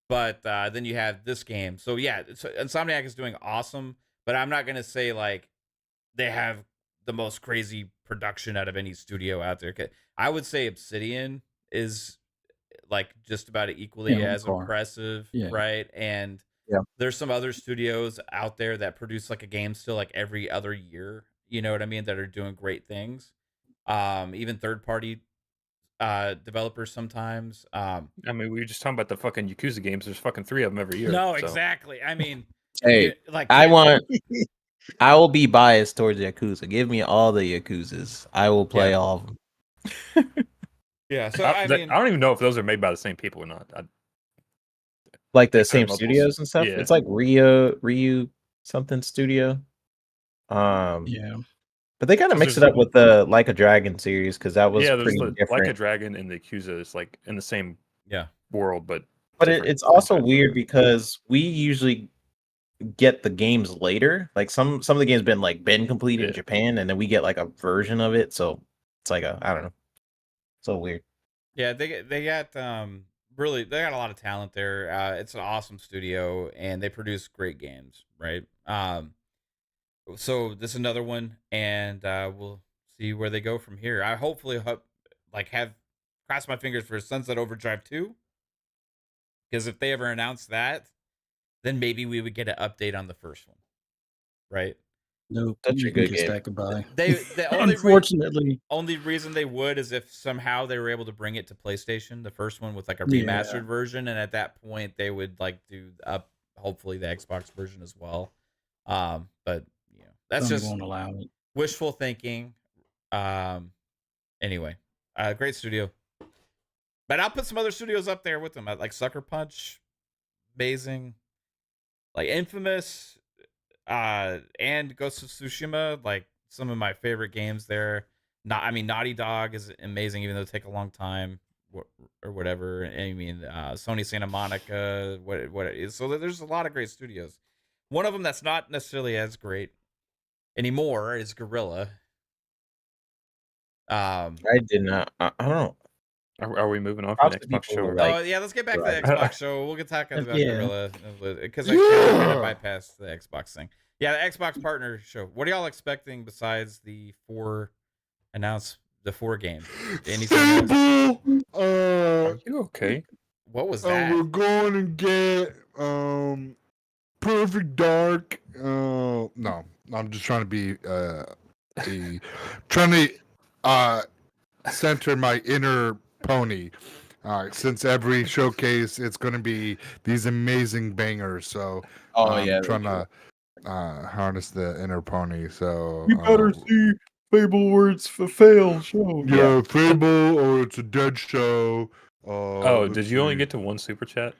Speaker 1: But then you have this game. So yeah, Insomniac is doing awesome, but I'm not going to say like they have the most crazy production out of any studio out there. I would say Obsidian is like just about equally as impressive, right? And there's some other studios out there that produce like a game still like every other year, you know what I mean, that are doing great things. Even third-party developers sometimes.
Speaker 3: I mean, we were just talking about the fucking Yakuza games. There's fucking 3 of them every year.
Speaker 1: No,
Speaker 3: so.
Speaker 1: exactly. I mean,
Speaker 5: Hey,
Speaker 1: like
Speaker 5: I will be biased towards Yakuza. Give me all the Yakuzas. I will play all of them.
Speaker 1: Yeah, so
Speaker 3: I
Speaker 1: mean,
Speaker 3: don't even know if those are made by the same people or not.
Speaker 5: Like the
Speaker 3: Like
Speaker 5: same
Speaker 3: Mobile
Speaker 5: studios and stuff.
Speaker 3: yeah.
Speaker 5: It's like Ryu something studio.
Speaker 4: Yeah.
Speaker 5: But they kind of
Speaker 3: 'Cause
Speaker 5: mix it
Speaker 3: there's
Speaker 5: up with the Like a Dragon series because that was
Speaker 3: there's
Speaker 5: pretty
Speaker 3: Like
Speaker 5: different.
Speaker 3: a Dragon and the Yakuza is like in the same
Speaker 1: yeah.
Speaker 3: world, but
Speaker 5: But it's also weird because we usually get the games later. Like some of the games been complete in Japan, and then we get like a version of it. So it's like I don't know. So weird.
Speaker 1: Yeah, they got really they got a lot of talent there. It's an awesome studio and they produce great games, right? So this is another one, and we'll see where they go from here. I hopefully have crossed my fingers for Sunset Overdrive 2, because if they ever announce that, then maybe we would get an update on the first one, right?
Speaker 4: Nope,
Speaker 5: Such a
Speaker 4: you can
Speaker 5: good
Speaker 4: kiss
Speaker 5: game.
Speaker 4: that goodbye.
Speaker 1: The only
Speaker 4: Unfortunately,
Speaker 1: only reason they would is if somehow they were able to bring it to PlayStation, the first one, with like a remastered version, and at that point they would like do up hopefully the Xbox version as well. But that's
Speaker 4: Sony
Speaker 1: just
Speaker 4: won't allow it.
Speaker 1: wishful thinking. Anyway, great studio. But I'll put some other studios up there with them, like Sucker Punch, amazing, like Infamous, and Ghost of Tsushima, like some of my favorite games there. Naughty Dog is amazing, even though it take a long time or whatever. I mean, Sony Santa Monica, what it is. So there's a lot of great studios. One of them that's not necessarily as great anymore is Guerrilla.
Speaker 5: I did not. I don't know.
Speaker 3: Are we moving on from the Xbox show?
Speaker 1: Let's get back to the Xbox show. We'll get talking about Guerrilla because I kind of bypassed the Xbox thing. Yeah, the Xbox partner show. What are y'all expecting besides the 4 games? Anything else?
Speaker 3: Are you okay?
Speaker 1: What was that?
Speaker 2: We're going to get Perfect Dark. No, I'm just trying to be trying to center my inner pony. Since every showcase it's going to be these amazing bangers, so I'm trying to harness the inner pony. So
Speaker 5: you better see Fable where it's a fail show.
Speaker 2: Yeah, Fable or it's a dead show.
Speaker 3: Oh,
Speaker 2: let's
Speaker 3: did you only
Speaker 2: see.
Speaker 3: get to one super chat?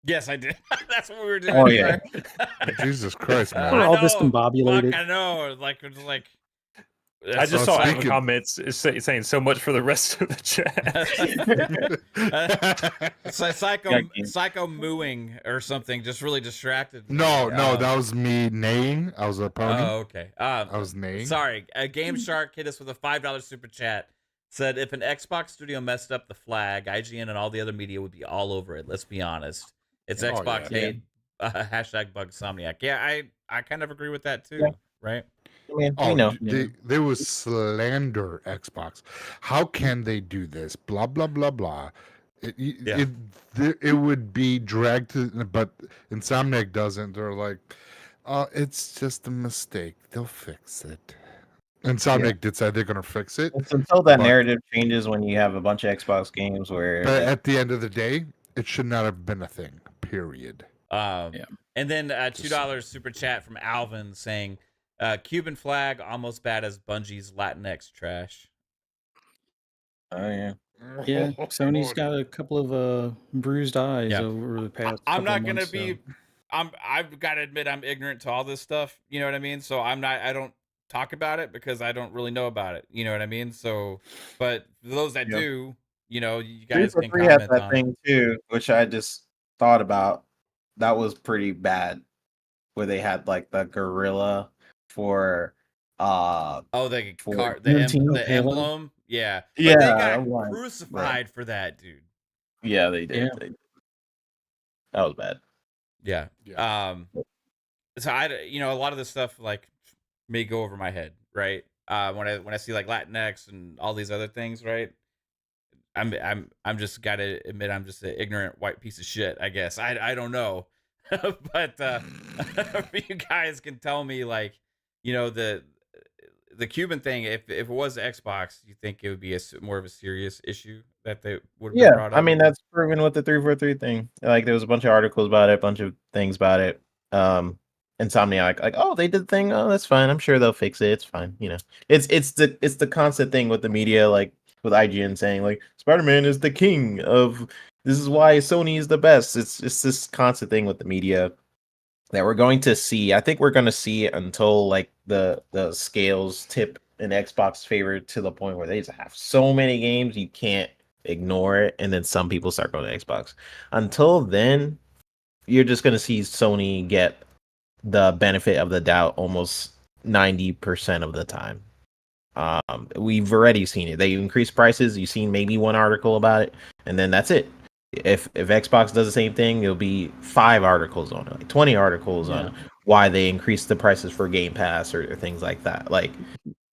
Speaker 1: Yes, I did. That's what we were doing.
Speaker 5: Oh, yeah.
Speaker 1: right?
Speaker 2: Jesus Christ, man.
Speaker 4: We're
Speaker 1: I
Speaker 4: all
Speaker 1: know,
Speaker 4: discombobulated.
Speaker 1: Fuck, I know. Like, it's like.
Speaker 3: I just
Speaker 2: So
Speaker 3: saw
Speaker 2: speaking-
Speaker 3: comments saying so much for the rest of the chat.
Speaker 1: It's like psycho mooing or something. Just really distracted. me.
Speaker 2: no, that was me neighing. I was a pony.
Speaker 1: Oh, okay.
Speaker 2: I was neighing.
Speaker 1: Sorry. Game Shark hit us with a $5 super chat. Said if an Xbox studio messed up the flag, IGN and all the other media would be all over it. Let's be honest. It's
Speaker 2: Oh,
Speaker 1: Xbox
Speaker 2: yeah.
Speaker 1: hate. Hashtag Bugsomniac. Yeah, I kind of agree with that too.
Speaker 5: Yeah.
Speaker 1: Right?
Speaker 5: I mean,
Speaker 2: Oh,
Speaker 5: we know.
Speaker 2: they would slander Xbox. How can they do this? Blah blah blah blah. It would be dragged to, but Insomniac doesn't. They're like, it's just a mistake. They'll fix it. Insomniac did say they're gonna fix it.
Speaker 5: It's until that
Speaker 2: but-
Speaker 5: narrative changes when you have a bunch of Xbox games where
Speaker 2: But at the end of the day, it should not have been a thing. Period.
Speaker 4: Yeah.
Speaker 1: And then $2 super chat from Alvin saying, Cuban flag almost bad as Bungie's Latinx trash.
Speaker 5: oh yeah.
Speaker 4: Yeah, Sony's got a couple of bruised eyes
Speaker 1: Yeah.
Speaker 4: over the past.
Speaker 1: I'm
Speaker 4: couple
Speaker 1: not gonna
Speaker 4: months,
Speaker 1: be.
Speaker 4: so.
Speaker 1: I've got to admit I'm ignorant to all this stuff. You know what I mean? So I don't talk about it because I don't really know about it. You know what I mean? So, but for those that
Speaker 5: Yep.
Speaker 1: do, you know, you guys can
Speaker 5: 343 had
Speaker 1: comment
Speaker 5: that
Speaker 1: on.
Speaker 5: thing too, which I just thought about. That was pretty bad, where they had like the gorilla for
Speaker 1: Oh, the
Speaker 5: for
Speaker 1: card,
Speaker 5: Tarantino
Speaker 1: the
Speaker 5: Halo.
Speaker 1: emblem. Yeah, but
Speaker 5: Yeah,
Speaker 1: they got
Speaker 5: I'm like,
Speaker 1: crucified for that, dude.
Speaker 5: yeah, they did.
Speaker 4: Yeah.
Speaker 5: That was bad.
Speaker 1: Yeah.
Speaker 2: Yeah.
Speaker 1: So you know, a lot of this stuff like may go over my head, right? When I see like Latinx and all these other things, right? I'm just gotta admit I'm just an ignorant white piece of shit, I guess. I don't know. But you guys can tell me, like, you know, the Cuban thing, if it was Xbox, you think it would be more of a serious issue that they would have brought up?
Speaker 5: I mean that's proven with the 343 thing. Like there was a bunch of articles about it, a bunch of things about it. Insomniac, like, oh, they did the thing. Oh, that's fine. I'm sure they'll fix it. It's fine. You know, it's the constant thing with the media, like with IGN saying like Spider-Man is the king of. This is why Sony is the best. It's this constant thing with the media that we're going to see. I think we're going to see it until like the scales tip in Xbox favor to the point where they just have so many games you can't ignore it, and then some people start going to Xbox. Until then, you're just going to see Sony get the benefit of the doubt almost 90% of the time. We've already seen it. They increase prices. You've seen maybe one article about it, and then that's it. If Xbox does the same thing, it'll be 5 articles on it, like 20 articles on why they increased the prices for Game Pass or things like that. Like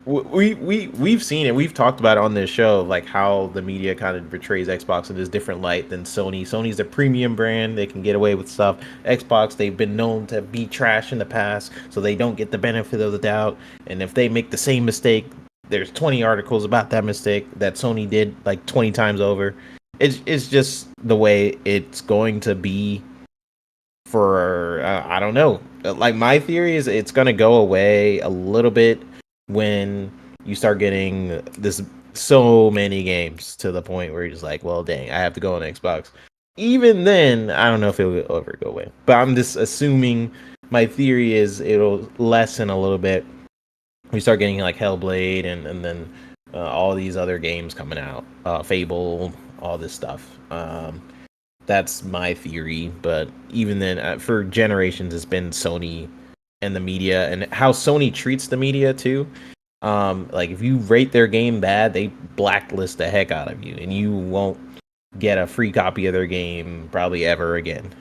Speaker 5: we've seen it. We've talked about it on this show, like how the media kind of portrays Xbox in this different light than Sony. Sony's a premium brand. They can get away with stuff. Xbox, they've been known to be trash in the past, so they don't get the benefit of the doubt. And if they make the same mistake, there's 20 articles about that mistake that Sony did like 20 times over. It's just the way it's going to be for, I don't know. Like my theory is it's going to go away a little bit when you start getting this so many games to the point where you're just like, well, dang, I have to go on Xbox. Even then, I don't know if it will ever go away. But I'm just assuming, my theory is it'll lessen a little bit. We start getting like Hellblade and then all these other games coming out, Fable, all this stuff. That's my theory. But even then, for generations, it's been Sony and the media, and how Sony treats the media too. Like if you rate their game bad, they blacklist the heck out of you, and you won't get a free copy of their game probably ever again.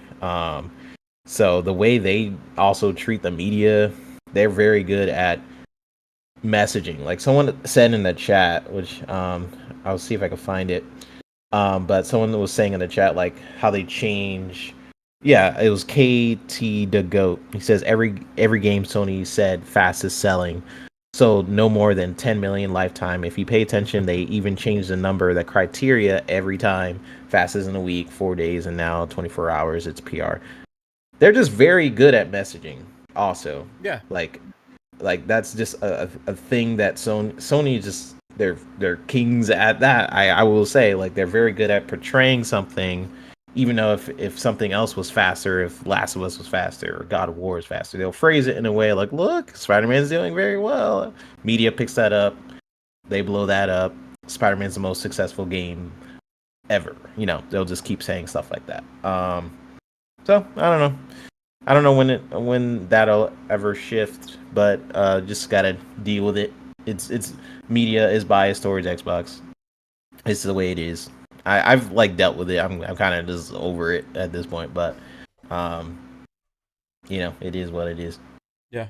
Speaker 5: So the way they also treat the media, they're very good at messaging. Like someone said in the chat, which I'll see if I can find it. But someone was saying in the chat like how they change. Yeah, it was KT the Goat. He says every game Sony said fastest selling, so no more than 10 million lifetime. If you pay attention, they even changed the number, the criteria every time. Fastest in a week, 4 days, and now 24 hours. It's PR. They're just very good at messaging. Also,
Speaker 1: Yeah,
Speaker 5: like that's just a thing that Sony just they're kings at that. I will say, like, they're very good at portraying something, even though if something else was faster, if Last of Us was faster or God of War is faster, they'll phrase it in a way like, look, Spider-Man's doing very well. Media picks that up, they blow that up. Spider-Man's the most successful game ever. They'll just keep saying stuff like that. So I don't know when that'll ever shift, but just gotta deal with it. It's media is biased towards Xbox. It's the way it is. I've like dealt with it. I'm kind of just over it at this point, but it is what it is.
Speaker 1: Yeah.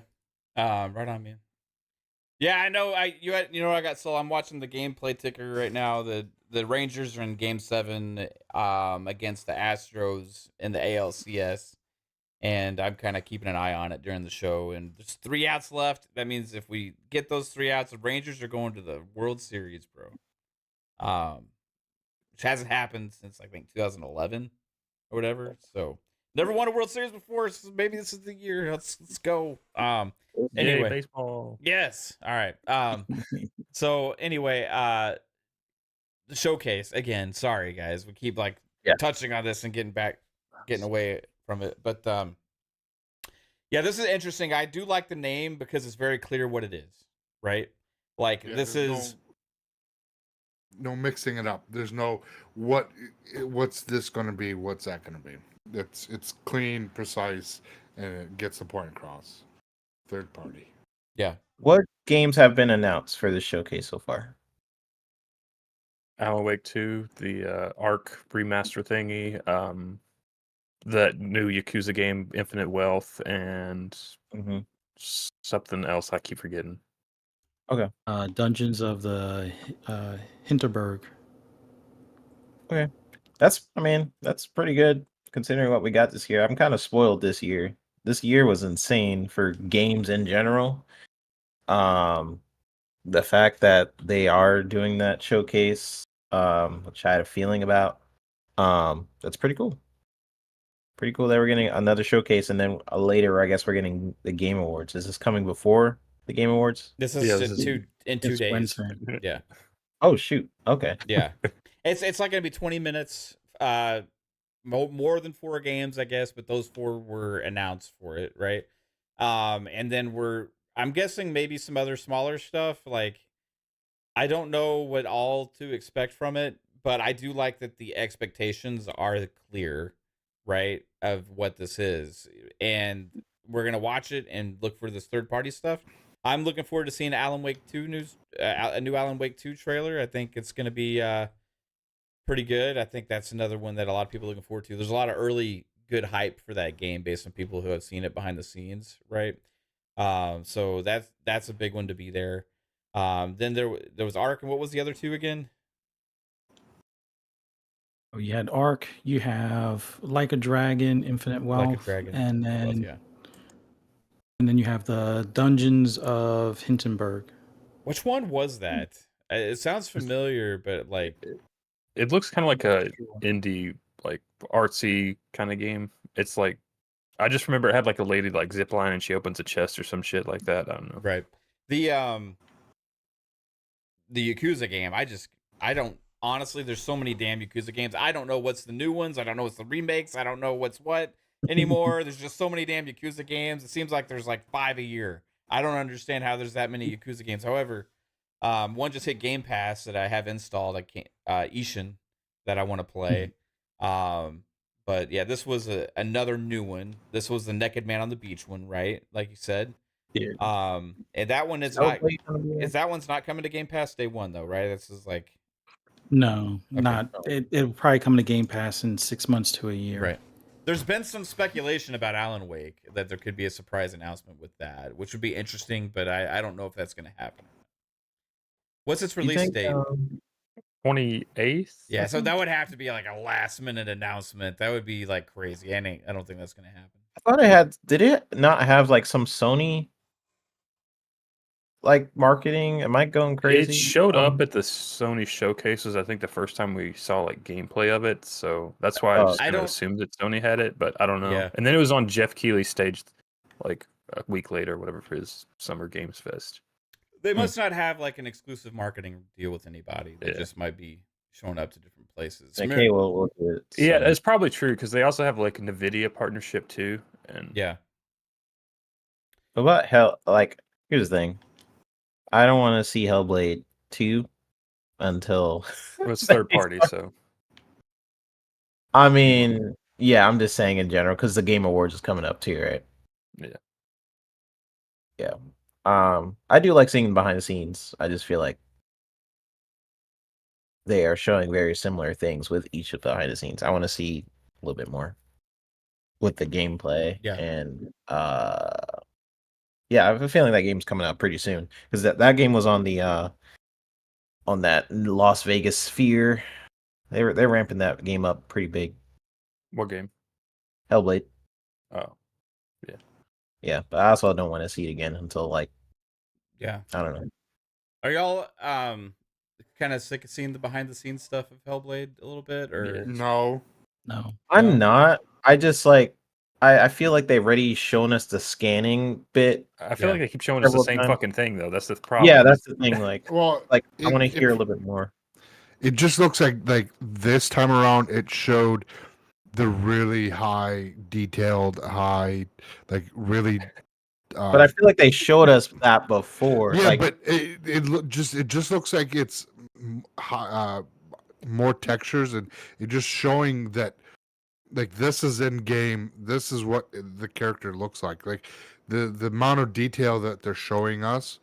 Speaker 1: Right on, man. Yeah, I know. I got sold. I'm watching the gameplay ticker right now. The Rangers are in Game 7 against the Astros in the ALCS, and I'm kind of keeping an eye on it during the show. And there's 3 outs left. That means if we get those 3 outs, the Rangers are going to the World Series, bro. Which hasn't happened since I think 2011 or whatever. So never won a World Series before. So maybe this is the year. Let's go. Anyway,
Speaker 3: Yay, baseball.
Speaker 1: Yes. All right. So anyway, the showcase again. Sorry, guys. We keep touching on this and getting away from it. But yeah, this is interesting. I do like the name because it's very clear what it is, right? Like this is
Speaker 2: no mixing it up. There's no what's this going to be? What's that going to be? It's clean, precise, and it gets the point across. Third party.
Speaker 1: Yeah.
Speaker 5: What games have been announced for this showcase so far?
Speaker 3: Alan Wake 2, the Arc remaster thingy, that new Yakuza game, Infinite Wealth, and something else I keep forgetting.
Speaker 5: Okay.
Speaker 4: Dungeons of the Hinterberg.
Speaker 5: Okay. That's pretty good considering what we got this year. I'm kind of spoiled this year. This year was insane for games in general. The fact that they are doing that showcase, which I had a feeling about, that's pretty cool. Pretty cool that we're getting another showcase, and then later, I guess we're getting the Game Awards. Is this coming before the Game Awards?
Speaker 1: This is in 2 days.
Speaker 4: Wednesday.
Speaker 1: Yeah.
Speaker 5: Oh shoot. Okay.
Speaker 1: Yeah. It's like gonna be 20 minutes. More than 4 games, I guess, but those 4 were announced for it, right? And then I'm guessing maybe some other smaller stuff. Like, I don't know what all to expect from it, but I do like that the expectations are clear, right, of what this is. And we're gonna watch it and look for this third-party stuff. I'm looking forward to seeing Alan Wake 2 news, a new Alan Wake 2 trailer. I think it's gonna be pretty good. I think that's another one that a lot of people are looking forward to. There's a lot of early good hype for that game based on people who have seen it behind the scenes, right? So that's a big one to be there. Then there was Ark, and what was the other 2 again?
Speaker 4: Oh, you had Ark. You have Like a Dragon, Infinite Wealth,
Speaker 1: Like a Dragon,
Speaker 4: and then
Speaker 1: Wealth, yeah.
Speaker 4: And then you have the Dungeons of Hinterberg.
Speaker 1: Which one was that? It sounds familiar, but like
Speaker 3: it looks kind of like a indie, like artsy kind of game. It's like I just remember it had like a lady like zip line and she opens a chest or some shit like that. I don't know.
Speaker 1: Right. The Yakuza game. I don't honestly. There's so many damn Yakuza games. I don't know what's the new ones. I don't know what's the remakes. I don't know what's what anymore. There's just so many damn Yakuza games. It seems like there's like 5 a year. I don't understand how there's that many Yakuza games. However, one just hit Game Pass that I have installed. I can't Ishin that I want to play. But yeah, this was another new one. This was the Naked Man on the Beach one, right? Like you said.
Speaker 5: Yeah.
Speaker 1: And that one is not. Is that one's not coming to Game Pass day 1 though, right? This is like.
Speaker 4: No,
Speaker 1: Okay.
Speaker 4: not. It'll probably come to Game Pass in 6 months to a year.
Speaker 1: Right. There's been some speculation about Alan Wake that there could be a surprise announcement with that, which would be interesting, but I don't know if that's going to happen. What's its release date?
Speaker 3: 28th.
Speaker 1: Yeah, so that would have to be like a last minute announcement. That would be like crazy. I don't think that's going to happen.
Speaker 5: I thought it had. Did it not have like some Sony like marketing? Am I going crazy?
Speaker 3: It showed up at the Sony showcases. I think the first time we saw like gameplay of it, so that's why I just kind of assumed that Sony had it, but I don't know.
Speaker 1: Yeah.
Speaker 3: And then it was on Jeff Keighley's stage like a week later, or whatever, for his Summer Games Fest.
Speaker 1: They must not have like an exclusive marketing deal with anybody. They
Speaker 3: Yeah.
Speaker 1: just might be showing up to different places.
Speaker 5: Like, hey, we'll do it.
Speaker 3: Yeah,
Speaker 5: So-
Speaker 3: that's probably true because they also have like a NVIDIA partnership too. And
Speaker 1: Yeah.
Speaker 5: What about Hell? Like, here's the thing. I don't want to see Hellblade 2 until.
Speaker 3: well, it's third party, so
Speaker 5: I mean, yeah, I'm just saying in general because the Game Awards is coming up too, right?
Speaker 3: Yeah.
Speaker 5: Yeah. I do like seeing behind the scenes. I just feel like they are showing very similar things with each of the behind the scenes. I want to see a little bit more with the gameplay.
Speaker 1: Yeah.
Speaker 5: And yeah, I have a feeling that game's coming out pretty soon because that game was on the on that Las Vegas Sphere. They're ramping that game up pretty big.
Speaker 3: what game?
Speaker 5: Hellblade.
Speaker 3: Oh,
Speaker 5: Yeah, but I also don't want to see it again until like
Speaker 1: Yeah.
Speaker 5: I don't know.
Speaker 1: Are y'all kind of sick of seeing the behind the scenes stuff of Hellblade a little bit, or
Speaker 3: Yeah.
Speaker 2: No.
Speaker 4: No.
Speaker 5: I'm
Speaker 1: No?
Speaker 5: not. I just like I feel like they've already shown us the scanning bit.
Speaker 3: I feel
Speaker 1: Yeah.
Speaker 3: like they keep showing us the
Speaker 5: Several
Speaker 3: same
Speaker 5: times.
Speaker 3: fucking thing though. That's the problem.
Speaker 5: Yeah, that's the thing. Like
Speaker 2: Well,
Speaker 5: I
Speaker 2: it-
Speaker 5: want to hear a
Speaker 2: it-
Speaker 5: little bit more.
Speaker 2: It just looks like this time around it showed the really high detailed, like really.
Speaker 5: But I feel like they showed us that before.
Speaker 2: yeah,
Speaker 5: like,
Speaker 2: but it just looks like it's more textures, and it just showing that like this is in game. This is what the character looks like. Like the amount of detail that they're showing us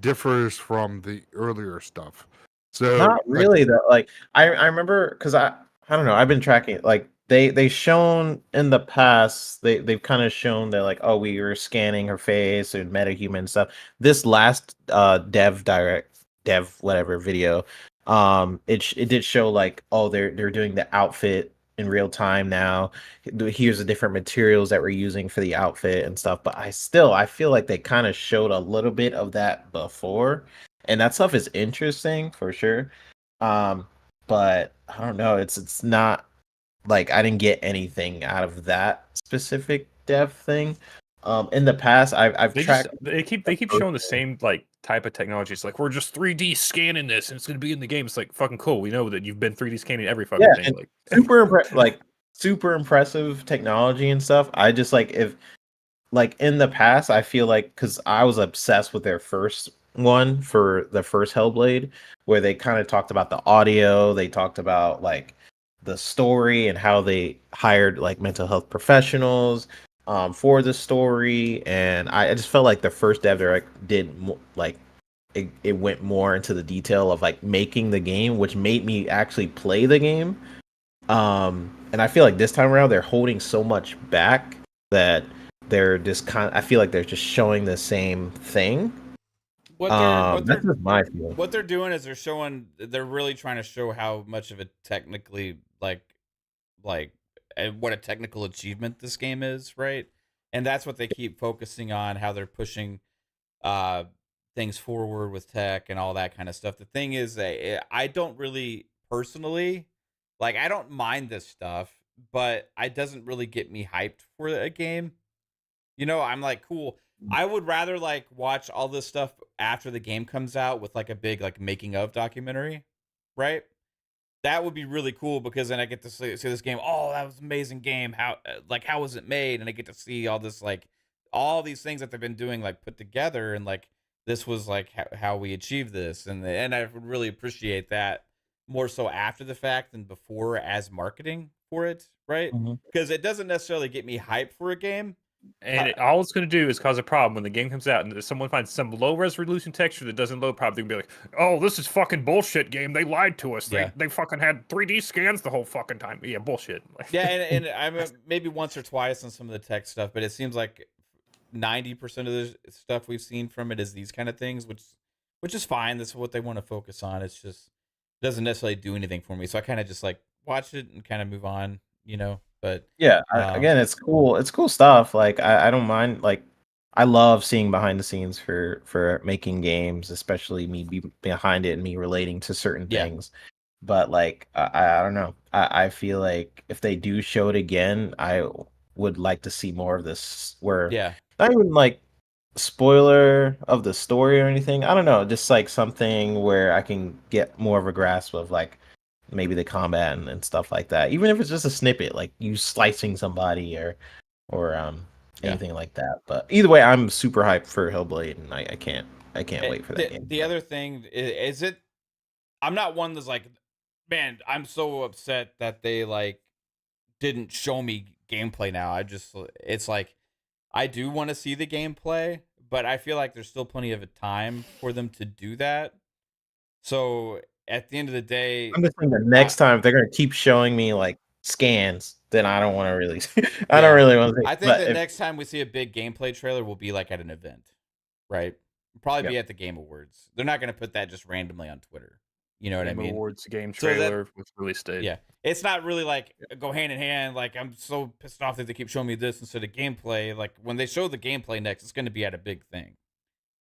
Speaker 2: differs from the earlier stuff. So
Speaker 5: not really though. Like I remember because I don't know. I've been tracking it. Like they shown in the past. They've kind of shown that like, oh, we were scanning her face and metahuman stuff. This last dev whatever video, it did show like, oh, they're doing the outfit in real time now. Here's the different materials that we're using for the outfit and stuff. But I feel like they kind of showed a little bit of that before. And that stuff is interesting for sure. But I don't know. It's not like I didn't get anything out of that specific dev thing. In the past, I've
Speaker 3: They
Speaker 5: tracked.
Speaker 3: they keep showing the same like type of technology. It's like we're just 3D scanning this and it's gonna be in the game. It's like fucking cool. We know that you've been 3D scanning every fucking
Speaker 5: Yeah,
Speaker 3: thing.
Speaker 5: and
Speaker 3: Like
Speaker 5: super impressive technology and stuff. I just like if like in the past, I feel like because I was obsessed with their first one for the first Hellblade, where they kind of talked about the audio, they talked about like the story and how they hired like mental health professionals for the story, and I just felt like the first dev direct like it went more into the detail of like making the game, which made me actually play the game. And I feel like this time around they're holding so much back that they're just I feel like they're just showing the same thing. That's just my feeling.
Speaker 1: What they're doing is they're really trying to show how much of a technically like what a technical achievement this game is, right? And that's what they keep focusing on, how they're pushing things forward with tech and all that kind of stuff. The thing is, I don't really personally like. I don't mind this stuff, but it doesn't really get me hyped for a game. You know, I'm like, cool. I would rather like watch all this stuff after the game comes out with like a big like making of documentary, right? That would be really cool because then I get to see this game. Oh, that was an amazing game. How was it made? And I get to see all this like all these things that they've been doing like put together, and like this was like how we achieved this, and I would really appreciate that more so after the fact than before as marketing for it, right? Because it doesn't necessarily get me hyped for a game.
Speaker 3: and all it's going to do is cause a problem when the game comes out and if someone finds some low resolution texture that doesn't load properly. They'll be like, "Oh, this is fucking bullshit game. They lied to us.
Speaker 1: Yeah.
Speaker 3: They fucking had 3D scans the whole fucking time." Yeah, bullshit.
Speaker 1: Yeah, and I maybe once or twice on some of the tech stuff, but it seems like 90% of the stuff we've seen from it is these kind of things, which is fine. That's what they want to focus on. It's just it doesn't necessarily do anything for me, so I kind of just like watch it and kind of move on, you know. But
Speaker 5: yeah, again, it's cool. It's cool stuff. Like I don't mind. Like I love seeing behind the scenes for making games, especially me be behind it and me relating to certain things. But like I don't know. I feel like if they do show it again, I would like to see more of this. Where not even like spoiler of the story or anything. I don't know, just like something where I can get more of a grasp of like maybe the combat and stuff like that. Even if it's just a snippet, like you slicing somebody or anything like that. But either way, I'm super hyped for Hellblade, and I can't wait for that game.
Speaker 1: The other thing is it. I'm not one that's like, man, I'm so upset that they like didn't show me gameplay now. It's like I do want to see the gameplay, but I feel like there's still plenty of time for them to do that. So at the end of the day,
Speaker 5: I'm just saying the next time they're gonna keep showing me like scans, then I don't want to really. I don't really want to.
Speaker 1: I think the next time we see a big gameplay trailer will be like at an event, right? Probably be at the Game Awards. They're not going to put that just randomly on Twitter. You know what I mean?
Speaker 3: Awards game trailer with release date.
Speaker 1: Yeah, it's not really like go hand in hand. Like I'm so pissed off that they keep showing me this instead of gameplay. Like when they show the gameplay next, it's going to be at a big thing.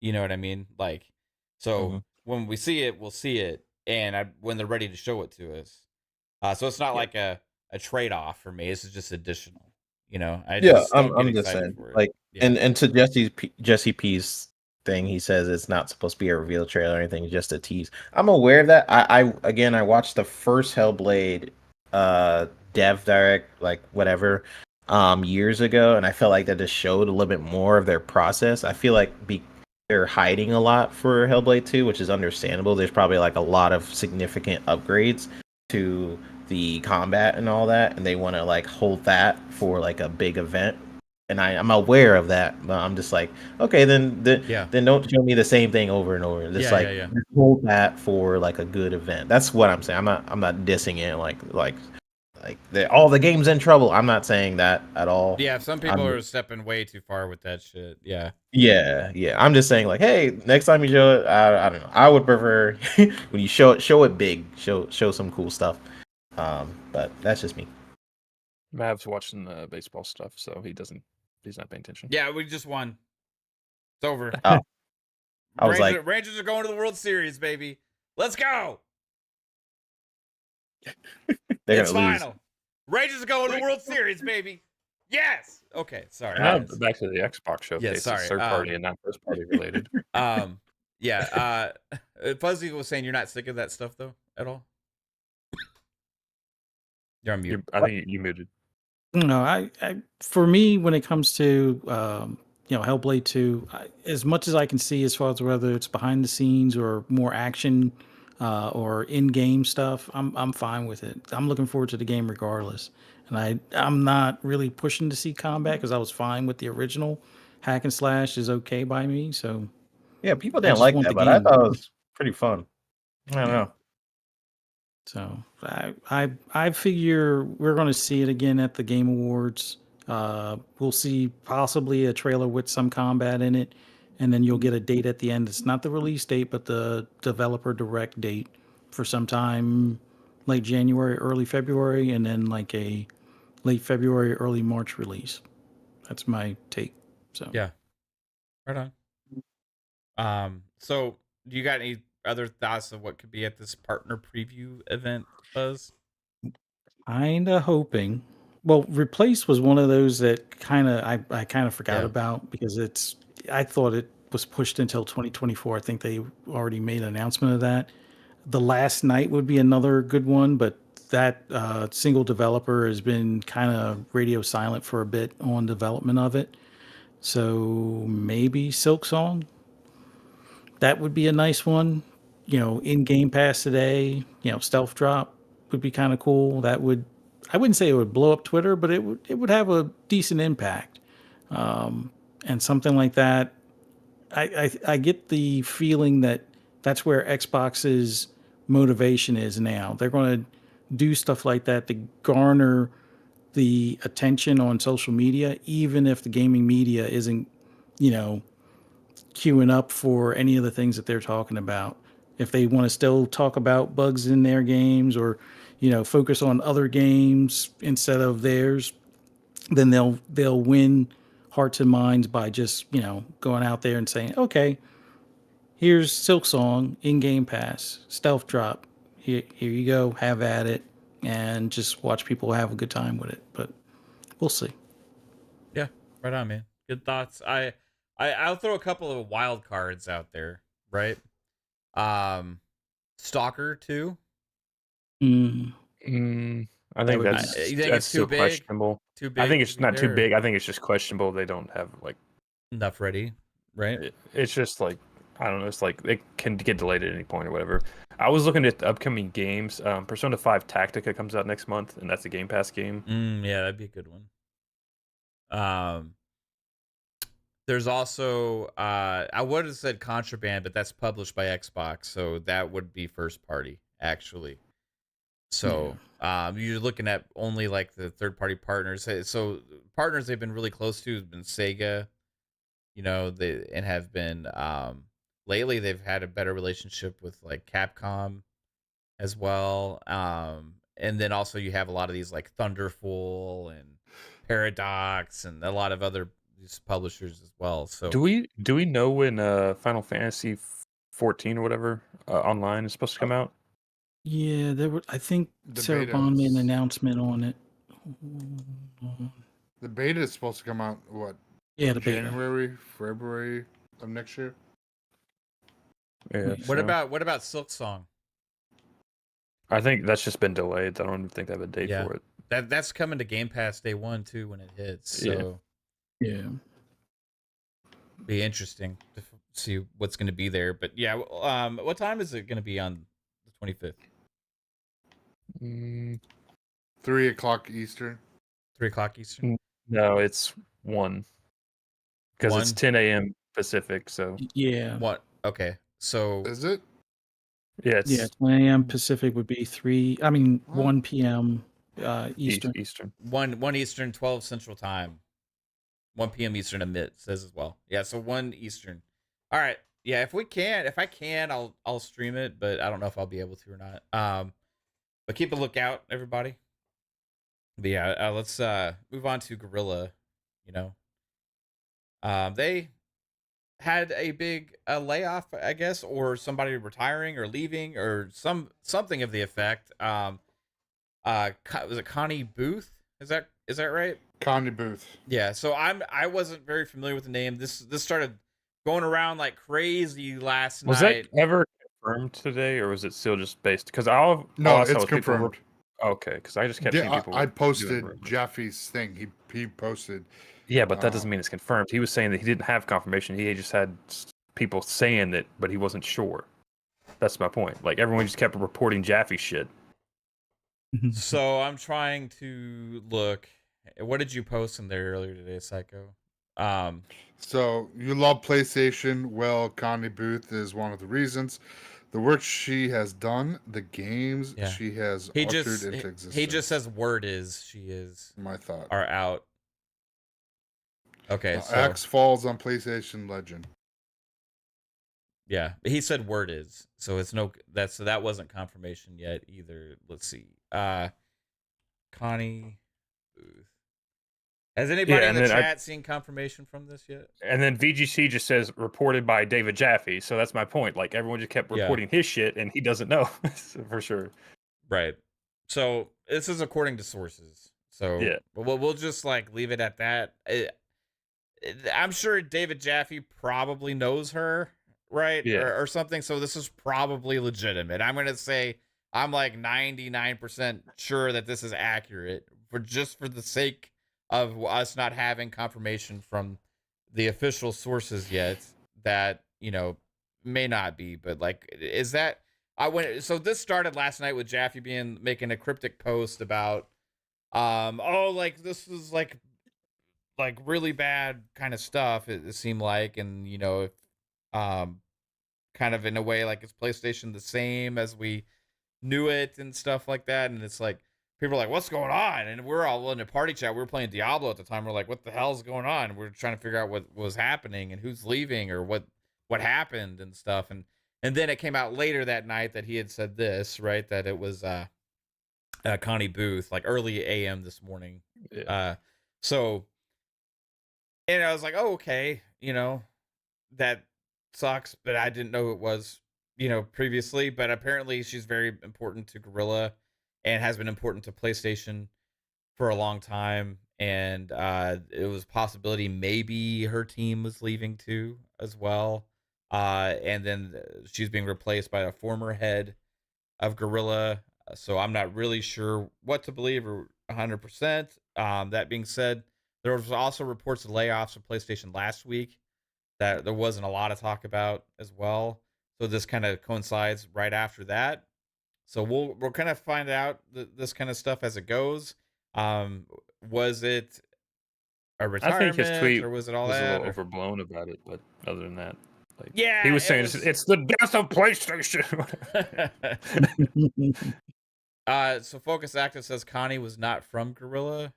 Speaker 1: You know what I mean? Like, so when we see it, we'll see it, and when they're ready to show it to us. So it's not like a trade off for me. This is just additional. You know,
Speaker 5: I'm just saying, like, and to Jesse P's thing, he says it's not supposed to be a reveal trailer or anything, just a tease. I'm aware of that. I watched the first Hellblade dev direct, like whatever, years ago, and I felt like that just showed a little bit more of their process. I feel like they're hiding a lot for Hellblade 2, which is understandable. There's probably like a lot of significant upgrades to the combat and all that, and they want to like hold that for like a big event. And I'm aware of that, but I'm just like, okay, then don't show me the same thing over and over. Just hold that for like a good event. That's what I'm saying. I'm not dissing it like all the game's in trouble. I'm not saying that at all.
Speaker 1: Yeah, some people are stepping way too far with that shit. Yeah.
Speaker 5: I'm just saying like, hey, next time you show it, I don't know. I would prefer when you show it big, show some cool stuff. But that's just me.
Speaker 3: Mav's watching the baseball stuff, so he's not paying attention.
Speaker 1: Yeah, we just won. It's over.
Speaker 5: Oh. I was like,
Speaker 1: Rangers are going to the World Series, baby. Let's go. It's final. Rangers are going to the World Series, baby. Yes. Okay. Sorry.
Speaker 3: Now back to the Xbox showcase.
Speaker 1: Yeah, sorry.
Speaker 3: It's third party and not first party related.
Speaker 1: Fuzzy was saying you're not sick of that stuff though at all. You're on mute.
Speaker 3: I think you muted.
Speaker 4: No, I for me, when it comes to Hellblade 2, as much as I can see as far as whether it's behind the scenes or more action or in-game stuff, I'm fine with it. I'm looking forward to the game regardless. And I'm not really pushing to see combat because I was fine with the original. Hack and slash is okay by me. So
Speaker 5: yeah, people didn't like that, but I thought it was pretty fun. I don't know.
Speaker 4: So I figure we're going to see it again at the Game Awards. We'll see possibly a trailer with some combat in it, and then you'll get a date at the end. It's not the release date, but the developer direct date for sometime late January, early February, and then like a late February, early March release. That's my take. So
Speaker 1: yeah, right on. So do you got any other thoughts of what could be at this partner preview event, Buzz?
Speaker 4: Kinda hoping. Well, Replace was one of those that I kind of forgot about because I thought it was pushed until 2024. I think they already made an announcement of that. The Last Night would be another good one, but that single developer has been kind of radio silent for a bit on development of it. So maybe Silksong. That would be a nice one. In Game Pass today, stealth drop would be kind of cool. I wouldn't say it would blow up Twitter, but it would have a decent impact. And something like that, I get the feeling that that's where Xbox's motivation is now. They're going to do stuff like that to garner the attention on social media, even if the gaming media isn't, queuing up for any of the things that they're talking about. If they want to still talk about bugs in their games or, focus on other games instead of theirs, then they'll win hearts and minds by just, going out there and saying, okay, here's Silksong in Game Pass, stealth drop. Here you go, have at it, and just watch people have a good time with it. But we'll see.
Speaker 1: Yeah, right on, man. Good thoughts. I'll throw a couple of wild cards out there, right? Stalker 2.
Speaker 3: I
Speaker 1: That
Speaker 3: think
Speaker 1: would be.
Speaker 3: that's
Speaker 1: You think
Speaker 3: that's
Speaker 1: it's too
Speaker 3: still
Speaker 1: big?
Speaker 3: questionable.
Speaker 1: Too big?
Speaker 3: I think
Speaker 1: to
Speaker 3: it's
Speaker 1: be
Speaker 3: not too
Speaker 1: there,
Speaker 3: big. I think it's just questionable. They don't have like
Speaker 1: enough ready, right?
Speaker 3: it's just like I don't know. It's like it can get delayed at any point or whatever. I was looking at the upcoming games. Persona 5 Tactica comes out next month, and that's a Game Pass game.
Speaker 1: Yeah, that'd be a good one. There's also I would have said Contraband, but that's published by Xbox, so that would be first party actually. So you're looking at only like the third party partners. So partners they've been really close to has been Sega, and have been lately they've had a better relationship with like Capcom as well. And then also you have a lot of these like Thunderful and Paradox and a lot of other these publishers as well. So
Speaker 3: Do we know when Final Fantasy 14 or whatever online is supposed to come out?
Speaker 4: Yeah, there were. I think
Speaker 2: The
Speaker 4: Sarah
Speaker 2: beta
Speaker 4: Bond made an
Speaker 2: is-
Speaker 4: announcement on it.
Speaker 2: The beta is supposed to come out what?
Speaker 4: Yeah, the beta.
Speaker 2: January, February of next year.
Speaker 3: Yeah.
Speaker 1: what
Speaker 3: so-
Speaker 1: about Silk Song?
Speaker 3: I think that's just been delayed. I don't even think they have a date
Speaker 1: Yeah.
Speaker 3: for it.
Speaker 1: That's coming to Game Pass day one too when it hits. So
Speaker 3: Yeah.
Speaker 4: Yeah.
Speaker 1: be interesting to see what's going to be there. But yeah, what time is it going to be on the 25th?
Speaker 2: 3:00 Eastern.
Speaker 1: 3:00 Eastern.
Speaker 3: No, it's 1. Because it's
Speaker 1: 1?
Speaker 3: 10 a.m. Pacific. So
Speaker 4: Yeah.
Speaker 1: What? Okay, so
Speaker 2: Is it?
Speaker 3: yeah, it's
Speaker 4: Yeah. 10 a.m. Pacific would be 1
Speaker 2: What?
Speaker 4: p.m.
Speaker 3: Eastern.
Speaker 4: Eastern.
Speaker 1: 1 Eastern, 12 Central Time, 1 p.m. Eastern. Emit says as well. Yeah, so 1 Eastern. All right. Yeah, if I can, I'll stream it, but I don't know if I'll be able to or not. But keep a lookout, everybody. But yeah, let's move on to Gorilla. They had a big layoff, I guess, or somebody retiring or leaving or something of the effect. Was it Connie Booth? Is that right?
Speaker 2: Connie Booth.
Speaker 1: Yeah. So I wasn't very familiar with the name. This started going around like crazy last
Speaker 3: Was
Speaker 1: night.
Speaker 3: that ever confirmed today, or was it still just based? Because all
Speaker 2: No,
Speaker 3: I saw
Speaker 2: it's
Speaker 3: was people
Speaker 2: confirmed.
Speaker 3: Okay, because I just kept seeing
Speaker 2: Yeah,
Speaker 3: people.
Speaker 2: I
Speaker 3: doing
Speaker 2: posted
Speaker 3: rumors.
Speaker 2: Jaffe's thing. He posted.
Speaker 3: Yeah, but that doesn't mean it's confirmed. He was saying that he didn't have confirmation. He just had people saying that, but he wasn't sure. That's my point. Like everyone just kept reporting Jaffe shit.
Speaker 1: So I'm trying to look. What did you post in there earlier today, Psycho?
Speaker 2: So you love PlayStation? Well, Connie Booth is one of the reasons. The work she has done, the games
Speaker 1: Yeah.
Speaker 2: she has
Speaker 1: He
Speaker 2: ushered
Speaker 1: just
Speaker 2: into existence.
Speaker 1: he just says word is she is
Speaker 2: My thought.
Speaker 1: are out. Okay, so
Speaker 2: Axe falls on PlayStation Legend.
Speaker 1: yeah, he said word is, so it's no that wasn't confirmation yet either. Let's see, Connie Booth. Has anybody
Speaker 3: Yeah,
Speaker 1: in
Speaker 3: and
Speaker 1: the
Speaker 3: then
Speaker 1: chat seen confirmation from this yet?
Speaker 3: And then VGC just says reported by David Jaffe. So that's my point. Like everyone just kept
Speaker 1: Yeah.
Speaker 3: reporting his shit, and he doesn't know for sure.
Speaker 1: Right. So this is according to sources. So
Speaker 3: Yeah.
Speaker 1: we'll just like leave it at that. I'm sure David Jaffe probably knows her, right?
Speaker 3: Yeah.
Speaker 1: Or something. So this is probably legitimate. I'm gonna say I'm like 99% sure that this is accurate, for the sake of us not having confirmation from the official sources yet. That may not be, but like, is that? So this started last night with Jaffe making a cryptic post about, like this is like really bad kind of stuff. It seemed like, and kind of in a way like, is PlayStation the same as we knew it and stuff like that? And it's like people are like, what's going on? And we're all in a party chat. We were playing Diablo at the time. We're like, what the hell's going on? We're trying to figure out what was happening and who's leaving or what happened and stuff. And then it came out later that night that he had said this, right? That it was Connie Booth, like early AM this morning.
Speaker 3: Yeah.
Speaker 1: So, and I was like, oh, okay, that sucks, but I didn't know it was, previously. But apparently she's very important to Gorilla and has been important to PlayStation for a long time. and it was possibility maybe her team was leaving too as well. And then she's being replaced by a former head of Gorilla. So I'm not really sure what to believe or 100%. That being said, there was also reports of layoffs of PlayStation last week that there wasn't a lot of talk about as well. So this kind of coincides right after that. So we'll kind of find out this kind of stuff as it goes. Was it a
Speaker 3: I think his
Speaker 1: retirement
Speaker 3: tweet
Speaker 1: or was it all
Speaker 3: was a
Speaker 1: that?
Speaker 3: little overblown about it, but other than that, like
Speaker 1: Yeah,
Speaker 3: he was
Speaker 1: it
Speaker 3: saying,
Speaker 1: was-
Speaker 3: it's the death of PlayStation.
Speaker 1: So Focus Active says Connie was not from Gorilla.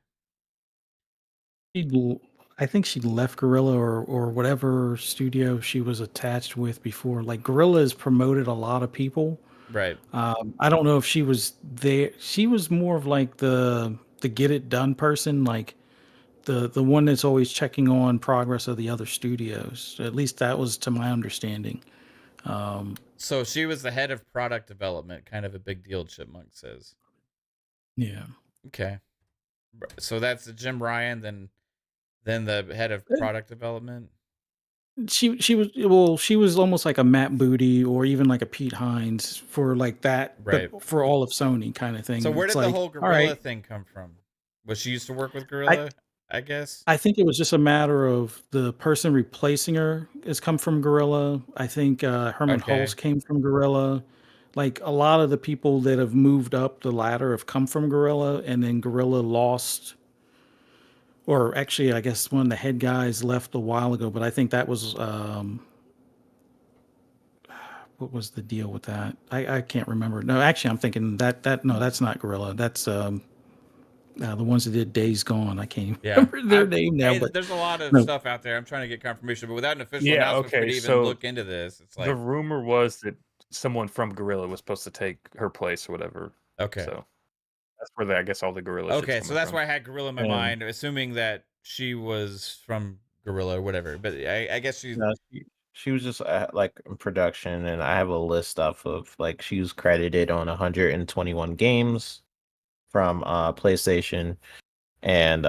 Speaker 4: I think she left Gorilla or whatever studio she was attached with before. Like Gorilla has promoted a lot of people.
Speaker 1: Right.
Speaker 4: I don't know if she was there. She was more of like the get it done person, like the one that's always checking on progress of the other studios. At least that was to my understanding.
Speaker 1: So she was the head of product development, kind of a big deal, Chipmunk says.
Speaker 4: Yeah.
Speaker 1: Okay. So that's the Jim Ryan, then the head of product development.
Speaker 4: She was almost like a Matt Booty or even like a Pete Hines for like that,
Speaker 1: Right.
Speaker 4: but for all of Sony kind of thing.
Speaker 1: So where
Speaker 4: It's
Speaker 1: did
Speaker 4: like,
Speaker 1: the whole
Speaker 4: all
Speaker 1: Gorilla
Speaker 4: right,
Speaker 1: thing come from? Was she used to work with Gorilla? I guess.
Speaker 4: I think it was just a matter of the person replacing her has come from Gorilla. I think Herman
Speaker 1: Okay.
Speaker 4: Hulse came from Gorilla. Like a lot of the people that have moved up the ladder have come from Gorilla, and then Gorilla lost. Or actually, I guess one of the head guys left a while ago, but I think that was what was the deal with that? I can't remember. No, actually, I'm thinking no, that's not Gorilla. That's the ones that did Days Gone. I can't even remember their name now.
Speaker 1: Hey,
Speaker 4: But
Speaker 1: there's a lot of
Speaker 4: no.
Speaker 1: stuff out there. I'm trying to get confirmation, but without an official
Speaker 3: Yeah,
Speaker 1: announcement for
Speaker 3: okay,
Speaker 1: it to even
Speaker 3: so
Speaker 1: look into this, it's like
Speaker 3: the rumor was that someone from Gorilla was supposed to take her place or whatever.
Speaker 1: okay.
Speaker 3: So that's where I guess all the Gorilla.
Speaker 1: Okay, so that's why I had Gorilla in my
Speaker 5: Yeah.
Speaker 1: mind, assuming that she was from Gorilla or whatever. But I guess she's
Speaker 5: No, she was just like in production, and I have a list of like she was credited on 121 games from PlayStation, and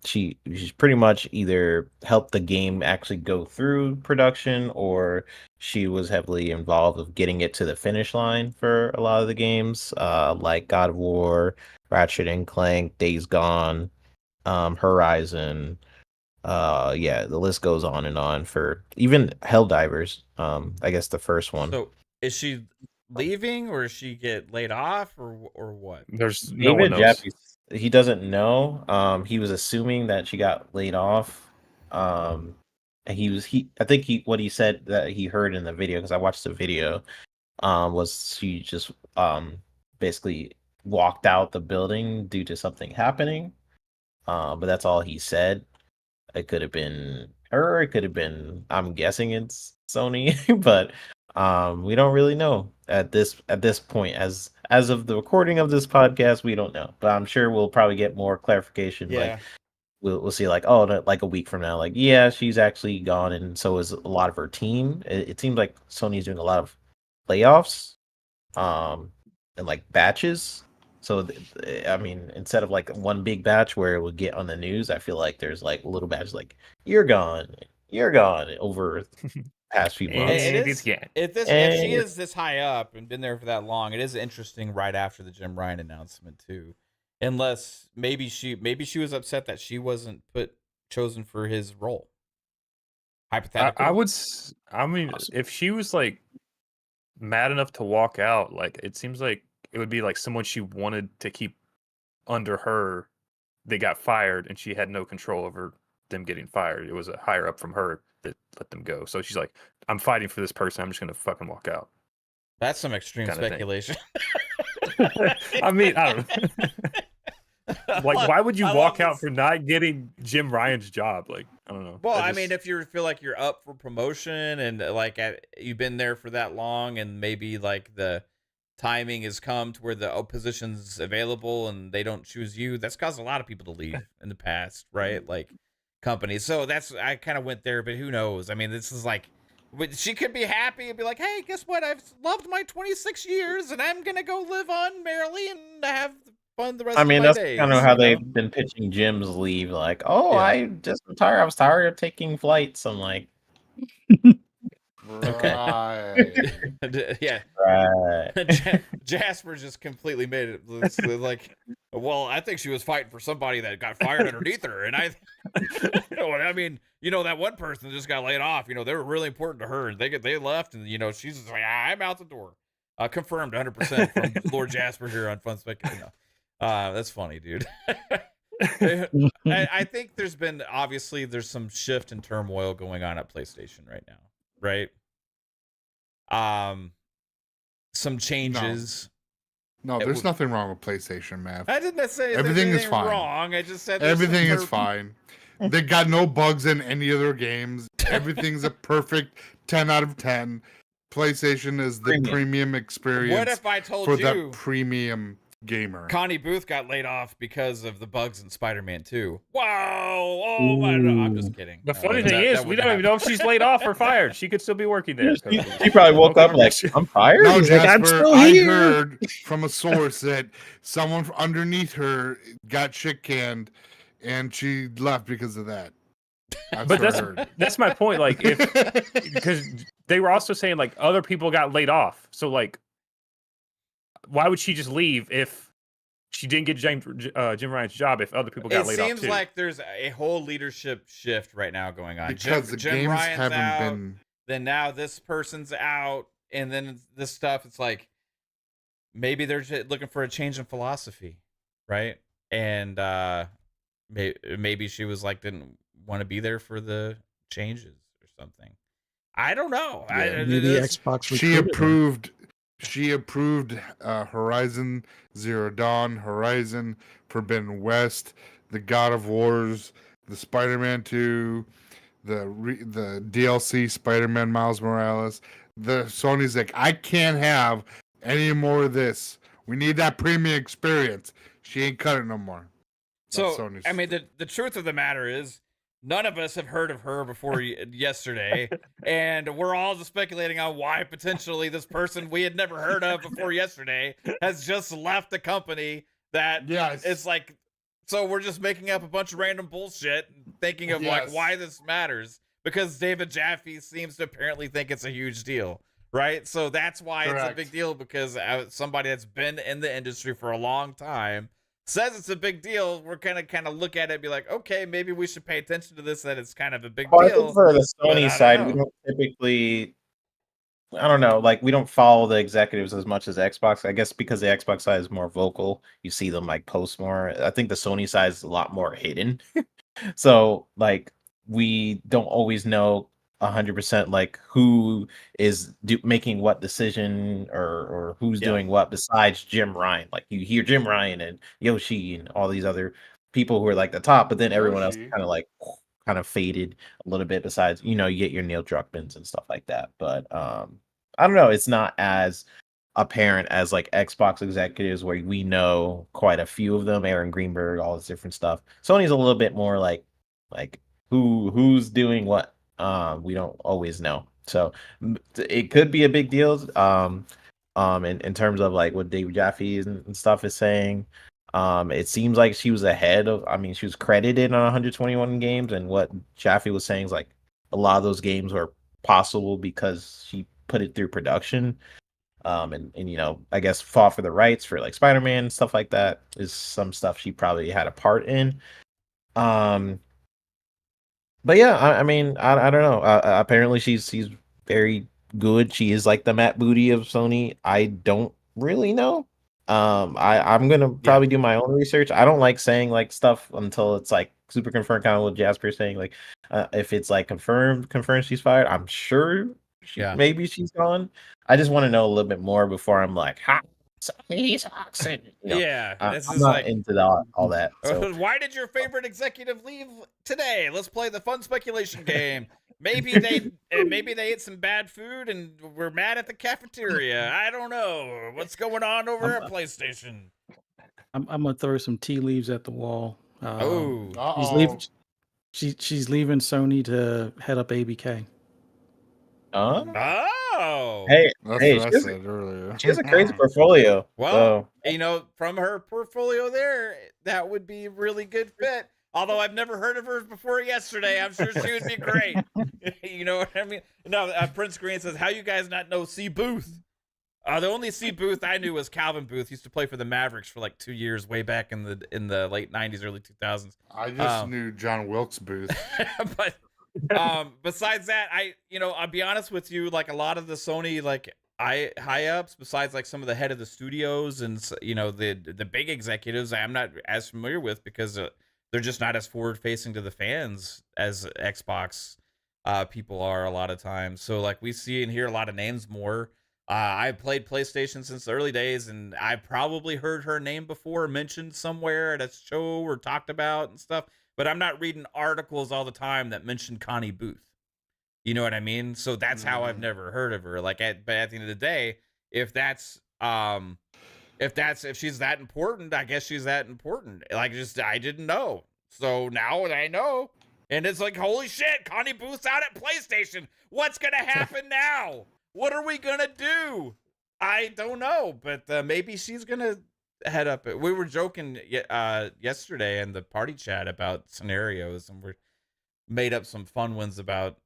Speaker 5: she's pretty much either helped the game actually go through production, or she was heavily involved with getting it to the finish line for a lot of the games, like God of War, Ratchet and Clank, Days Gone, Horizon. Yeah, the list goes on and on for even Helldivers. I guess the first one.
Speaker 1: So is she leaving or is she get laid off or what?
Speaker 3: There's no one
Speaker 5: David
Speaker 3: knows.
Speaker 5: Jaffe, he doesn't know. He was assuming that she got laid off. And I think what he said that he heard in the video, because I watched the video, was she just basically walked out the building due to something happening. But that's all he said. It could have been her. It could have been. I'm guessing it's Sony, but we don't really know at this point. As of the recording of this podcast, we don't know. But I'm sure we'll probably get more clarification.
Speaker 1: Yeah.
Speaker 5: Like we'll see. Like like a week from now. Like she's actually gone, and so is a lot of her team. It seems like Sony's doing a lot of layoffs, and like batches. So, I mean, instead of like one big batch where it would get on the news, I feel like there's like little batches like, you're gone over the past few months.
Speaker 1: If she is this high up and been there for that long, it is interesting right after the Jim Ryan announcement too. Unless maybe she was upset that she wasn't chosen for his role. Hypothetically.
Speaker 3: I mean, if she was like mad enough to walk out, like it seems like it would be like someone she wanted to keep under her. They got fired, and she had no control over them getting fired. It was a higher up from her that let them go. So she's like, "I'm fighting for this person. I'm just gonna fucking walk out."
Speaker 1: That's some extreme speculation.
Speaker 3: I mean, I don't know. Like, why would you walk out for not getting Jim Ryan's job? Like, I don't know.
Speaker 1: Well, I mean, if you feel like you're up for promotion and like you've been there for that long, and maybe like the timing has come to where the position's available and they don't choose you, that's caused a lot of people to leave in the past, right? Like companies. So I kind of went there, but who knows? I mean, this is like, she could be happy and be like, hey, guess what? I've loved my 26 years and I'm going to go live on merrily and have fun the rest
Speaker 5: I
Speaker 1: of
Speaker 5: mean,
Speaker 1: my
Speaker 5: that's
Speaker 1: days.
Speaker 5: kind of how
Speaker 1: you know?
Speaker 5: they've been pitching Jim's leave. Like, oh,
Speaker 1: Yeah.
Speaker 5: I just retired. I was tired of taking flights. I'm like,
Speaker 2: Right.
Speaker 1: Yeah.
Speaker 5: right.
Speaker 1: Jasper just completely made it like, well, I think she was fighting for somebody that got fired underneath her, and I mean, that one person that just got laid off. They were really important to her, and they left, and she's just like, I'm out the door. Confirmed 100% from Lord Jasper here on Fun Speculating. That's funny, dude. I think there's some shift and turmoil going on at PlayStation right now, right? Some changes.
Speaker 2: No, there's nothing wrong with PlayStation, man.
Speaker 1: I didn't say
Speaker 2: Everything is fine.
Speaker 1: wrong. I just said
Speaker 2: Everything is fine. They got no bugs in any of their games. Everything's a perfect 10 out of 10. PlayStation is the premium experience.
Speaker 1: What if I told
Speaker 2: for
Speaker 1: you
Speaker 2: that premium gamer?
Speaker 1: Connie Booth got laid off because of the bugs in Spider-Man 2. Wow! Oh my! No, I'm just kidding.
Speaker 3: The funny thing is, we don't even know if she's laid off or fired. She could still be working there.
Speaker 5: She probably woke up like, I'm fired.
Speaker 2: No,
Speaker 5: He's like,
Speaker 2: Jasper,
Speaker 5: I'm still
Speaker 2: I
Speaker 5: here.
Speaker 2: heard from a source that someone underneath her got shit canned, and she left because of that.
Speaker 3: But that's my point. Like, because they were also saying like other people got laid off, so like, why would she just leave if she didn't get Jim Ryan's job if other people got laid off too?
Speaker 1: It seems like there's a whole leadership shift right now going on.
Speaker 2: Because the
Speaker 1: Jim
Speaker 2: games
Speaker 1: Ryan's
Speaker 2: haven't
Speaker 1: out,
Speaker 2: been.
Speaker 1: then now this person's out, and then this stuff. It's like maybe they're just looking for a change in philosophy, right? And maybe she was like didn't want to be there for the changes or something. I don't know.
Speaker 2: Yeah,
Speaker 4: maybe Xbox.
Speaker 2: She approved Horizon Zero Dawn, Horizon Forbidden West, the God of Wars, the Spider-Man 2, the DLC Spider-Man Miles Morales. The Sony's like, I can't have any more of this. We need that premium experience. She ain't cut it no more.
Speaker 1: So, I mean, the truth of the matter is, none of us have heard of her before yesterday, and we're all just speculating on why potentially this person we had never heard of before yesterday has just left the company. It's like, so we're just making up a bunch of random bullshit, thinking of like why this matters, because David Jaffe seems to apparently think it's a huge deal, right? So that's why It's a big deal, because somebody that's been in the industry for a long time says it's a big deal. We're kind of look at it and be like, okay, maybe we should pay attention to this, that it's kind of a big deal.
Speaker 5: I think for the Sony side, we don't typically, I don't know, like we don't follow the executives as much as Xbox. I guess because the Xbox side is more vocal, you see them like post more. I think the Sony side is a lot more hidden. So like we don't always know 100% like who is making what decision or who's doing what besides Jim Ryan. Like you hear Jim Ryan and Yoshi and all these other people who are like the top, but then everyone else kind of faded a little bit. Besides, you get your Neil Druckmanns and stuff like that. But I don't know. It's not as apparent as like Xbox executives where we know quite a few of them, Aaron Greenberg, all this different stuff. Sony's a little bit more like who's doing what. We don't always know, so it could be a big deal. In terms of like what David Jaffe and stuff is saying, it seems like she was ahead of. I mean, she was credited on 121 games, and what Jaffe was saying is like a lot of those games were possible because she put it through production. And I guess fought for the rights for like Spider-Man and stuff like that is some stuff she probably had a part in. But yeah, I mean, I don't know. Apparently, she's very good. She is like the Matt Booty of Sony. I don't really know. I'm gonna probably do my own research. I don't like saying like stuff until it's like super confirmed. Kind of what Jasper saying. Like, if it's like confirmed she's fired. I'm sure. Maybe she's gone. I just want to know a little bit more before I'm like, ha. He sucks. I'm not like, into all that. So.
Speaker 1: Why did your favorite executive leave today? Let's play the fun speculation game. Maybe they ate some bad food and were mad at the cafeteria. I don't know what's going on over at PlayStation.
Speaker 4: I'm gonna throw some tea leaves at the wall. She's leaving Sony to head up ABK.
Speaker 1: Oh, Oh.
Speaker 5: Hey,
Speaker 2: That's
Speaker 5: hey,
Speaker 2: what I said earlier.
Speaker 5: she has a crazy portfolio.
Speaker 1: Well,
Speaker 5: so.
Speaker 1: from her portfolio there, that would be a really good fit. Although I've never heard of her before yesterday, I'm sure she would be great. You know what I mean? No, Prince Green says, "How you guys not know C. Booth?" The only C. Booth I knew was Calvin Booth. He used to play for the Mavericks for like 2 years, way back in the late '90s, early 2000s.
Speaker 2: I just knew John Wilkes Booth.
Speaker 1: But besides that, I'll be honest with you, like a lot of the Sony high ups, besides like some of the head of the studios and the big executives, I'm not as familiar with because they're just not as forward facing to the fans as Xbox people are a lot of times. So like we see and hear a lot of names more. I played PlayStation since the early days, and I probably heard her name before mentioned somewhere at a show or talked about and stuff. But I'm not reading articles all the time that mention Connie Booth. You know what I mean? So that's how I've never heard of her. But at the end of the day, if she's that important, I guess she's that important. I didn't know. So now I know. And it's like, holy shit, Connie Booth's out at PlayStation. What's going to happen now? What are we going to do? I don't know, but maybe she's going to head up. We were joking yesterday in the party chat about scenarios, and we made up some fun ones about,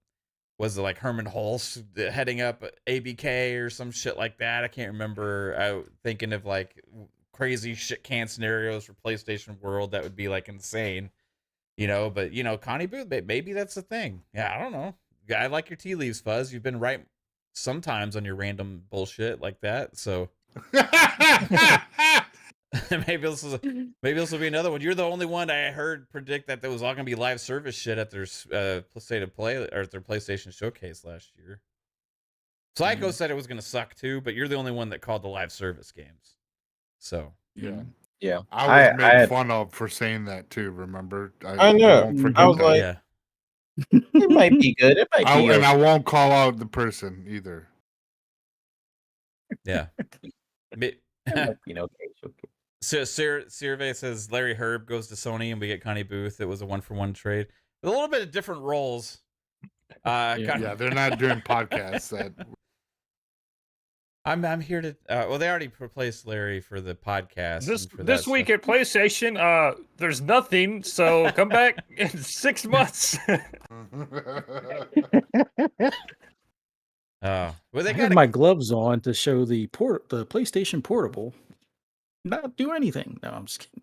Speaker 1: was it like Herman Hulse heading up ABK or some shit like that? I can't remember. Thinking of like crazy shit can scenarios for PlayStation World that would be like insane, but Connie Booth, maybe that's the thing. Yeah, I don't know. I like your tea leaves, Fuzz. You've been right sometimes on your random bullshit like that, so maybe this will be another one. You're the only one I heard predict that there was all gonna be live service shit at their state of play or at their PlayStation showcase last year. Psycho said it was gonna suck too, but you're the only one that called the live service games. So
Speaker 5: Yeah,
Speaker 2: I was made fun of for saying that too. Remember?
Speaker 5: I know.
Speaker 2: won't forget
Speaker 5: I was
Speaker 2: that.
Speaker 5: like,
Speaker 1: yeah.
Speaker 5: it might be good. It might be.
Speaker 2: And I won't call out the person either.
Speaker 1: Yeah.
Speaker 5: It might be okay.
Speaker 1: So Survey says Larry Herb goes to Sony and we get Connie Booth. It was a 1-for-1 trade. A little bit of different roles.
Speaker 2: Yeah, they're not doing podcasts.
Speaker 1: I'm here to. Well, they already replaced Larry for the podcast.
Speaker 3: This week at PlayStation, there's nothing. So come back in 6 months.
Speaker 1: Well, they
Speaker 4: I had my gloves on to show the PlayStation Portable. Not do anything. No, I'm just kidding.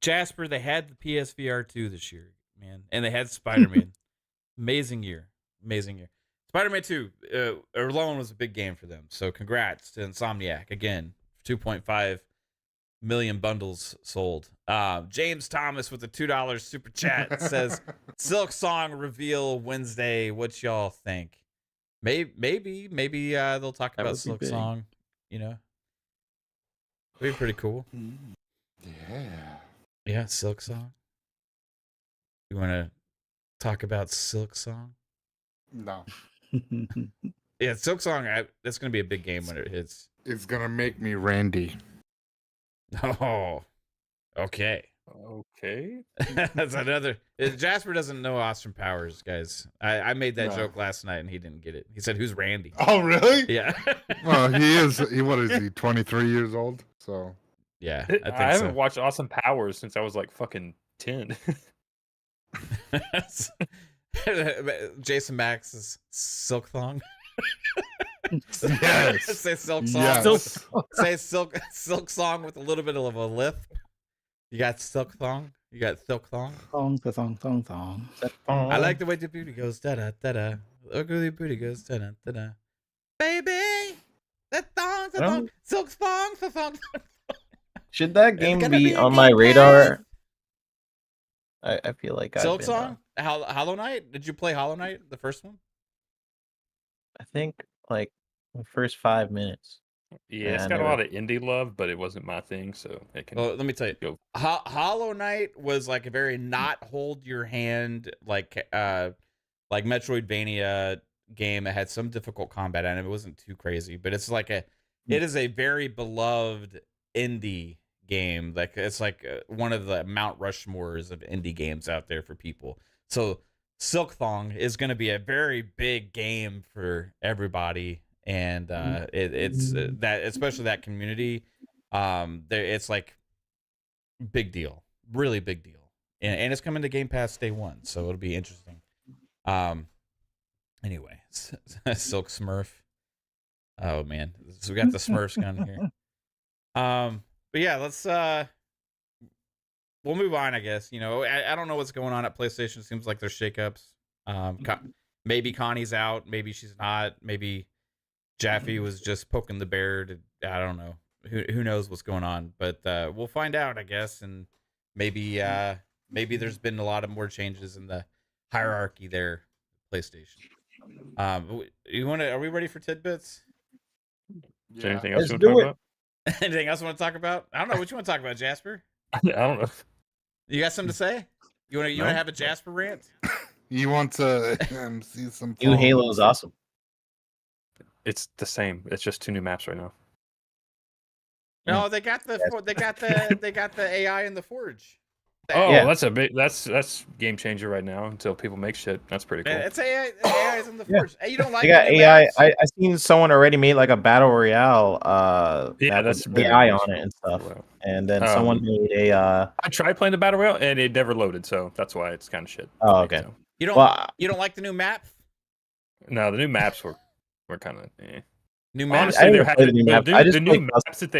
Speaker 1: Jasper. They had the PSVR 2 this year, man, and they had Spider-Man. Amazing year. Spider-Man 2 alone was a big game for them. So congrats to Insomniac again. 2.5 million bundles sold. James Thomas with the $2 super chat says Silk Song reveal Wednesday. What y'all think? Maybe they'll talk about Silk Song. It'd be pretty cool. Yeah, Silk Song. You want to talk about Silk Song?
Speaker 2: No.
Speaker 1: Yeah, Silk Song. That's gonna be a big game when it hits.
Speaker 2: It's gonna make me Randy.
Speaker 1: Oh, okay. That's another. Jasper doesn't know Austin Powers, guys. I made that joke last night and he didn't get it. He said, "Who's Randy?"
Speaker 2: Oh, really?
Speaker 1: Yeah.
Speaker 2: Well, he is. What is he? 23 years old. So.
Speaker 1: Yeah,
Speaker 3: I haven't watched Austin Powers since I was like fucking 10.
Speaker 1: Jason Max's Silk Thong.
Speaker 2: Yes.
Speaker 1: Say Silk Song.
Speaker 2: Yes.
Speaker 1: Say Silk Song with a little bit of a lift. You got Silk Thong. You got Silk Thong.
Speaker 4: Thong.
Speaker 1: I like the way the booty goes da da da da. Look how the booty goes da da da da. Baby, that thong. Silk Thong.
Speaker 5: Should that game be on my radar? I feel like
Speaker 1: Silk Song? Hollow Knight? Did you play Hollow Knight, the first one?
Speaker 5: I think like the first 5 minutes.
Speaker 3: Yeah, it's got a lot of indie love, but it wasn't my thing, so it can.
Speaker 1: Well, let me tell you,
Speaker 3: go.
Speaker 1: Hollow Knight was like a very not hold your hand like Metroidvania game. It had some difficult combat and it wasn't too crazy, but it's like it is a very beloved indie game. Like it's like one of the Mount Rushmores of indie games out there for people. So Silk Thong is going to be a very big game for everybody. and it's that, especially that community, it's like big deal, really big deal, and it's coming to Game Pass day one, so it'll be interesting. Anyway, Silk Smurf. Oh man, so we got the Smurfs gun here. But yeah, let's we'll move on, I guess. You know, I don't know what's going on at PlayStation. It seems like there's shakeups. Maybe Connie's out, maybe she's not, maybe Jaffe was just poking the bear. I don't know. Who knows what's going on? But we'll find out, I guess, and maybe there's been a lot of more changes in the hierarchy there, PlayStation. Are we ready for tidbits?
Speaker 3: Is there anything else
Speaker 5: Let's
Speaker 3: you want to
Speaker 5: do
Speaker 3: talk
Speaker 5: it.
Speaker 3: about?
Speaker 1: Anything else you want to talk about? I don't know what you want to talk about, Jasper.
Speaker 3: I don't know.
Speaker 1: You got something to say? You want to have a Jasper rant?
Speaker 2: You want to see some
Speaker 5: New Halo is awesome.
Speaker 3: It's the same. It's just 2 new maps right now.
Speaker 1: No, they got the AI in the Forge.
Speaker 3: Oh,
Speaker 5: Yeah.
Speaker 3: that's a big. That's game changer right now. Until people make shit. That's pretty cool.
Speaker 1: It's AI. AI's in the
Speaker 5: Yeah.
Speaker 1: Forge. Hey, you don't like
Speaker 5: They got
Speaker 1: the new
Speaker 5: AI.
Speaker 1: maps?
Speaker 5: I seen someone already made like a battle royale.
Speaker 3: Yeah,
Speaker 5: map
Speaker 3: that's
Speaker 5: with
Speaker 3: very
Speaker 5: AI
Speaker 3: nice.
Speaker 5: on it and stuff.
Speaker 3: Wow.
Speaker 5: And then someone made a.
Speaker 3: I tried playing the battle royale and it never loaded, so that's why it's kind of shit.
Speaker 5: Oh,
Speaker 3: to me,
Speaker 5: okay.
Speaker 3: so.
Speaker 1: You don't
Speaker 5: Well,
Speaker 1: you don't like the new map?
Speaker 3: No, the new maps were kind of.
Speaker 1: New maps.
Speaker 3: Honestly,
Speaker 5: I
Speaker 3: there
Speaker 5: didn't play the new map. I just
Speaker 3: the new
Speaker 5: played
Speaker 3: maps that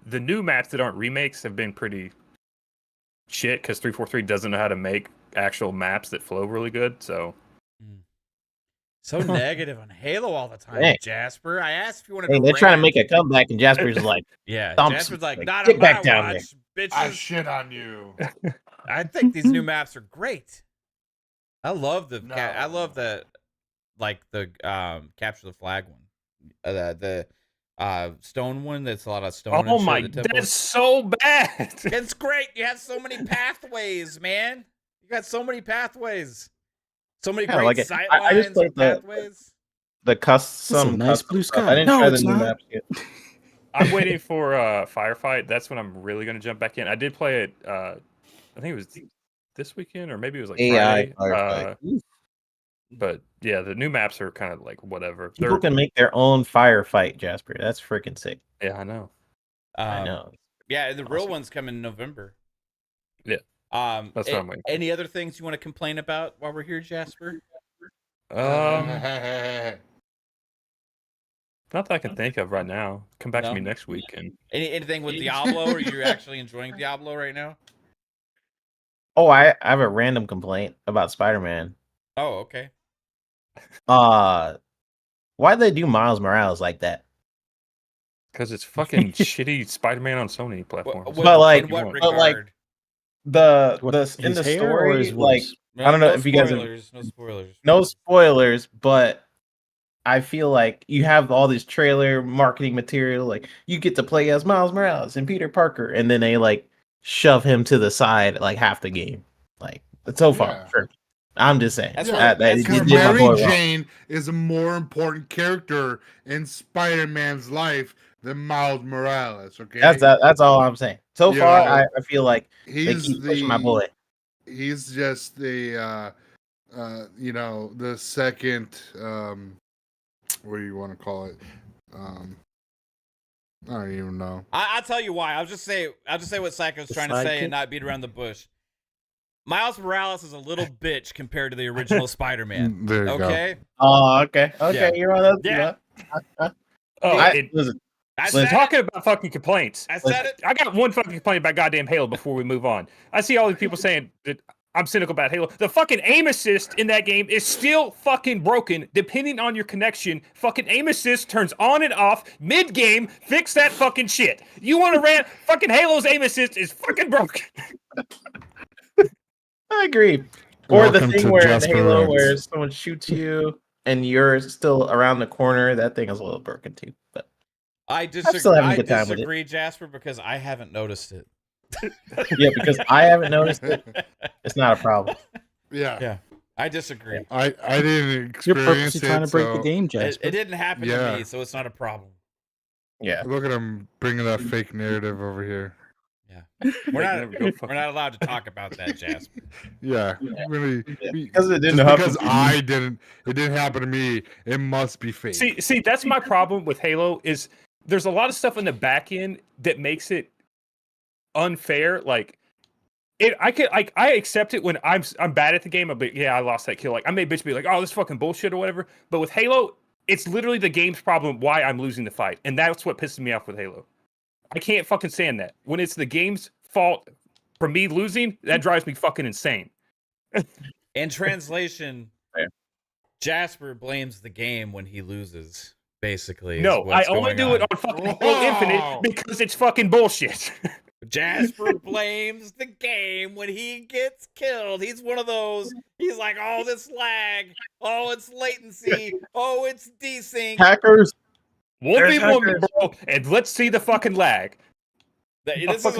Speaker 3: the new maps that aren't remakes have been pretty shit because 343 doesn't know how to make actual maps that flow really good. So
Speaker 1: So negative on Halo all the time,
Speaker 5: Dang.
Speaker 1: Jasper. I asked if you wanted
Speaker 5: Hey,
Speaker 1: to
Speaker 5: they're trying to
Speaker 1: rant.
Speaker 5: make a comeback, and Jasper's like,
Speaker 1: Yeah,
Speaker 5: Thumps,
Speaker 1: Jasper's like,
Speaker 5: like,
Speaker 1: not
Speaker 5: get
Speaker 1: on my
Speaker 5: back down
Speaker 1: watch,
Speaker 2: I
Speaker 1: bitches.
Speaker 2: shit on you.
Speaker 1: I think these new maps are great. I love the
Speaker 2: No.
Speaker 1: I love the capture the flag one. The stone one that's a lot of stone.
Speaker 3: oh
Speaker 1: and
Speaker 3: my,
Speaker 1: shit, the temple.
Speaker 3: that's so bad.
Speaker 1: It's great. You have so many pathways, man. You got so many pathways. So many
Speaker 5: Yeah,
Speaker 1: great
Speaker 5: like it.
Speaker 1: sight
Speaker 5: I just
Speaker 1: lines
Speaker 5: played
Speaker 1: and
Speaker 5: the-
Speaker 1: pathways.
Speaker 5: the custom.
Speaker 4: It's a nice
Speaker 5: custom
Speaker 4: blue
Speaker 5: stuff.
Speaker 4: sky.
Speaker 5: I didn't
Speaker 4: No,
Speaker 5: try the
Speaker 4: it's
Speaker 5: new
Speaker 4: not.
Speaker 5: maps yet.
Speaker 3: I'm waiting for Firefight. That's when I'm really gonna jump back in. I did play it. I think it was this weekend, or maybe it was like
Speaker 5: AI
Speaker 3: Friday.
Speaker 5: firefight.
Speaker 3: But yeah, the new maps are kind of like whatever.
Speaker 5: People can make their own firefight, Jasper. That's freaking sick.
Speaker 3: Yeah, I know.
Speaker 5: I know.
Speaker 1: Yeah, the real
Speaker 3: Awesome.
Speaker 1: ones come in November.
Speaker 3: Yeah. That's what I'm waiting for.
Speaker 1: Any other things you want to complain about while we're here, Jasper?
Speaker 3: Not that I can think of right now. Come back
Speaker 1: No?
Speaker 3: to me next week and
Speaker 1: Anything with Diablo? Are you actually enjoying Diablo right now?
Speaker 5: Oh, I have a random complaint about Spider-Man.
Speaker 1: Oh, okay.
Speaker 5: Why'd they do Miles Morales like that?
Speaker 3: because it's fucking shitty Spider-Man on Sony platforms.
Speaker 5: But, like-
Speaker 1: in what
Speaker 5: but, like,
Speaker 1: regard?
Speaker 5: In
Speaker 4: His
Speaker 5: the
Speaker 4: hair or
Speaker 5: story,
Speaker 4: his
Speaker 5: like
Speaker 4: voice?
Speaker 5: I don't know if you guys have-
Speaker 1: No spoilers.
Speaker 5: no spoilers, but I feel like you have all this trailer marketing material, like you get to play as Miles Morales and Peter Parker, and then they like shove him to the side like half the game. Like so far,
Speaker 2: Yeah.
Speaker 5: sure. I'm just saying.
Speaker 1: That's
Speaker 2: Yeah,
Speaker 1: what-
Speaker 5: that-
Speaker 1: that's
Speaker 5: you
Speaker 1: what
Speaker 2: Because
Speaker 5: did my
Speaker 2: Mary
Speaker 5: boy wrong.
Speaker 2: Jane is a more important character in Spider-Man's life than Miles Morales. Okay,
Speaker 5: That's all I'm saying. So
Speaker 2: You
Speaker 5: far,
Speaker 2: know,
Speaker 5: I feel like they
Speaker 2: he's
Speaker 5: keep pushing my boy.
Speaker 2: He's just the the second what do you want to call it? I don't even know.
Speaker 1: I'll tell you why. I'll just say what Psycho's trying to say and not beat around the bush. Miles Morales is a little bitch compared to the original Spider-Man.
Speaker 2: There you
Speaker 1: Okay?
Speaker 5: Oh, okay.
Speaker 1: Yeah.
Speaker 5: You're on that.
Speaker 1: Yeah.
Speaker 5: Listen,
Speaker 1: I
Speaker 3: We're
Speaker 1: said
Speaker 3: talking about fucking complaints.
Speaker 1: I said it.
Speaker 3: I got one fucking complaint about goddamn Halo before we move on. I see all these people saying that I'm cynical about Halo. The fucking aim assist in that game is still fucking broken depending on your connection. Fucking aim assist turns on and off mid-game. Fix that fucking shit. You want to rant? Fucking Halo's aim assist is fucking broken.
Speaker 5: I agree. Or the
Speaker 2: Welcome
Speaker 5: thing
Speaker 2: to
Speaker 5: where in
Speaker 2: Jasper
Speaker 5: Halo
Speaker 2: Rants.
Speaker 5: where someone shoots you and you're still around the corner, that thing is a little broken too. But
Speaker 1: I
Speaker 5: still
Speaker 1: disagree.
Speaker 5: having a
Speaker 1: I
Speaker 5: good time with it.
Speaker 1: disagree, Jasper, because I haven't noticed it.
Speaker 5: yeah, because I haven't noticed it, it's not a problem.
Speaker 2: Yeah,
Speaker 1: Yeah, I disagree.
Speaker 2: I didn't
Speaker 4: You're
Speaker 2: experience
Speaker 4: purposely
Speaker 2: it.
Speaker 4: trying to break the
Speaker 2: so-
Speaker 4: game,
Speaker 1: It,
Speaker 4: Jasper.
Speaker 1: it didn't happen
Speaker 2: Yeah.
Speaker 1: to me, so it's not a problem.
Speaker 5: Yeah.
Speaker 2: Look at him bringing that fake narrative over here.
Speaker 1: We're
Speaker 3: Like, never go
Speaker 1: not allowed to talk about that, Jasper.
Speaker 2: Yeah, really.
Speaker 5: Because it didn't
Speaker 2: Just
Speaker 5: happen
Speaker 2: because
Speaker 5: to me.
Speaker 2: it didn't happen to me. It must be fake.
Speaker 3: See, that's my problem with Halo. Is there's a lot of stuff in the back end that makes it unfair. Like, I accept it when I'm bad at the game. I'm like, yeah, I lost that kill. Like, I may bitch be like, oh, this fucking bullshit or whatever. But with Halo, it's literally the game's problem why I'm losing the fight, and that's what pisses me off with Halo. I can't fucking stand that. When it's the game's fault for me losing, that drives me fucking insane.
Speaker 1: In translation,
Speaker 5: Fair.
Speaker 1: Jasper blames the game when he loses. Basically,
Speaker 3: No, I only do it on fucking Halo Infinite because it's fucking bullshit.
Speaker 1: Jasper blames the game when he gets killed. He's one of those. He's like, oh, this lag. Oh, it's latency. Oh, it's desync.
Speaker 5: Hackers.
Speaker 3: 1v1, bro, and let's see the fucking lag.
Speaker 1: This is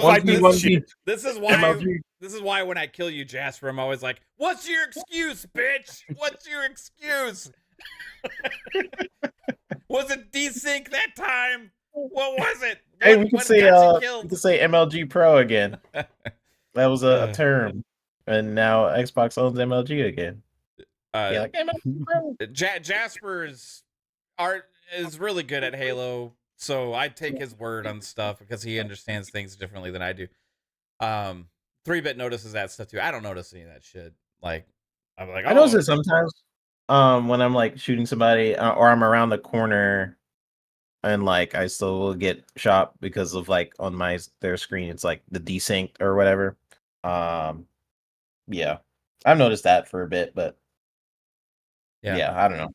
Speaker 1: why when I kill you, Jasper, I'm always like, what's your excuse, bitch? What's your excuse? Was it desync that time? What was it?
Speaker 5: Hey, we can say MLG Pro again. That was a term, and now Xbox owns MLG again. Like MLG Pro.
Speaker 1: Jasper's art is really good at Halo, so I take his word on stuff because he understands things differently than I do. 3-Bit notices that stuff too. I don't notice any of that shit. Like, I'm like,
Speaker 5: I notice it sometimes. When I'm like shooting somebody, or I'm around the corner, and like I still will get shot because of like on their screen, it's like the desync or whatever. Yeah, I've noticed that for a bit, but yeah, I don't know.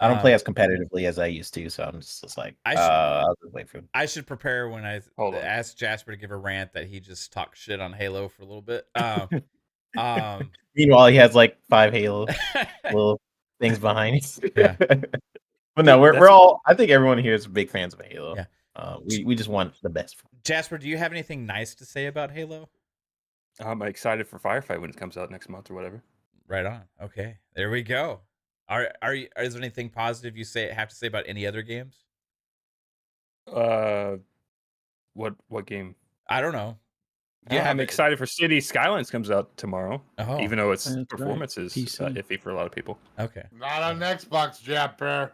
Speaker 5: I don't play as competitively as I used to, so I'm just like, I'll just wait for him.
Speaker 1: I should prepare when I ask Jasper to give a rant that he just talked shit on Halo for a little bit.
Speaker 5: Meanwhile, he has like 5 Halo little things behind him.
Speaker 1: Yeah.
Speaker 5: But no, we're all. I think everyone here is big fans of Halo.
Speaker 1: Yeah.
Speaker 5: We just want the best.
Speaker 1: Jasper, do you have anything nice to say about Halo?
Speaker 3: I'm excited for Firefight when it comes out next month or whatever.
Speaker 1: Right on. Okay, there we go. Is there anything positive you have to say about any other games?
Speaker 3: What game?
Speaker 1: I don't know.
Speaker 3: I'm excited for City Skylines comes out tomorrow.
Speaker 1: Oh,
Speaker 3: even though its
Speaker 4: That's
Speaker 3: performance
Speaker 4: right.
Speaker 3: is
Speaker 4: PC.
Speaker 3: iffy for a lot of people.
Speaker 1: okay.
Speaker 2: Not on Xbox, Jasper.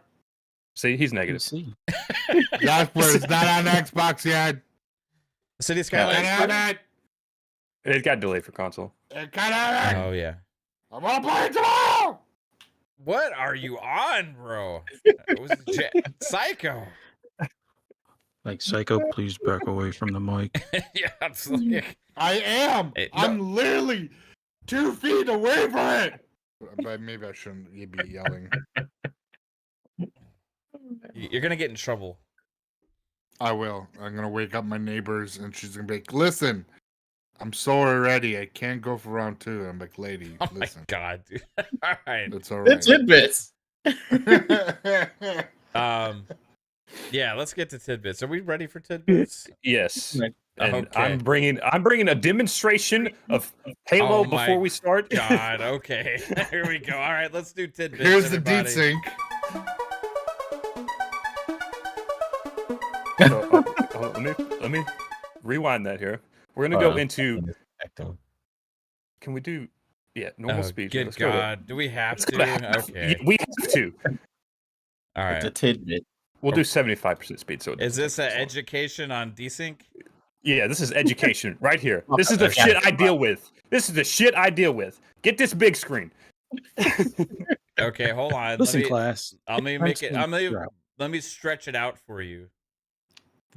Speaker 3: See, he's negative.
Speaker 4: See.
Speaker 2: Jasper, it's not on Xbox yet.
Speaker 1: City Skylines.
Speaker 3: It got delayed for console.
Speaker 1: Oh yeah.
Speaker 2: I'm gonna play it tomorrow.
Speaker 1: What are you on, bro? It was Psycho.
Speaker 4: Like, Psycho, please back away from the mic.
Speaker 1: Yeah, absolutely.
Speaker 2: I am. I'm literally 2 feet away from it. But maybe I shouldn't be yelling.
Speaker 1: You're gonna get in trouble.
Speaker 2: I will. I'm gonna wake up my neighbors, and she's gonna be like, "Listen, I'm so already. I can't go for round 2." I'm like, "Lady,
Speaker 1: Oh
Speaker 2: listen."
Speaker 1: my god, dude. All right.
Speaker 2: It's all right.
Speaker 5: The tidbits.
Speaker 1: Yeah, let's get to tidbits. Are we ready for tidbits?
Speaker 3: Yes. And
Speaker 1: Okay.
Speaker 3: I'm bringing a demonstration of Halo
Speaker 1: Oh my
Speaker 3: before we start.
Speaker 1: God, okay. Here we go. All right, let's do tidbits.
Speaker 2: Here's the
Speaker 1: everybody.
Speaker 2: desync.
Speaker 3: So, let me rewind that here. We're gonna go into. Can we do? Yeah, normal speed.
Speaker 1: Good
Speaker 3: Let's go there.
Speaker 1: God, do we have
Speaker 3: It's
Speaker 1: to?
Speaker 3: gonna have-
Speaker 1: Okay.
Speaker 3: We have to.
Speaker 1: All
Speaker 5: It's a
Speaker 1: right.
Speaker 5: tidbit.
Speaker 3: We'll do 75% speed. So it
Speaker 1: Is
Speaker 3: doesn't
Speaker 1: this
Speaker 3: take
Speaker 1: an
Speaker 3: so long.
Speaker 1: education on desync?
Speaker 3: Yeah, this is education right here. This is the
Speaker 5: Okay.
Speaker 3: shit I deal with. This is the shit I deal with. Get this big screen.
Speaker 1: Okay, hold on.
Speaker 4: Listen, class.
Speaker 1: Let me make it. Let me stretch it out for you,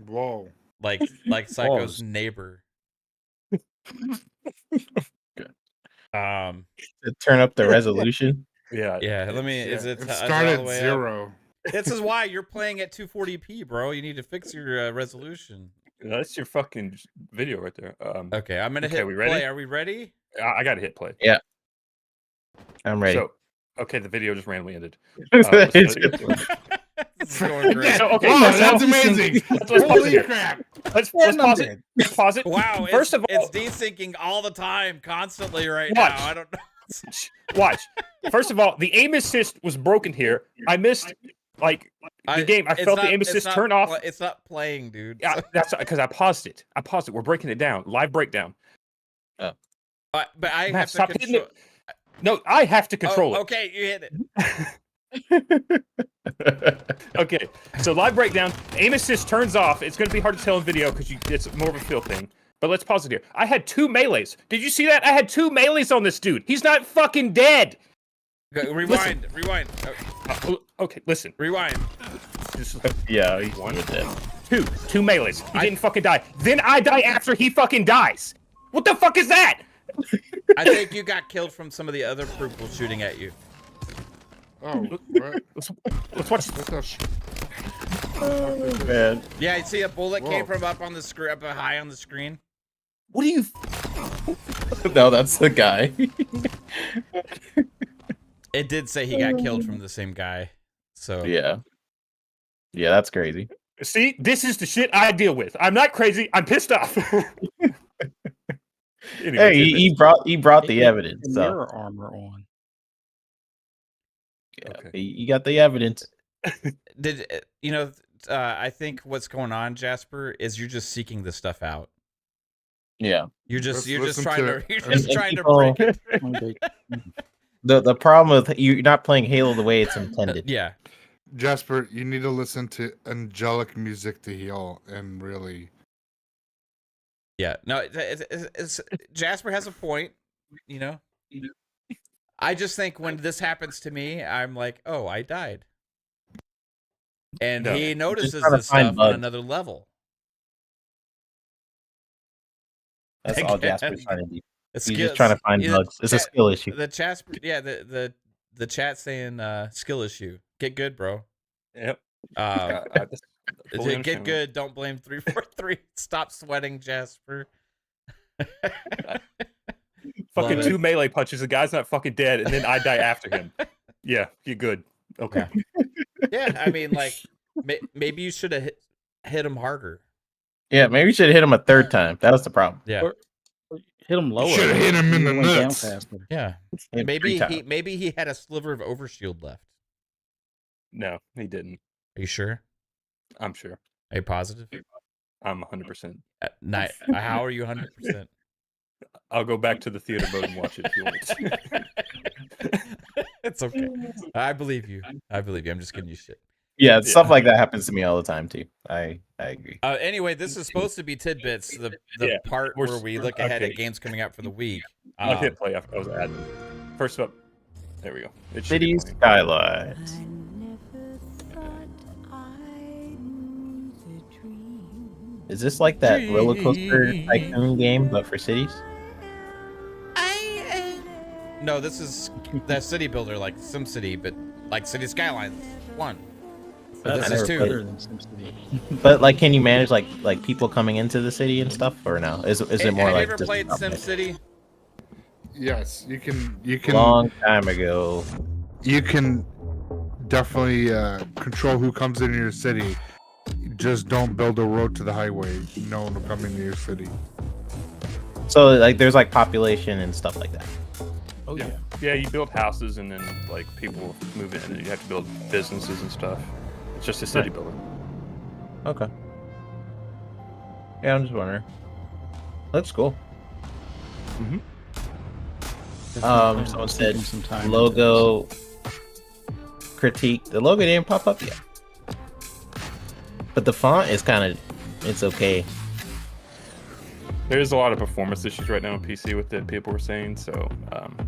Speaker 2: Whoa.
Speaker 1: like Psycho's neighbor.
Speaker 5: To turn up the resolution.
Speaker 3: Yeah.
Speaker 1: Yeah. Let me. Is it?
Speaker 2: It
Speaker 1: Is it
Speaker 2: started
Speaker 1: all the way up?
Speaker 2: 0.
Speaker 1: This is why you're playing at 240p, bro. You need to fix your resolution.
Speaker 3: That's your fucking video right there.
Speaker 1: Okay, I'm gonna
Speaker 3: Okay,
Speaker 1: hit
Speaker 3: we
Speaker 1: play.
Speaker 3: ready?
Speaker 1: Are we ready?
Speaker 3: I got to hit play.
Speaker 5: I'm ready.
Speaker 3: So, okay, the video just randomly ended.
Speaker 1: This is going great.
Speaker 3: So, okay,
Speaker 2: Wow,
Speaker 3: first of all-
Speaker 2: that's amazing.
Speaker 3: Let's pause it
Speaker 2: Holy
Speaker 3: here.
Speaker 2: crap.
Speaker 3: Let's pause it. Let's pause it.
Speaker 1: Wow,
Speaker 3: First of all,
Speaker 1: it's desyncing all the time, constantly right
Speaker 3: Watch.
Speaker 1: now. I don't know.
Speaker 3: watch. First of all, the aim assist was broken here. I missed Like the game, I
Speaker 1: it's
Speaker 3: felt the
Speaker 1: not-
Speaker 3: aim
Speaker 1: it's
Speaker 3: assist
Speaker 1: not
Speaker 3: turn off.
Speaker 1: It's not playing, dude.
Speaker 3: Yeah, that's because I paused it. We're breaking it down. Live breakdown.
Speaker 1: But I
Speaker 3: Matt,
Speaker 1: have to
Speaker 3: stop hitting
Speaker 1: control.
Speaker 3: it. No, I have to control it.
Speaker 1: Okay, you hit it.
Speaker 3: Okay, so live breakdown. Aim assist turns off. It's going to be hard to tell in video because it's more of a feel thing. But let's pause it here. I had 2 melees. Did you see that? I had 2 melees on this dude. He's not fucking dead.
Speaker 1: Okay, rewind.
Speaker 3: Okay, listen.
Speaker 1: Rewind.
Speaker 5: Yeah, he's
Speaker 3: One.
Speaker 5: dead.
Speaker 3: 2 melees. He didn't fucking die. Then I die after he fucking dies. What the fuck is that?
Speaker 1: I think you got killed from some of the other people shooting at you.
Speaker 2: Oh, what?
Speaker 3: Let's watch.
Speaker 2: What the
Speaker 5: Oh, man.
Speaker 1: Yeah, you see a bullet came
Speaker 2: Whoa.
Speaker 1: from up on the screen, up high on the screen.
Speaker 3: What do you?
Speaker 5: No, that's the guy.
Speaker 1: It did say he got killed from the same guy. So
Speaker 5: Yeah, that's crazy.
Speaker 3: See, this is the shit I deal with. I'm not crazy. I'm pissed off. Anyway,
Speaker 5: Hey, he brought the evidence.
Speaker 4: The
Speaker 5: So
Speaker 4: mirror armor on.
Speaker 5: yeah,
Speaker 3: Okay.
Speaker 5: he got the evidence.
Speaker 1: did I think what's going on, Jasper, is you're just seeking this stuff out.
Speaker 5: Yeah.
Speaker 1: You're just
Speaker 2: Listen
Speaker 1: trying
Speaker 2: to-
Speaker 1: to you're
Speaker 2: and-
Speaker 1: just
Speaker 5: and
Speaker 1: trying
Speaker 5: people-
Speaker 1: to break it.
Speaker 5: The problem with you're not playing Halo the way it's intended.
Speaker 1: Yeah.
Speaker 2: Jasper, you need to listen to angelic music to heal and really.
Speaker 1: Yeah. No, it's Jasper has a point, you know. I just think when this happens to me, I'm like, oh, I died. And
Speaker 3: No,
Speaker 1: he notices
Speaker 5: trying to
Speaker 1: this
Speaker 5: find
Speaker 1: stuff on
Speaker 5: bugs.
Speaker 1: another level.
Speaker 5: That's all
Speaker 1: Again.
Speaker 5: Jasper's trying to do.
Speaker 1: It's
Speaker 5: He's
Speaker 1: skill-
Speaker 5: just trying to find
Speaker 1: yeah,
Speaker 5: bugs. It's a skill issue.
Speaker 1: The Jasper, yeah, the chat saying skill issue. Get good, bro.
Speaker 3: Yep.
Speaker 1: Get good. Don't blame 343. Stop sweating, Jasper.
Speaker 3: Fucking
Speaker 1: Love it.
Speaker 3: 2 melee punches. The guy's not fucking dead, and then I die after him. Yeah, you're good. Okay.
Speaker 1: Yeah, I mean, like, maybe you should have hit him harder.
Speaker 5: Yeah, maybe you should have hit him a 3rd time. That was the problem.
Speaker 1: Yeah,
Speaker 4: Or- Hit him lower.
Speaker 2: Should've hit him in the
Speaker 4: He went down
Speaker 2: nuts.
Speaker 4: faster.
Speaker 1: yeah.
Speaker 5: Hit
Speaker 1: Maybe
Speaker 5: 3 times.
Speaker 1: he had a sliver of overshield left.
Speaker 3: No, he didn't.
Speaker 1: Are you sure?
Speaker 3: I'm sure.
Speaker 1: Are you positive?
Speaker 3: I'm 100%.
Speaker 1: How are you 100%?
Speaker 3: I'll go back to the theater mode and watch it if you want.
Speaker 1: It's okay. I believe you. I'm just giving you shit.
Speaker 5: Yeah, stuff like that happens to me all the time too. I agree.
Speaker 1: Anyway, this is supposed to be tidbits, the
Speaker 3: Yeah,
Speaker 1: part
Speaker 3: we're-
Speaker 1: where we look ahead
Speaker 3: okay.
Speaker 1: at games coming out for the week.
Speaker 3: I'll hit play after I was adding. First up, there we go. It should
Speaker 5: City
Speaker 3: be playing.
Speaker 5: skylines. Is this like that roller coaster tycoon game, but for cities?
Speaker 1: No, this is that city builder, like SimCity, but like City Skylines 1. But
Speaker 4: That's
Speaker 1: this is
Speaker 5: never
Speaker 1: 2.
Speaker 4: better than SimCity.
Speaker 5: But like, can you manage like people coming into the city and stuff, or no? Is it more
Speaker 1: Have
Speaker 5: like
Speaker 1: you ever
Speaker 5: just
Speaker 1: played
Speaker 5: stuff like-
Speaker 1: SimCity?
Speaker 2: Yes, you can.
Speaker 5: Long time ago.
Speaker 2: You can definitely control who comes into your city. Just don't build a road to the highway. No one will come into your city.
Speaker 5: So like, there's like population and stuff like that.
Speaker 4: Oh yeah.
Speaker 3: Yeah, you build houses and then like people move in and you have to build businesses and stuff. It's just a city builder.
Speaker 5: Okay. Yeah, I'm just wondering. Looks cool. Someone said
Speaker 4: Taking some time
Speaker 5: logo critique. The logo didn't pop up yet, but the font is it's okay.
Speaker 3: There's a lot of performance issues right now on PC with it, people were saying, so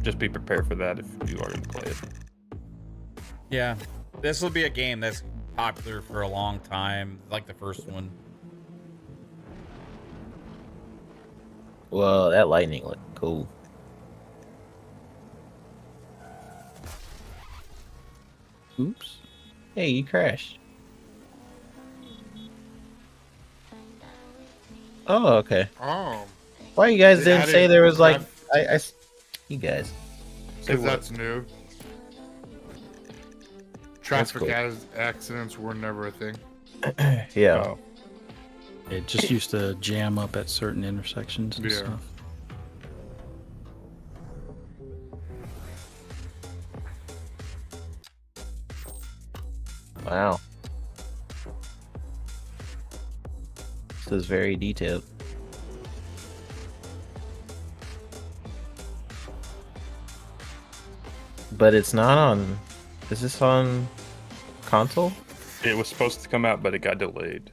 Speaker 3: just be prepared for that if you are going to play it.
Speaker 1: Yeah. This will be a game that's popular for a long time, like the first one.
Speaker 5: Well, that lightning looked cool.
Speaker 4: Oops.
Speaker 5: Hey, you crashed. Oh, okay.
Speaker 2: Oh,
Speaker 5: Why you guys
Speaker 2: They
Speaker 5: didn't say
Speaker 2: added
Speaker 5: there was like
Speaker 2: that-
Speaker 5: you guys.
Speaker 2: because that's new. Traffic
Speaker 5: cool.
Speaker 2: accidents were never a thing.
Speaker 5: Yeah.
Speaker 3: Oh,
Speaker 4: It just used to jam up at certain intersections and
Speaker 2: Yeah.
Speaker 4: stuff.
Speaker 5: Wow. This is very detailed. But it's not on. Is this on console?
Speaker 3: It was supposed to come out, but it got delayed.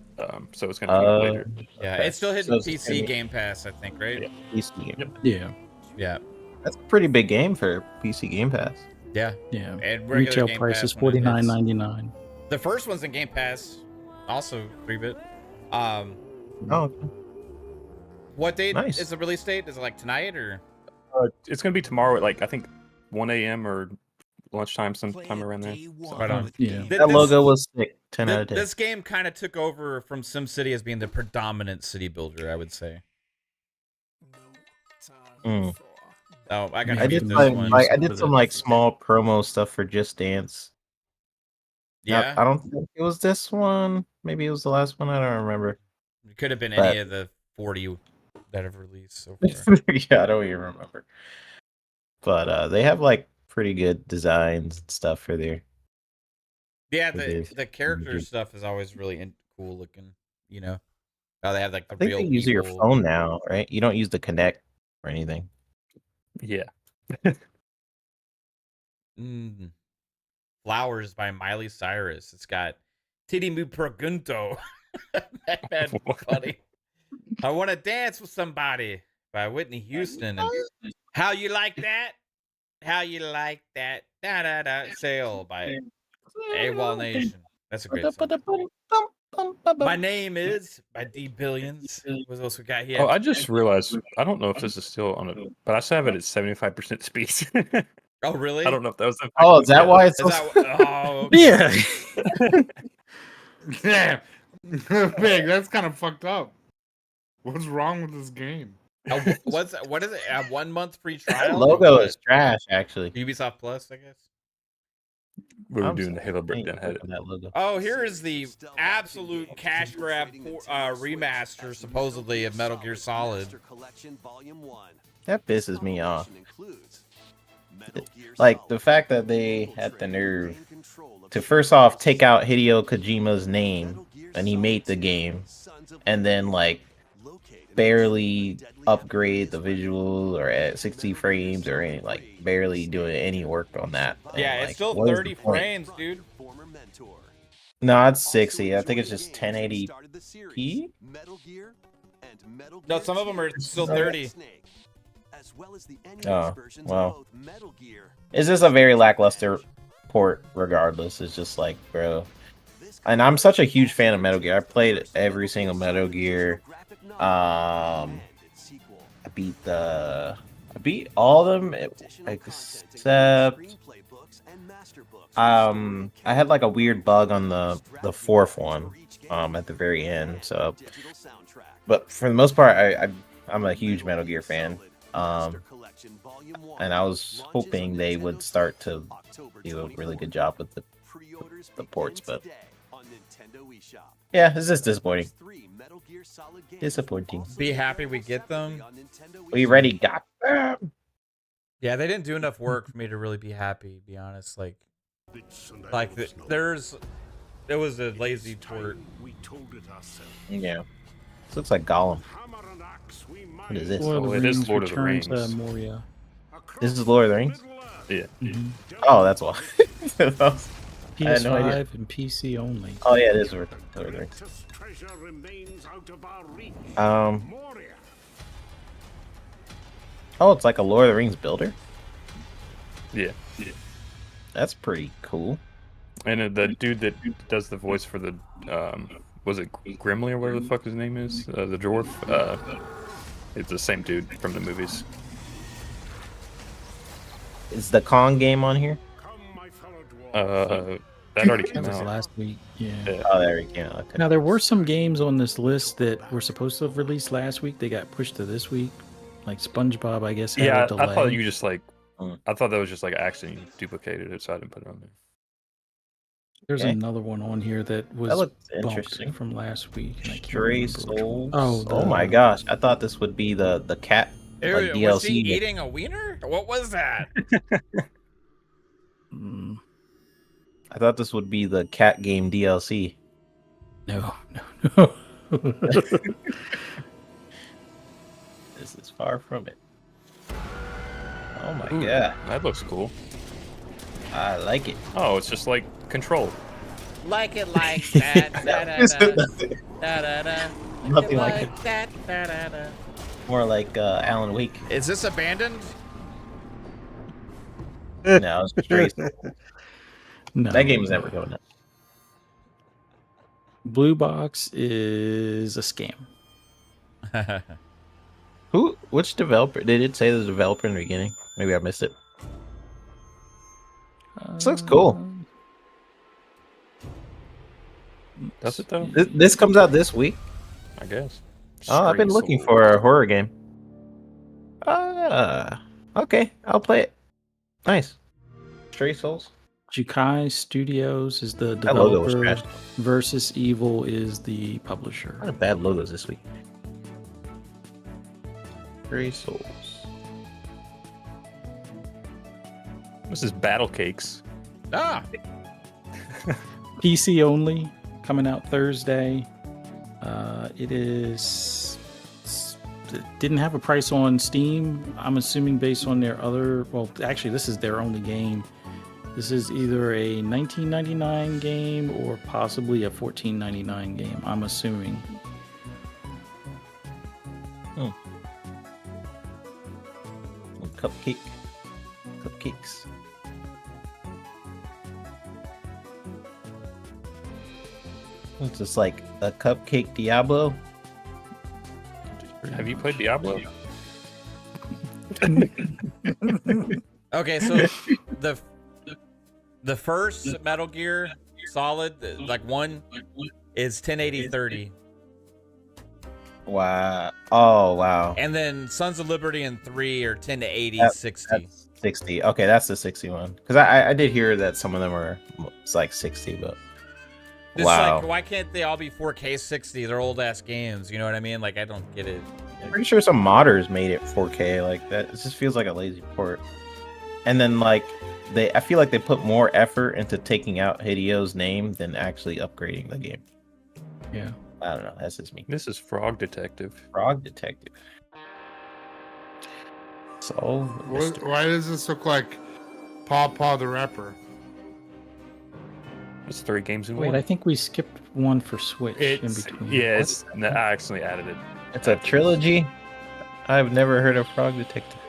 Speaker 3: So it's gonna come out later.
Speaker 1: Yeah,
Speaker 5: Okay.
Speaker 1: it's still hitting
Speaker 5: So it's
Speaker 1: PC
Speaker 5: gonna be-
Speaker 1: Game Pass, I think, right?
Speaker 3: Yeah.
Speaker 5: PC game.
Speaker 3: Yep.
Speaker 4: Yeah,
Speaker 1: Yeah.
Speaker 5: That's a pretty big game for PC Game Pass.
Speaker 1: Yeah.
Speaker 4: yeah.
Speaker 1: And regular
Speaker 4: Retail
Speaker 1: Game
Speaker 4: price
Speaker 1: Pass
Speaker 4: is
Speaker 1: when it hits.
Speaker 4: $49.99.
Speaker 1: The first one's in Game Pass, also 3-bit. Um,
Speaker 5: Oh, okay.
Speaker 1: what date
Speaker 5: Nice.
Speaker 1: is the release date? Is it like tonight or?
Speaker 3: It's gonna be tomorrow at like I think 1 a.m. or lunchtime, sometime around there.
Speaker 1: Right on.
Speaker 4: Yeah.
Speaker 1: Th-
Speaker 5: That
Speaker 1: this-
Speaker 5: logo was sick. 10
Speaker 1: th-
Speaker 5: out of 10.
Speaker 1: This game kind of took over from SimCity as being the predominant city builder, I would say.
Speaker 5: Mm.
Speaker 1: Oh, I gotta
Speaker 4: I
Speaker 5: I
Speaker 1: get
Speaker 5: did
Speaker 1: this
Speaker 5: some,
Speaker 1: one.
Speaker 5: like, I did some like small promo stuff for Just Dance.
Speaker 1: Yeah,
Speaker 5: I don't think it was this one. Maybe it was the last one. I don't remember.
Speaker 1: it could have been
Speaker 5: but-
Speaker 1: any of the 40 that have released so far.
Speaker 5: Yeah, I don't even remember. But they have like pretty good designs and stuff for their.
Speaker 1: Yeah,
Speaker 5: For
Speaker 1: the
Speaker 5: the
Speaker 1: character
Speaker 5: imagery.
Speaker 1: stuff is always really cool looking. You know, how they have like the
Speaker 5: I think
Speaker 1: real
Speaker 5: they use your
Speaker 1: people.
Speaker 5: phone now, right? You don't use the Connect or anything.
Speaker 3: Yeah.
Speaker 1: Mm. Flowers by Miley Cyrus. It's got Titty Mu Pregunto. That's funny. I want to dance with somebody by Whitney Houston. And How You Like That? How You Like That? Da da da. Sail by AWOL Nation. That's a great song. My Name Is by D Billions. What else we got here?
Speaker 3: Oh, I just realized I don't know if this is still on it, but I still have it at 75% speed.
Speaker 1: Oh, really?
Speaker 3: I don't know if that was.
Speaker 5: Oh, is that why it's
Speaker 1: Is
Speaker 5: so?
Speaker 1: that, oh, okay.
Speaker 4: Yeah.
Speaker 2: Yeah. Big, that's kind of fucked up. What's wrong with this game?
Speaker 1: What is it? A 1 month free
Speaker 5: That
Speaker 1: trial?
Speaker 5: logo
Speaker 1: Or
Speaker 5: is trash, actually.
Speaker 1: what? Ubisoft Plus, I guess.
Speaker 3: We were
Speaker 5: I'm
Speaker 3: doing the
Speaker 5: sorry,
Speaker 3: Halo
Speaker 5: I ain't
Speaker 3: breakdown. Had it.
Speaker 5: clicking that logo.
Speaker 1: Oh, here is the absolute cash grab remaster, supposedly, of Metal Gear Solid.
Speaker 5: That pisses me off. Like the fact that they had the nerve to first off take out Hideo Kojima's name and he made the game, and then like barely upgrade the visual or at 60 frames or any, like barely doing any work on that. And,
Speaker 1: Yeah,
Speaker 5: like,
Speaker 1: it's still
Speaker 5: what is the
Speaker 1: 30
Speaker 5: point?
Speaker 1: frames, dude.
Speaker 5: No, it's 60. I think it's just 1080p.
Speaker 1: No, some of them are still 30.
Speaker 5: Oh, well. It's just a very lackluster port regardless. It's just like, bro. And I'm such a huge fan of Metal Gear. I played every single Metal Gear. I beat all of them except I had like a weird bug on the fourth one at the very end. So, but for the most part, I'm a huge Metal Gear fan. And I was hoping they would start to do a really good job with the ports, but yeah, it's just disappointing. Disappointing.
Speaker 1: Be happy we get them.
Speaker 5: We already got them.
Speaker 1: Yeah, they didn't do enough work for me to really be happy, to be honest. Like there was a lazy port.
Speaker 5: Yeah. This looks like Gollum. What is this?
Speaker 4: Lord of the
Speaker 3: it is
Speaker 4: Rings
Speaker 3: Lord of the
Speaker 4: Return to
Speaker 3: Rings.
Speaker 4: Moria.
Speaker 5: This is Lord of the Rings?
Speaker 3: Yeah.
Speaker 5: Oh, that's why. I had no idea.
Speaker 4: PS5 and PC only.
Speaker 5: Oh yeah, it is Lord of the Rings. Oh, it's like a Lord of the Rings builder?
Speaker 3: Yeah.
Speaker 5: That's pretty cool.
Speaker 3: And the dude that does the voice for the was it Grimly or whatever the fuck his name is, the dwarf. It's the same dude from the movies.
Speaker 5: Is the Kong game on here?
Speaker 3: That already
Speaker 4: That
Speaker 3: came
Speaker 4: was
Speaker 3: out.
Speaker 4: last week. Yeah.
Speaker 5: Oh, there we go. Okay.
Speaker 4: Now there were some games on this list that were supposed to have released last week. They got pushed to this week. Like SpongeBob, I guess. Had
Speaker 3: Yeah,
Speaker 4: a delay.
Speaker 3: I thought you just like.
Speaker 5: Mm.
Speaker 3: I thought that was just like an accident. You duplicated it, so I didn't put it on there.
Speaker 4: There's
Speaker 5: Okay.
Speaker 4: another one on here that was
Speaker 5: That looks
Speaker 4: bumped
Speaker 5: interesting.
Speaker 4: from last week. And I can't
Speaker 5: Stray
Speaker 4: remember which one.
Speaker 5: Souls.
Speaker 4: Oh,
Speaker 5: Oh my gosh! I thought this would be the cat
Speaker 1: Ew,
Speaker 5: like
Speaker 1: was he
Speaker 5: DLC.
Speaker 1: eating a wiener? What was that?
Speaker 4: Mm.
Speaker 5: I thought this would be the cat game DLC.
Speaker 4: No.
Speaker 5: This is far from it. Oh my
Speaker 3: Ooh,
Speaker 5: god.
Speaker 3: that looks cool.
Speaker 5: I like it.
Speaker 3: Oh, it's just like Control.
Speaker 1: Like it like that. Da, da, da, da, da.
Speaker 5: Nothing like it.
Speaker 1: That, da, da, da.
Speaker 5: More like Alan Wake.
Speaker 1: Is this abandoned?
Speaker 5: No, it's straight.
Speaker 4: No.
Speaker 5: That game is never going up.
Speaker 4: Blue Box is a scam.
Speaker 5: Which developer? Did it say the developer in the beginning? Maybe I missed it. This looks cool.
Speaker 3: Does it though?
Speaker 5: This comes out this week.
Speaker 3: I guess.
Speaker 5: Oh, I've been looking for a horror game. Okay, I'll play it. Nice. Stray Souls.
Speaker 4: Jukai Studios is the
Speaker 5: That logo was
Speaker 4: developer.
Speaker 5: trash.
Speaker 4: Versus Evil is the publisher.
Speaker 5: A lot of bad logos this week. Stray Souls.
Speaker 3: This is Battle Cakes.
Speaker 1: Ah,
Speaker 4: PC only, coming out Thursday. It didn't have a price on Steam. I'm assuming based on their other. Well, actually, this is their only game. This is either a $19.99 game or possibly a $14.99 game. I'm assuming.
Speaker 5: Cupcakes. It's just like a cupcake Diablo.
Speaker 3: Have you played Diablo?
Speaker 1: okay. So the first Metal Gear Solid, like 1, is 1080-30,
Speaker 5: Wow. Oh, wow.
Speaker 1: and then Sons of Liberty and 3 are 1080-60.
Speaker 5: That's 60. Okay, that's the 60 one. Because I did hear that some of them are it's like 60, but
Speaker 1: It's
Speaker 5: wow.
Speaker 1: like, why can't they all be 4K 60? They're old ass games. You know what I mean? Like, I don't get it.
Speaker 5: I'm pretty sure some modders made it 4K like that. It just feels like a lazy port. And then like I feel like they put more effort into taking out Hideo's name than actually upgrading the game.
Speaker 4: Yeah.
Speaker 5: I don't know. That's just me.
Speaker 3: This is Frog Detective.
Speaker 5: Frog Detective. So
Speaker 2: Why does this look like Paw the Rapper?
Speaker 3: It's 3 games in
Speaker 4: Wait,
Speaker 3: one.
Speaker 4: I think we skipped one for Switch in
Speaker 3: It's
Speaker 4: between.
Speaker 3: I actually added it.
Speaker 5: it's a trilogy. I've never heard of Frog Detective.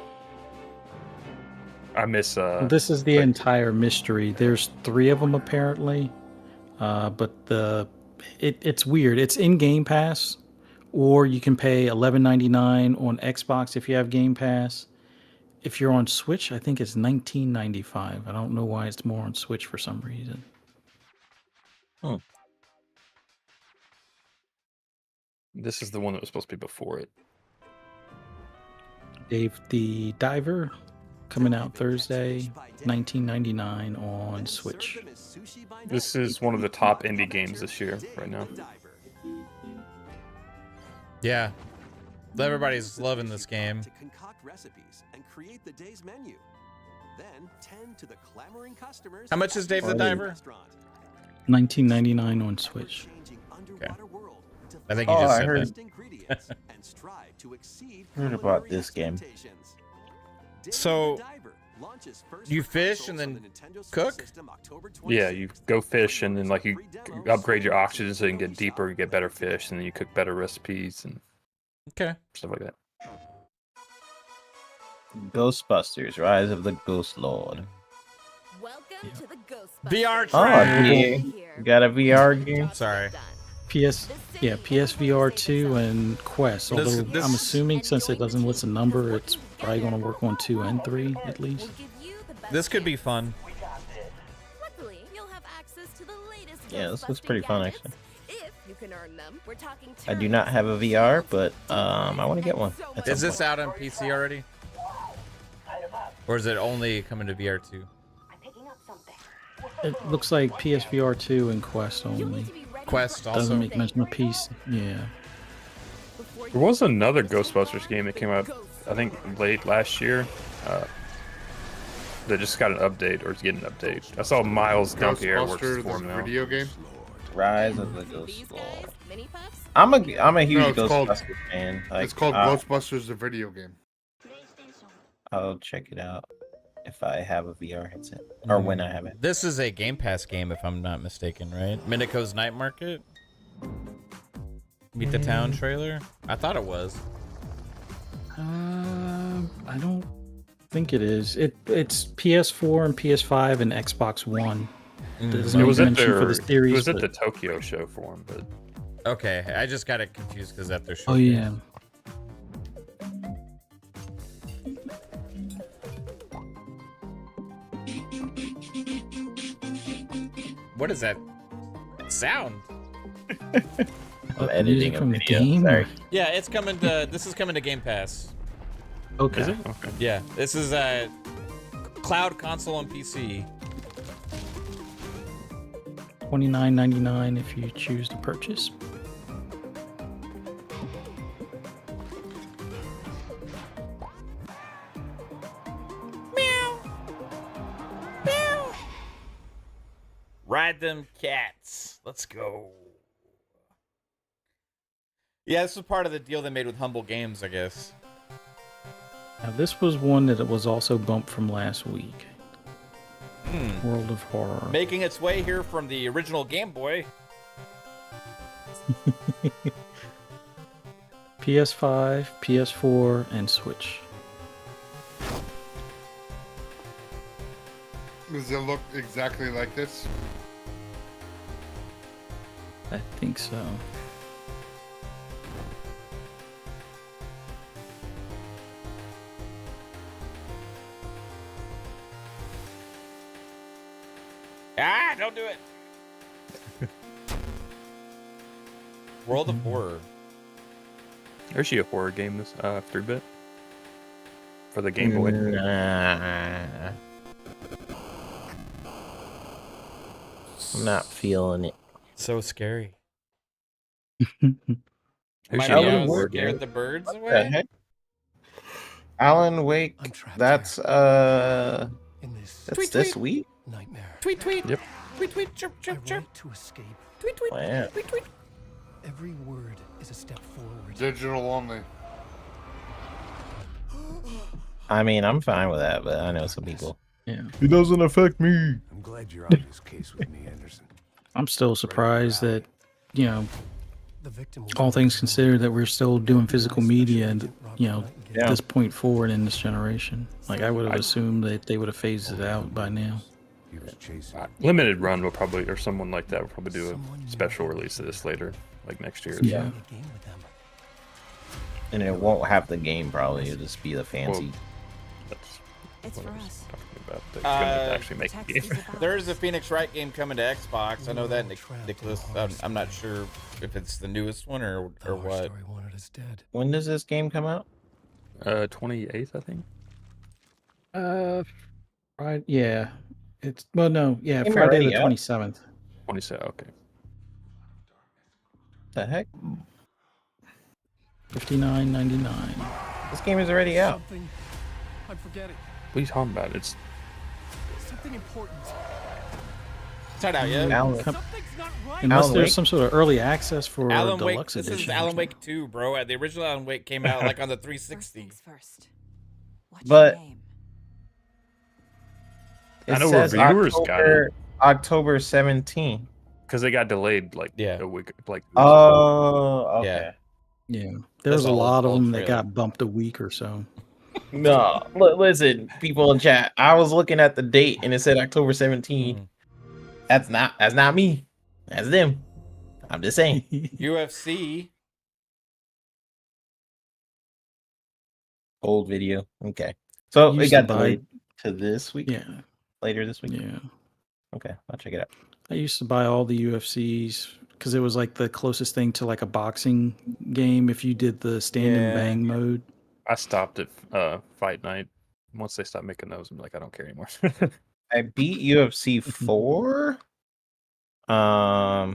Speaker 3: I miss
Speaker 4: This is the entire mystery. There's 3 of them apparently, but it's weird. It's in Game Pass, or you can pay $11.99 on Xbox if you have Game Pass. If you're on Switch, I think it's $19.95. I don't know why it's more on Switch for some reason.
Speaker 3: This is the one that was supposed to be before it.
Speaker 4: Dave the Diver, coming out Thursday, $19.99 on Switch.
Speaker 3: This is one of the top indie games this year, right now.
Speaker 1: Yeah. Everybody's loving this game.
Speaker 6: To concoct recipes and create the day's menu. Then tend to the clamoring customers.
Speaker 1: How much is Dave the Diver?
Speaker 4: $19.99 on Switch.
Speaker 1: Okay. I think you
Speaker 5: Oh,
Speaker 1: just
Speaker 5: I
Speaker 1: said
Speaker 5: heard-
Speaker 1: that.
Speaker 5: Heard about this game.
Speaker 1: So, you fish and then cook?
Speaker 3: Yeah, you go fish and then like you upgrade your oxygen so you can get deeper, you get better fish, and then you cook better recipes and
Speaker 1: Okay.
Speaker 3: stuff like that.
Speaker 5: Ghostbusters: Rise of the Ghost Lord.
Speaker 7: Welcome to the Ghostbusters.
Speaker 1: VR
Speaker 5: Oh,
Speaker 1: track.
Speaker 5: you got a VR game?
Speaker 1: Sorry.
Speaker 4: PSVR 2 and Quest. Although
Speaker 1: This-
Speaker 4: I'm assuming since it doesn't list a number, it's probably going to work on 2 and 3 at least.
Speaker 1: This could be fun.
Speaker 7: Luckily, you'll have access to the latest
Speaker 5: Yeah, this looks pretty fun,
Speaker 7: gadgets.
Speaker 5: actually.
Speaker 7: If you can earn them, we're talking
Speaker 5: I do not have a VR, but I want to get one. at some
Speaker 1: Is this
Speaker 5: point.
Speaker 1: out on PC already? Or is it only coming to VR 2?
Speaker 4: It looks like PSVR 2 and Quest only.
Speaker 1: Quest also.
Speaker 4: Doesn't make mention of PC. Yeah.
Speaker 3: There was another Ghostbusters game that came out, I think, late last year. They just got an update, or is getting an update. I saw Miles Dunkier works
Speaker 2: Ghostbusters,
Speaker 3: for
Speaker 2: the
Speaker 3: him now.
Speaker 2: video game.
Speaker 5: Rise of the
Speaker 7: These
Speaker 5: Ghost
Speaker 7: guys,
Speaker 5: Lord.
Speaker 7: mini pups?
Speaker 5: I'm a huge
Speaker 2: No, it's called-
Speaker 5: Ghostbusters fan. Like,
Speaker 2: It's called Ghostbusters, the video game.
Speaker 5: I'll check it out if I have a VR headset or when I have it.
Speaker 1: This is a Game Pass game, if I'm not mistaken, right? Minico's Night Market? Meet the Town trailer? I thought it was.
Speaker 4: I don't think it is. It's PS4 and PS5 and Xbox One. There's
Speaker 3: It
Speaker 4: no
Speaker 3: was at
Speaker 4: mention
Speaker 3: their.
Speaker 4: for the series.
Speaker 3: It was at
Speaker 4: but-
Speaker 3: the Tokyo show for him, but
Speaker 1: Okay, I just got it confused because at their show.
Speaker 4: Oh yeah.
Speaker 1: What is that sound?
Speaker 5: I'm
Speaker 4: Music
Speaker 5: editing a
Speaker 4: from the
Speaker 5: video.
Speaker 4: game?
Speaker 5: Sorry.
Speaker 1: Yeah, it's coming to. This is coming to Game Pass.
Speaker 4: Okay.
Speaker 3: is it? Okay.
Speaker 1: Yeah, this is a cloud console and PC.
Speaker 4: $29.99 if you choose to purchase.
Speaker 1: Ride them cats. Let's go. Yeah, this was part of the deal they made with Humble Games, I guess.
Speaker 4: Now this was one that was also bumped from last week. World of Horror.
Speaker 1: Making its way here from the original Game Boy.
Speaker 4: PS5, PS4, and Switch.
Speaker 2: Does it look exactly like this?
Speaker 4: I think so.
Speaker 1: Ah, don't do it. World of Horror.
Speaker 3: There's actually a horror game this 3-bit for the Game Boy.
Speaker 5: Nah. I'm not feeling it.
Speaker 1: So scary.
Speaker 3: There's
Speaker 1: Am I
Speaker 3: actually a
Speaker 1: now
Speaker 3: horror
Speaker 1: scared
Speaker 3: game.
Speaker 1: the birds
Speaker 5: What the
Speaker 1: away?
Speaker 5: heck? Alan Wake.
Speaker 6: I'm trapped
Speaker 5: That's
Speaker 6: in this
Speaker 5: that's
Speaker 1: Tweet,
Speaker 5: this
Speaker 1: tweet.
Speaker 5: week.
Speaker 6: nightmare.
Speaker 1: Tweet, tweet.
Speaker 3: Yep.
Speaker 1: Tweet, tweet. Chirp,
Speaker 6: I
Speaker 1: chirp, chirp.
Speaker 6: want to escape.
Speaker 1: Tweet, tweet.
Speaker 5: Wow.
Speaker 1: Tweet, tweet.
Speaker 6: Every word is a step forward.
Speaker 2: Digital only.
Speaker 5: I mean, I'm fine with that, but I know some people.
Speaker 4: Yeah.
Speaker 5: It doesn't affect me.
Speaker 8: I'm glad you're on this case with me, Anderson.
Speaker 4: I'm still surprised that, you know,
Speaker 6: The victim will
Speaker 4: all
Speaker 6: be
Speaker 4: things
Speaker 6: alone.
Speaker 4: considered, that we're still doing physical media and, you know,
Speaker 5: Yeah.
Speaker 4: this point forward in this generation. Like, I would have assumed that they would have phased it out by now.
Speaker 8: He was chasing.
Speaker 3: Limited Run will probably, or someone like that will probably do a special release of this later, like next year.
Speaker 4: Yeah.
Speaker 6: A game with them.
Speaker 5: And it won't have the game probably. It'll just be the fancy.
Speaker 3: That's
Speaker 7: It's
Speaker 3: what
Speaker 7: for
Speaker 3: I was
Speaker 7: us.
Speaker 3: talking about. They're gonna actually make a
Speaker 7: Text
Speaker 3: game.
Speaker 7: is about
Speaker 1: There's a
Speaker 7: us.
Speaker 1: Phoenix Wright game coming to Xbox. I know that, Nicholas. I'm not sure if it's the newest one or
Speaker 6: Though our
Speaker 1: what.
Speaker 6: story wanted us dead.
Speaker 5: When does this game come out?
Speaker 3: 28th, I think.
Speaker 4: Right, yeah. It's, well, no, yeah,
Speaker 5: Game
Speaker 4: Friday
Speaker 5: already
Speaker 4: the
Speaker 5: out?
Speaker 4: 27th.
Speaker 3: 27. Okay.
Speaker 5: The heck?
Speaker 4: $59.99.
Speaker 5: This game is already out.
Speaker 6: Something I'm forgetting.
Speaker 3: What are you talking about? It's
Speaker 6: Something important.
Speaker 1: It's not out yet.
Speaker 5: Alan,
Speaker 6: Something's not right.
Speaker 4: Unless
Speaker 5: Alan
Speaker 4: there's
Speaker 5: Wake?
Speaker 4: some sort of early access for
Speaker 1: Alan Wake.
Speaker 4: deluxe
Speaker 1: This
Speaker 4: edition.
Speaker 1: is Alan Wake 2, bro. The original Alan Wake came out like on the
Speaker 7: First
Speaker 1: 360.
Speaker 7: things first. What's
Speaker 5: But-
Speaker 7: your name?
Speaker 5: it
Speaker 3: I know
Speaker 5: says
Speaker 3: reviewers got it.
Speaker 5: October 17th.
Speaker 3: because they got delayed like
Speaker 1: Yeah.
Speaker 3: a week. Like
Speaker 5: Oh, okay.
Speaker 1: Yeah.
Speaker 4: Yeah, there's
Speaker 1: That's
Speaker 4: a
Speaker 1: all-
Speaker 4: lot of
Speaker 1: all
Speaker 4: them that
Speaker 1: trailer.
Speaker 4: got bumped a week or so.
Speaker 5: No, listen, people in chat. I was looking at the date and it said October 17th. That's not me. That's them. I'm just saying.
Speaker 1: UFC.
Speaker 5: Old video. Okay. So it
Speaker 4: Used
Speaker 5: got
Speaker 4: to buy-
Speaker 5: delayed to this week.
Speaker 4: Yeah,
Speaker 5: Later this week.
Speaker 4: yeah.
Speaker 5: Okay, I'll check it out.
Speaker 4: I used to buy all the UFCs because it was like the closest thing to like a boxing game if you did the stand
Speaker 1: Yeah.
Speaker 4: and bang mode.
Speaker 3: I stopped at Fight Night. Once they stopped making those, I'm like, I don't care anymore.
Speaker 5: I beat UFC 4. I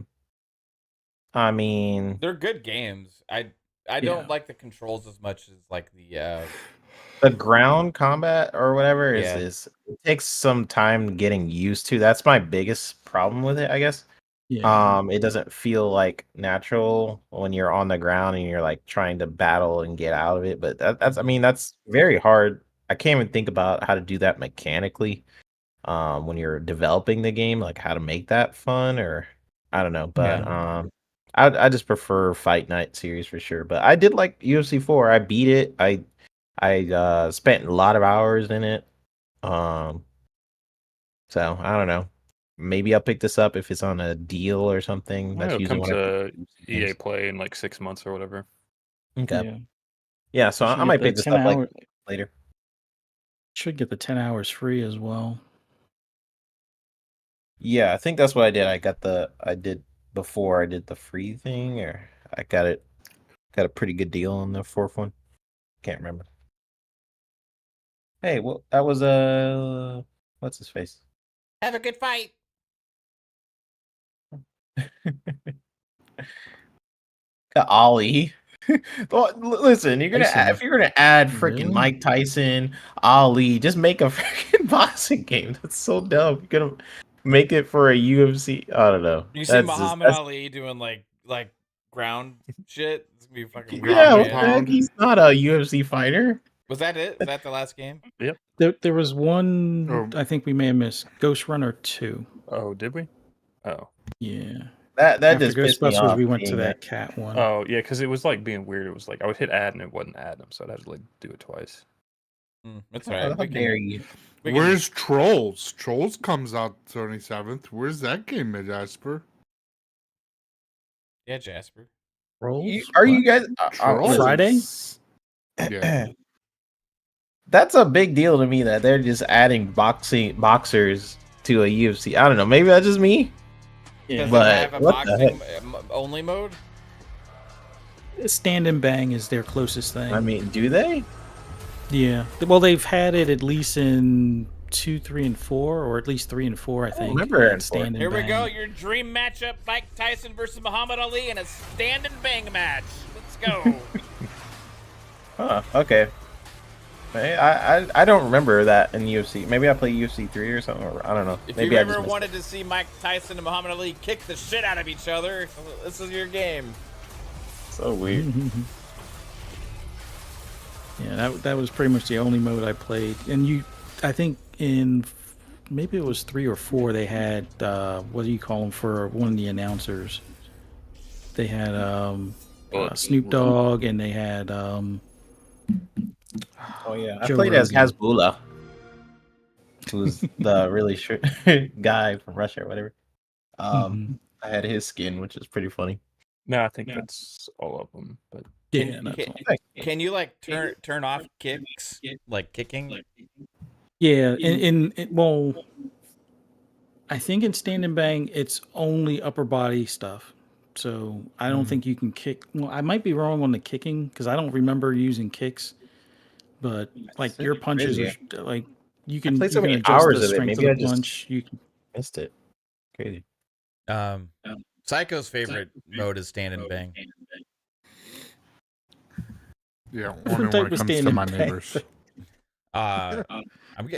Speaker 5: mean,
Speaker 1: They're good games. I
Speaker 4: Yeah.
Speaker 1: don't like the controls as much as like the
Speaker 5: the ground combat or whatever
Speaker 1: Yeah.
Speaker 5: is it takes some time getting used to. That's my biggest problem with it, I guess.
Speaker 4: Yeah.
Speaker 5: It doesn't feel like natural when you're on the ground and you're like trying to battle and get out of it. But that's I mean, that's very hard. I can't even think about how to do that mechanically. When you're developing the game, like how to make that fun, or I don't know. But I just prefer Fight Night series for sure. But I did like UFC 4. I beat it. I spent a lot of hours in it. So I don't know. Maybe I'll pick this up if it's on a deal or something. That's
Speaker 3: It'll
Speaker 5: usually
Speaker 3: come
Speaker 5: when I
Speaker 3: to
Speaker 5: pick
Speaker 3: EA
Speaker 5: games.
Speaker 3: Play in like 6 months or whatever.
Speaker 5: Okay.
Speaker 4: Yeah.
Speaker 5: Yeah, so
Speaker 4: Should
Speaker 5: I
Speaker 4: get
Speaker 5: might
Speaker 4: the
Speaker 5: pick this
Speaker 4: 10
Speaker 5: up like
Speaker 4: hour
Speaker 5: later.
Speaker 4: should get the 10 hours free as well.
Speaker 5: Yeah, I think that's what I did. I did before I did the free thing, or I got a pretty good deal on the fourth one. Can't remember. Hey, well, that was what's his face?
Speaker 1: Have a good fight.
Speaker 5: Ollie. Well, listen,
Speaker 4: Tyson.
Speaker 5: if you're gonna add freaking
Speaker 4: Really?
Speaker 5: Mike Tyson, Ali, just make a freaking boxing game. That's so dumb. You're gonna make it for a UFC. I don't know.
Speaker 1: You see Muhammad Ali doing like ground shit? It's gonna be fucking weird.
Speaker 5: Yeah,
Speaker 2: Ground
Speaker 5: what
Speaker 2: and
Speaker 5: the heck?
Speaker 2: pound.
Speaker 5: He's not a UFC fighter.
Speaker 1: Was that it? Was that the last game?
Speaker 4: There was one
Speaker 2: Oh.
Speaker 4: I think we may have missed. Ghost Runner 2.
Speaker 3: Oh, did we? Oh.
Speaker 4: Yeah.
Speaker 5: That
Speaker 4: After
Speaker 5: just pissed me
Speaker 4: Ghostbusters,
Speaker 5: off.
Speaker 4: we went to
Speaker 5: seeing
Speaker 4: that cat one.
Speaker 3: Oh, yeah, because it was like being weird. It was like I would hit add and it wasn't add them, so I'd have to like do it twice.
Speaker 1: That's
Speaker 5: Oh,
Speaker 1: all right.
Speaker 5: how dare you?
Speaker 2: Where's Trolls? Trolls comes out 27th. Where's that game, Jasper?
Speaker 1: Yeah, Jasper.
Speaker 4: Rolls?
Speaker 5: Are you
Speaker 4: What?
Speaker 5: guys
Speaker 2: Trolls.
Speaker 4: Friday?
Speaker 2: Yeah.
Speaker 5: That's a big deal to me that they're just adding boxers to a UFC. I don't know. Maybe that's just me.
Speaker 4: Yeah.
Speaker 1: Does
Speaker 5: But
Speaker 1: it have a
Speaker 5: what the
Speaker 1: boxing only mode?
Speaker 4: Stand and Bang is their closest thing.
Speaker 5: I mean, do they?
Speaker 4: Yeah. Well, they've had it at least in 2, 3, and 4, or at least 3 and 4, I think.
Speaker 5: remember it in
Speaker 4: Stand and
Speaker 1: Here we
Speaker 4: Bang.
Speaker 1: go. Your dream matchup: Mike Tyson versus Muhammad Ali in a stand and bang match. Let's go.
Speaker 5: Huh. Okay. I don't remember that in UFC. Maybe I play UFC 3 or something. Or I don't know.
Speaker 1: If
Speaker 5: Maybe
Speaker 1: you
Speaker 5: I
Speaker 1: ever
Speaker 5: just missed
Speaker 1: wanted to see Mike Tyson and Muhammad Ali kick the shit out of each other, this is your game.
Speaker 5: it. So weird.
Speaker 4: Yeah, that was pretty much the only mode I played. And I think in maybe it was 3 or 4, they had what do you call them for one of the announcers? They had Snoop Dogg, and they had
Speaker 5: Oh yeah, I
Speaker 4: Joe
Speaker 5: played as
Speaker 4: Rogan.
Speaker 5: Hasbullah, who's the really short guy from Russia or whatever. I had his skin, which is pretty funny.
Speaker 3: No, I think that's all of them. But
Speaker 4: yeah, that's all.
Speaker 1: Can you like turn off kicks, like kicking?
Speaker 4: Yeah, well, I think in Stand and Bang it's only upper body stuff. So I don't think you can kick. Well, I might be wrong on the kicking because I don't remember using kicks. But like your punches
Speaker 5: crazy.
Speaker 4: are like you can,
Speaker 5: played so
Speaker 4: you can
Speaker 5: many
Speaker 4: adjust
Speaker 5: hours
Speaker 4: the
Speaker 5: of it,
Speaker 4: strength
Speaker 5: maybe
Speaker 4: of
Speaker 5: I
Speaker 4: the
Speaker 5: just-
Speaker 4: punch. You can,
Speaker 5: Missed it. Crazy.
Speaker 1: Psycho's favorite mode is stand and bang.
Speaker 2: Yeah,
Speaker 4: Different
Speaker 2: only when
Speaker 4: type
Speaker 2: it
Speaker 4: of
Speaker 2: comes to
Speaker 4: standing
Speaker 2: my
Speaker 4: bang.
Speaker 2: neighbors.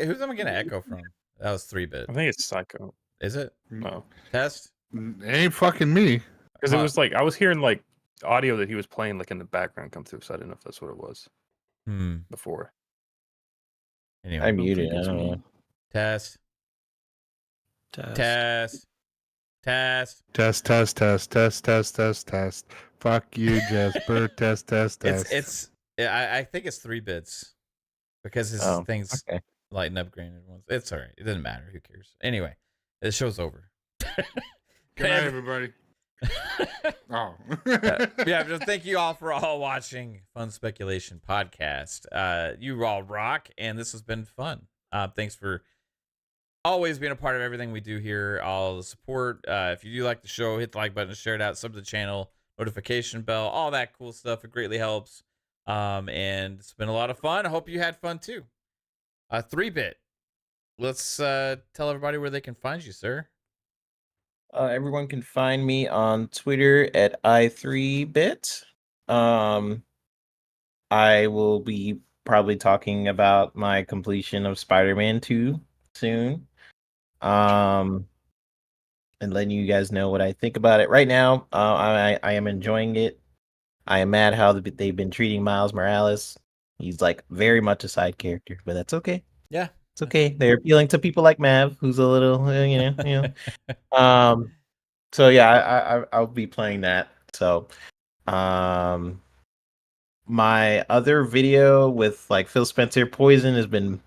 Speaker 1: Who's am I getting echo from? That was 3-bit.
Speaker 3: I think it's Psycho.
Speaker 1: Is it?
Speaker 3: Oh,
Speaker 1: Test?
Speaker 2: It ain't fucking me.
Speaker 3: because it was like I was hearing like audio that he was playing like in the background come through, so I didn't know if that's what it was before.
Speaker 1: Anyway,
Speaker 5: I
Speaker 4: don't
Speaker 5: muted.
Speaker 4: think
Speaker 5: I
Speaker 4: it's
Speaker 5: don't
Speaker 4: me.
Speaker 5: know.
Speaker 1: test. Test. Test.
Speaker 2: Test, test, test, test, test, test, test. Fuck you, Jasper. Test, test, test.
Speaker 1: I think it's 3 bits because his
Speaker 5: Oh,
Speaker 1: things
Speaker 5: okay.
Speaker 1: lighten up granted ones. It's all right. It doesn't matter. Who cares? Anyway, the show's over.
Speaker 2: Good night, everybody. Oh.
Speaker 1: Yeah, just thank you all for all watching Fun Speculation Podcast. You all rock, and this has been fun. Thanks for always being a part of everything we do here, all the support. If you do like the show, hit the like button, share it out, sub to the channel, notification bell, all that cool stuff. It greatly helps. And it's been a lot of fun. I hope you had fun too. 3-bit. Let's tell everybody where they can find you, sir.
Speaker 5: Everyone can find me on Twitter at i3bit. I will be probably talking about my completion of Spider-Man 2 soon. And letting you guys know what I think about it. Right now, I am enjoying it. I am mad how they've been treating Miles Morales. He's like very much a side character, but that's okay.
Speaker 1: Yeah,
Speaker 5: it's okay. They're appealing to people like Mav, who's a little, So yeah, I'll be playing that. So, my other video with like Phil Spencer Poison has been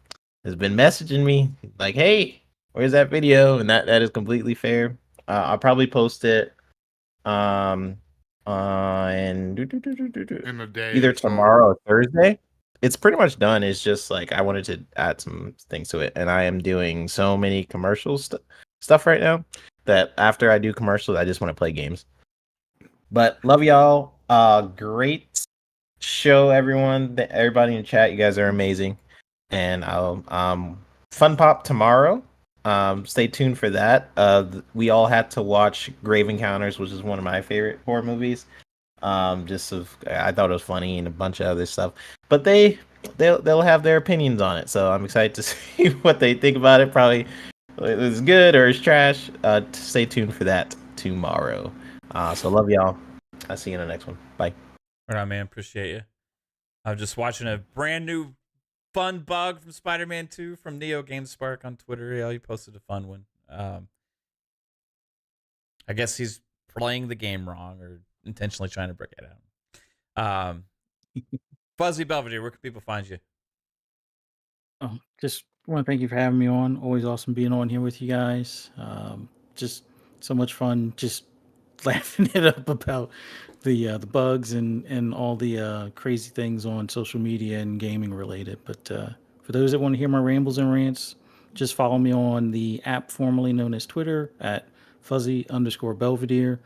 Speaker 5: messaging me like, "Hey, where's that video?" And that is completely fair. I'll probably post it and
Speaker 2: In a day,
Speaker 5: either
Speaker 2: or so.
Speaker 5: tomorrow or Thursday. It's pretty much done. It's just like I wanted to add some things to it, and I am doing so many commercial stuff right now that after I do commercials, I just want to play games. But love y'all. Great show, everyone. Everybody in the chat, you guys are amazing. And I'll Fun Pop tomorrow. Stay tuned for that. We all had to watch Grave Encounters, which is one of my favorite horror movies. I thought it was funny and a bunch of other stuff. But they'll have their opinions on it, so I'm excited to see what they think about it. Probably it's good or it's trash. Stay tuned for that tomorrow. So love y'all. I'll see you in the next one. Bye.
Speaker 1: Right on, man. Appreciate you. I'm just watching a brand new fun bug from Spider-Man 2 from Neo GameSpark on Twitter. Yeah, he posted a fun one. I guess he's playing the game wrong or intentionally trying to break it out. Fuzzy Belvedere, where can people find you?
Speaker 4: Oh, just want to thank you for having me on. Always awesome being on here with you guys. Just so much fun, just laughing it up about the bugs and all the crazy things on social media and gaming related. But for those that want to hear my rambles and rants, just follow me on the app formerly known as Twitter at Fuzzy_Belvedere.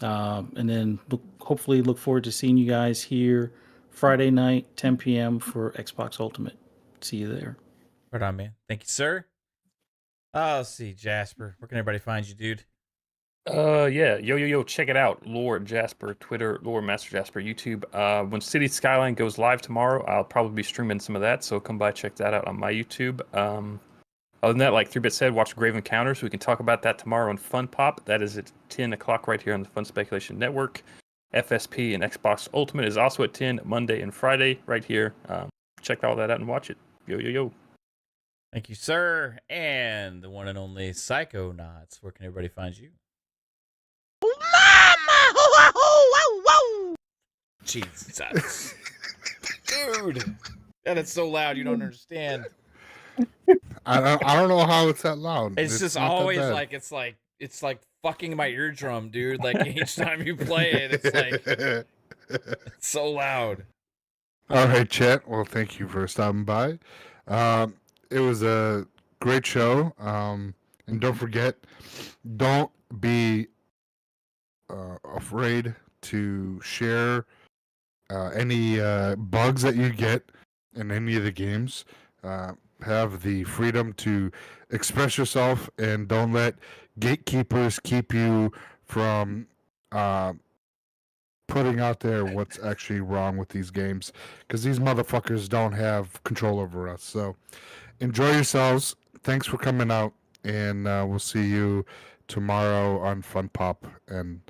Speaker 4: And then hopefully look forward to seeing you guys here Friday night, 10 p.m. for Xbox Ultimate. See you there.
Speaker 1: Right on, man. Thank you, sir. Let's see, Jasper. Where can everybody find you, dude?
Speaker 3: Yeah, yo, check it out. Lore Jasper, Twitter, Lore Master Jasper, YouTube. When City Skyline goes live tomorrow, I'll probably be streaming some of that, so come by, check that out on my YouTube. Other than that, like 3-Bit said, watch Grave Encounters. We can talk about that tomorrow on Fun Pop. That is at 10 o'clock right here on the Fun Speculation Network. FSP and Xbox Ultimate is also at 10 Monday and Friday right here. Check all that out and watch it. Yo.
Speaker 1: Thank you, sir. And the one and only Psychonauts. Where can everybody find you? Jesus. Dude. That is so loud you don't understand.
Speaker 2: I don't know how it's that loud.
Speaker 1: It's just
Speaker 2: not that
Speaker 1: always
Speaker 2: bad.
Speaker 1: like it's like fucking my eardrum, dude. Like each time you play it, it's like it's so loud.
Speaker 2: All right, chat. Well, thank you for stopping by. It was a great show. And don't forget, don't be afraid to share any bugs that you get in any of the games. Have the freedom to express yourself and don't let gatekeepers keep you from putting out there what's actually wrong with these games, because these motherfuckers don't have control over us. So enjoy yourselves. Thanks for coming out, and we'll see you tomorrow on Fun Pop. And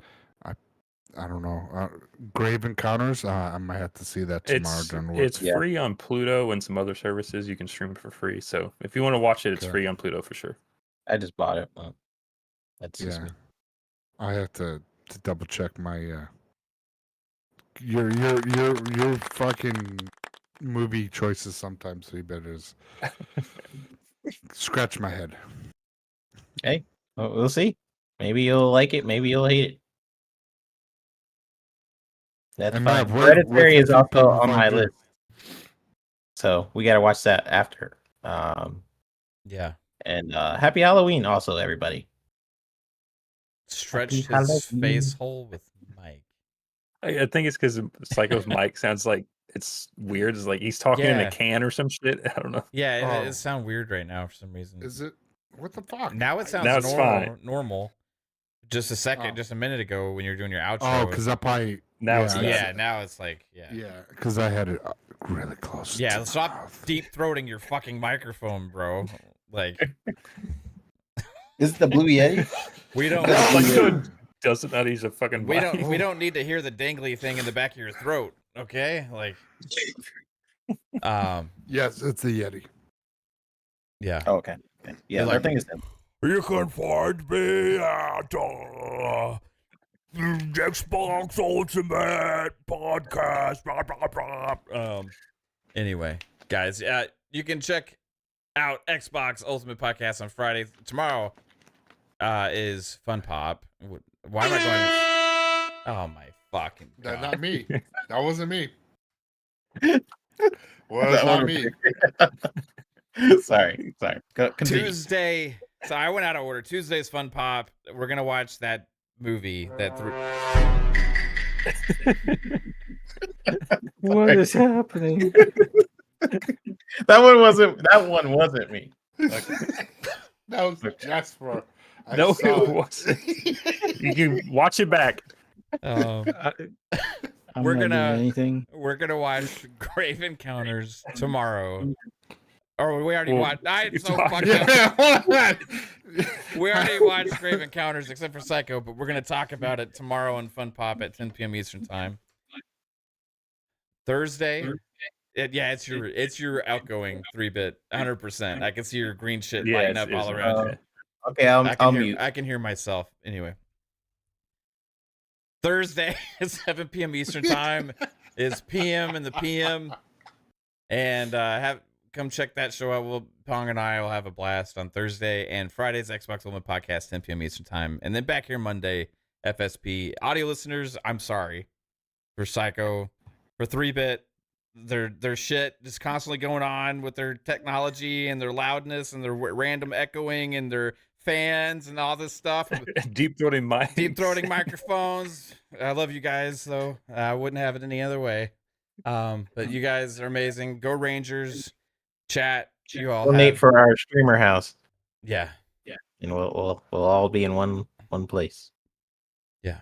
Speaker 2: I don't know, Grave Encounters. I might have to see that tomorrow during work.
Speaker 3: It's free on Pluto and some other services. You can stream it for free. So if you want to watch it, it's
Speaker 2: Okay.
Speaker 3: free on Pluto for sure.
Speaker 5: I just bought it. That's just me.
Speaker 2: I have to double check my your fucking movie choices sometimes. So you better scratch my head.
Speaker 5: Hey, we'll see. Maybe you'll like it. Maybe you'll hate it. That's
Speaker 2: And
Speaker 5: fine.
Speaker 2: Mav, where
Speaker 5: Hereditary
Speaker 2: can
Speaker 5: is also
Speaker 2: people
Speaker 5: on
Speaker 2: find
Speaker 5: my
Speaker 2: you?
Speaker 5: list, so we got to watch that after.
Speaker 1: Yeah.
Speaker 5: And happy Halloween, also, everybody.
Speaker 1: Stretched
Speaker 5: Happy
Speaker 1: his
Speaker 5: Halloween.
Speaker 1: face hole with Mike.
Speaker 3: I think it's because Psycho's mic sounds like it's weird. It's like he's talking in
Speaker 1: Yeah.
Speaker 3: a can or some shit. I don't know.
Speaker 1: Yeah,
Speaker 2: Oh.
Speaker 1: it sounds weird right now for some reason.
Speaker 2: Is it? What the fuck?
Speaker 1: Now it sounds
Speaker 3: Now it's fine.
Speaker 1: normal. Just a second,
Speaker 2: Oh.
Speaker 1: just a minute ago when you were doing your outro.
Speaker 2: Oh, because I probably
Speaker 3: Now it's
Speaker 2: Yeah.
Speaker 1: Now it's like,
Speaker 2: Yeah, because I had it really close.
Speaker 1: Yeah,
Speaker 2: to
Speaker 1: stop
Speaker 2: the mouth.
Speaker 1: deep throating your fucking microphone, bro. Like,
Speaker 5: Is it the Blue Yeti?
Speaker 1: we don't
Speaker 3: doesn't know he's a fucking.
Speaker 1: we don't need to hear the dangly thing in the back of your throat, okay? Like,
Speaker 2: Yes, it's the Yeti.
Speaker 1: yeah.
Speaker 5: Oh, okay. Yeah,
Speaker 1: Like-
Speaker 5: that thing is them.
Speaker 1: You can find me at Xbox Ultimate Podcast. Blah, blah, blah. Anyway, guys, you can check out Xbox Ultimate Podcast on Friday. Tomorrow is Fun Pop. Why am I going? Oh my fucking god!
Speaker 2: Not me. That wasn't me. Well, it's not me.
Speaker 5: Sorry. Continue.
Speaker 1: Tuesday. So I went out of order. Tuesday's Fun Pop. We're gonna watch that movie.
Speaker 4: What is happening?
Speaker 5: That one wasn't me.
Speaker 2: That was Jasper.
Speaker 3: No, it wasn't. You can watch it back.
Speaker 4: I'm
Speaker 1: We're
Speaker 4: not doing
Speaker 1: gonna-
Speaker 4: anything.
Speaker 1: We're gonna watch Grave Encounters tomorrow. Or we already
Speaker 3: Well,
Speaker 1: watched. I'm so
Speaker 3: it's-
Speaker 1: fucked up.
Speaker 2: Yeah, hold on.
Speaker 1: We already watched Grave Encounters, except for Psycho, but we're gonna talk about it tomorrow on Fun Pop at 10 p.m. Eastern Time. Thursday. It's your outgoing 3-bit, 100%. I can see your green shit
Speaker 3: Yeah,
Speaker 1: lighting up
Speaker 3: it's-
Speaker 1: all around you.
Speaker 5: Okay, I'll mute.
Speaker 1: I can hear myself anyway. Thursday at 7 p.m. Eastern Time is PM in the PM, and come check that show out. Pong and I will have a blast on Thursday, and Friday's Xbox Ultimate Podcast 10 p.m. Eastern Time, and then back here Monday FSP. Audio listeners, I'm sorry for Psycho, for 3-bit. Their shit just constantly going on with their technology and their loudness and their random echoing and their fans and all this stuff.
Speaker 3: Deep throating mics.
Speaker 1: Deep throating microphones. I love you guys, though. I wouldn't have it any other way. But you guys are amazing. Go Rangers. Chat. You all
Speaker 5: Donate
Speaker 1: have,
Speaker 5: for our streamer house,
Speaker 1: yeah.
Speaker 5: and we'll all be in one place.
Speaker 1: Yeah.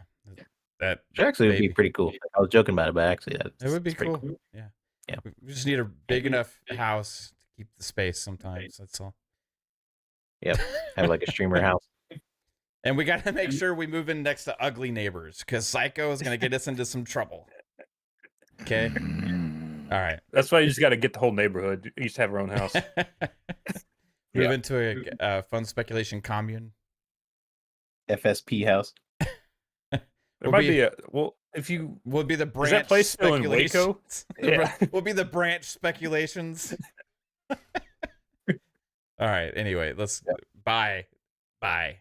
Speaker 1: That
Speaker 5: Which actually would be
Speaker 1: Maybe.
Speaker 5: pretty cool. I was joking about it, but actually,
Speaker 1: it would be
Speaker 5: it's pretty
Speaker 1: cool. Yeah.
Speaker 5: Yeah.
Speaker 1: We just need a big enough house to keep the space sometimes. That's all.
Speaker 5: Have like a streamer house.
Speaker 1: And we got to make sure we move in next to ugly neighbors because Psycho is going to get us into some trouble. Okay. All right.
Speaker 3: That's why you just got to get the whole neighborhood. You used to have our own house.
Speaker 1: Move into a fun speculation commune.
Speaker 5: FSP house.
Speaker 3: There
Speaker 1: We'll
Speaker 3: might be a if you
Speaker 1: We'll be the branch.
Speaker 3: is that place still in Waco?
Speaker 1: Speculations. We'll be the branch speculations. All right. Anyway, let's bye.
Speaker 5: Bye,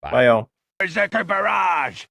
Speaker 5: y'all.
Speaker 8: Where's that barrage?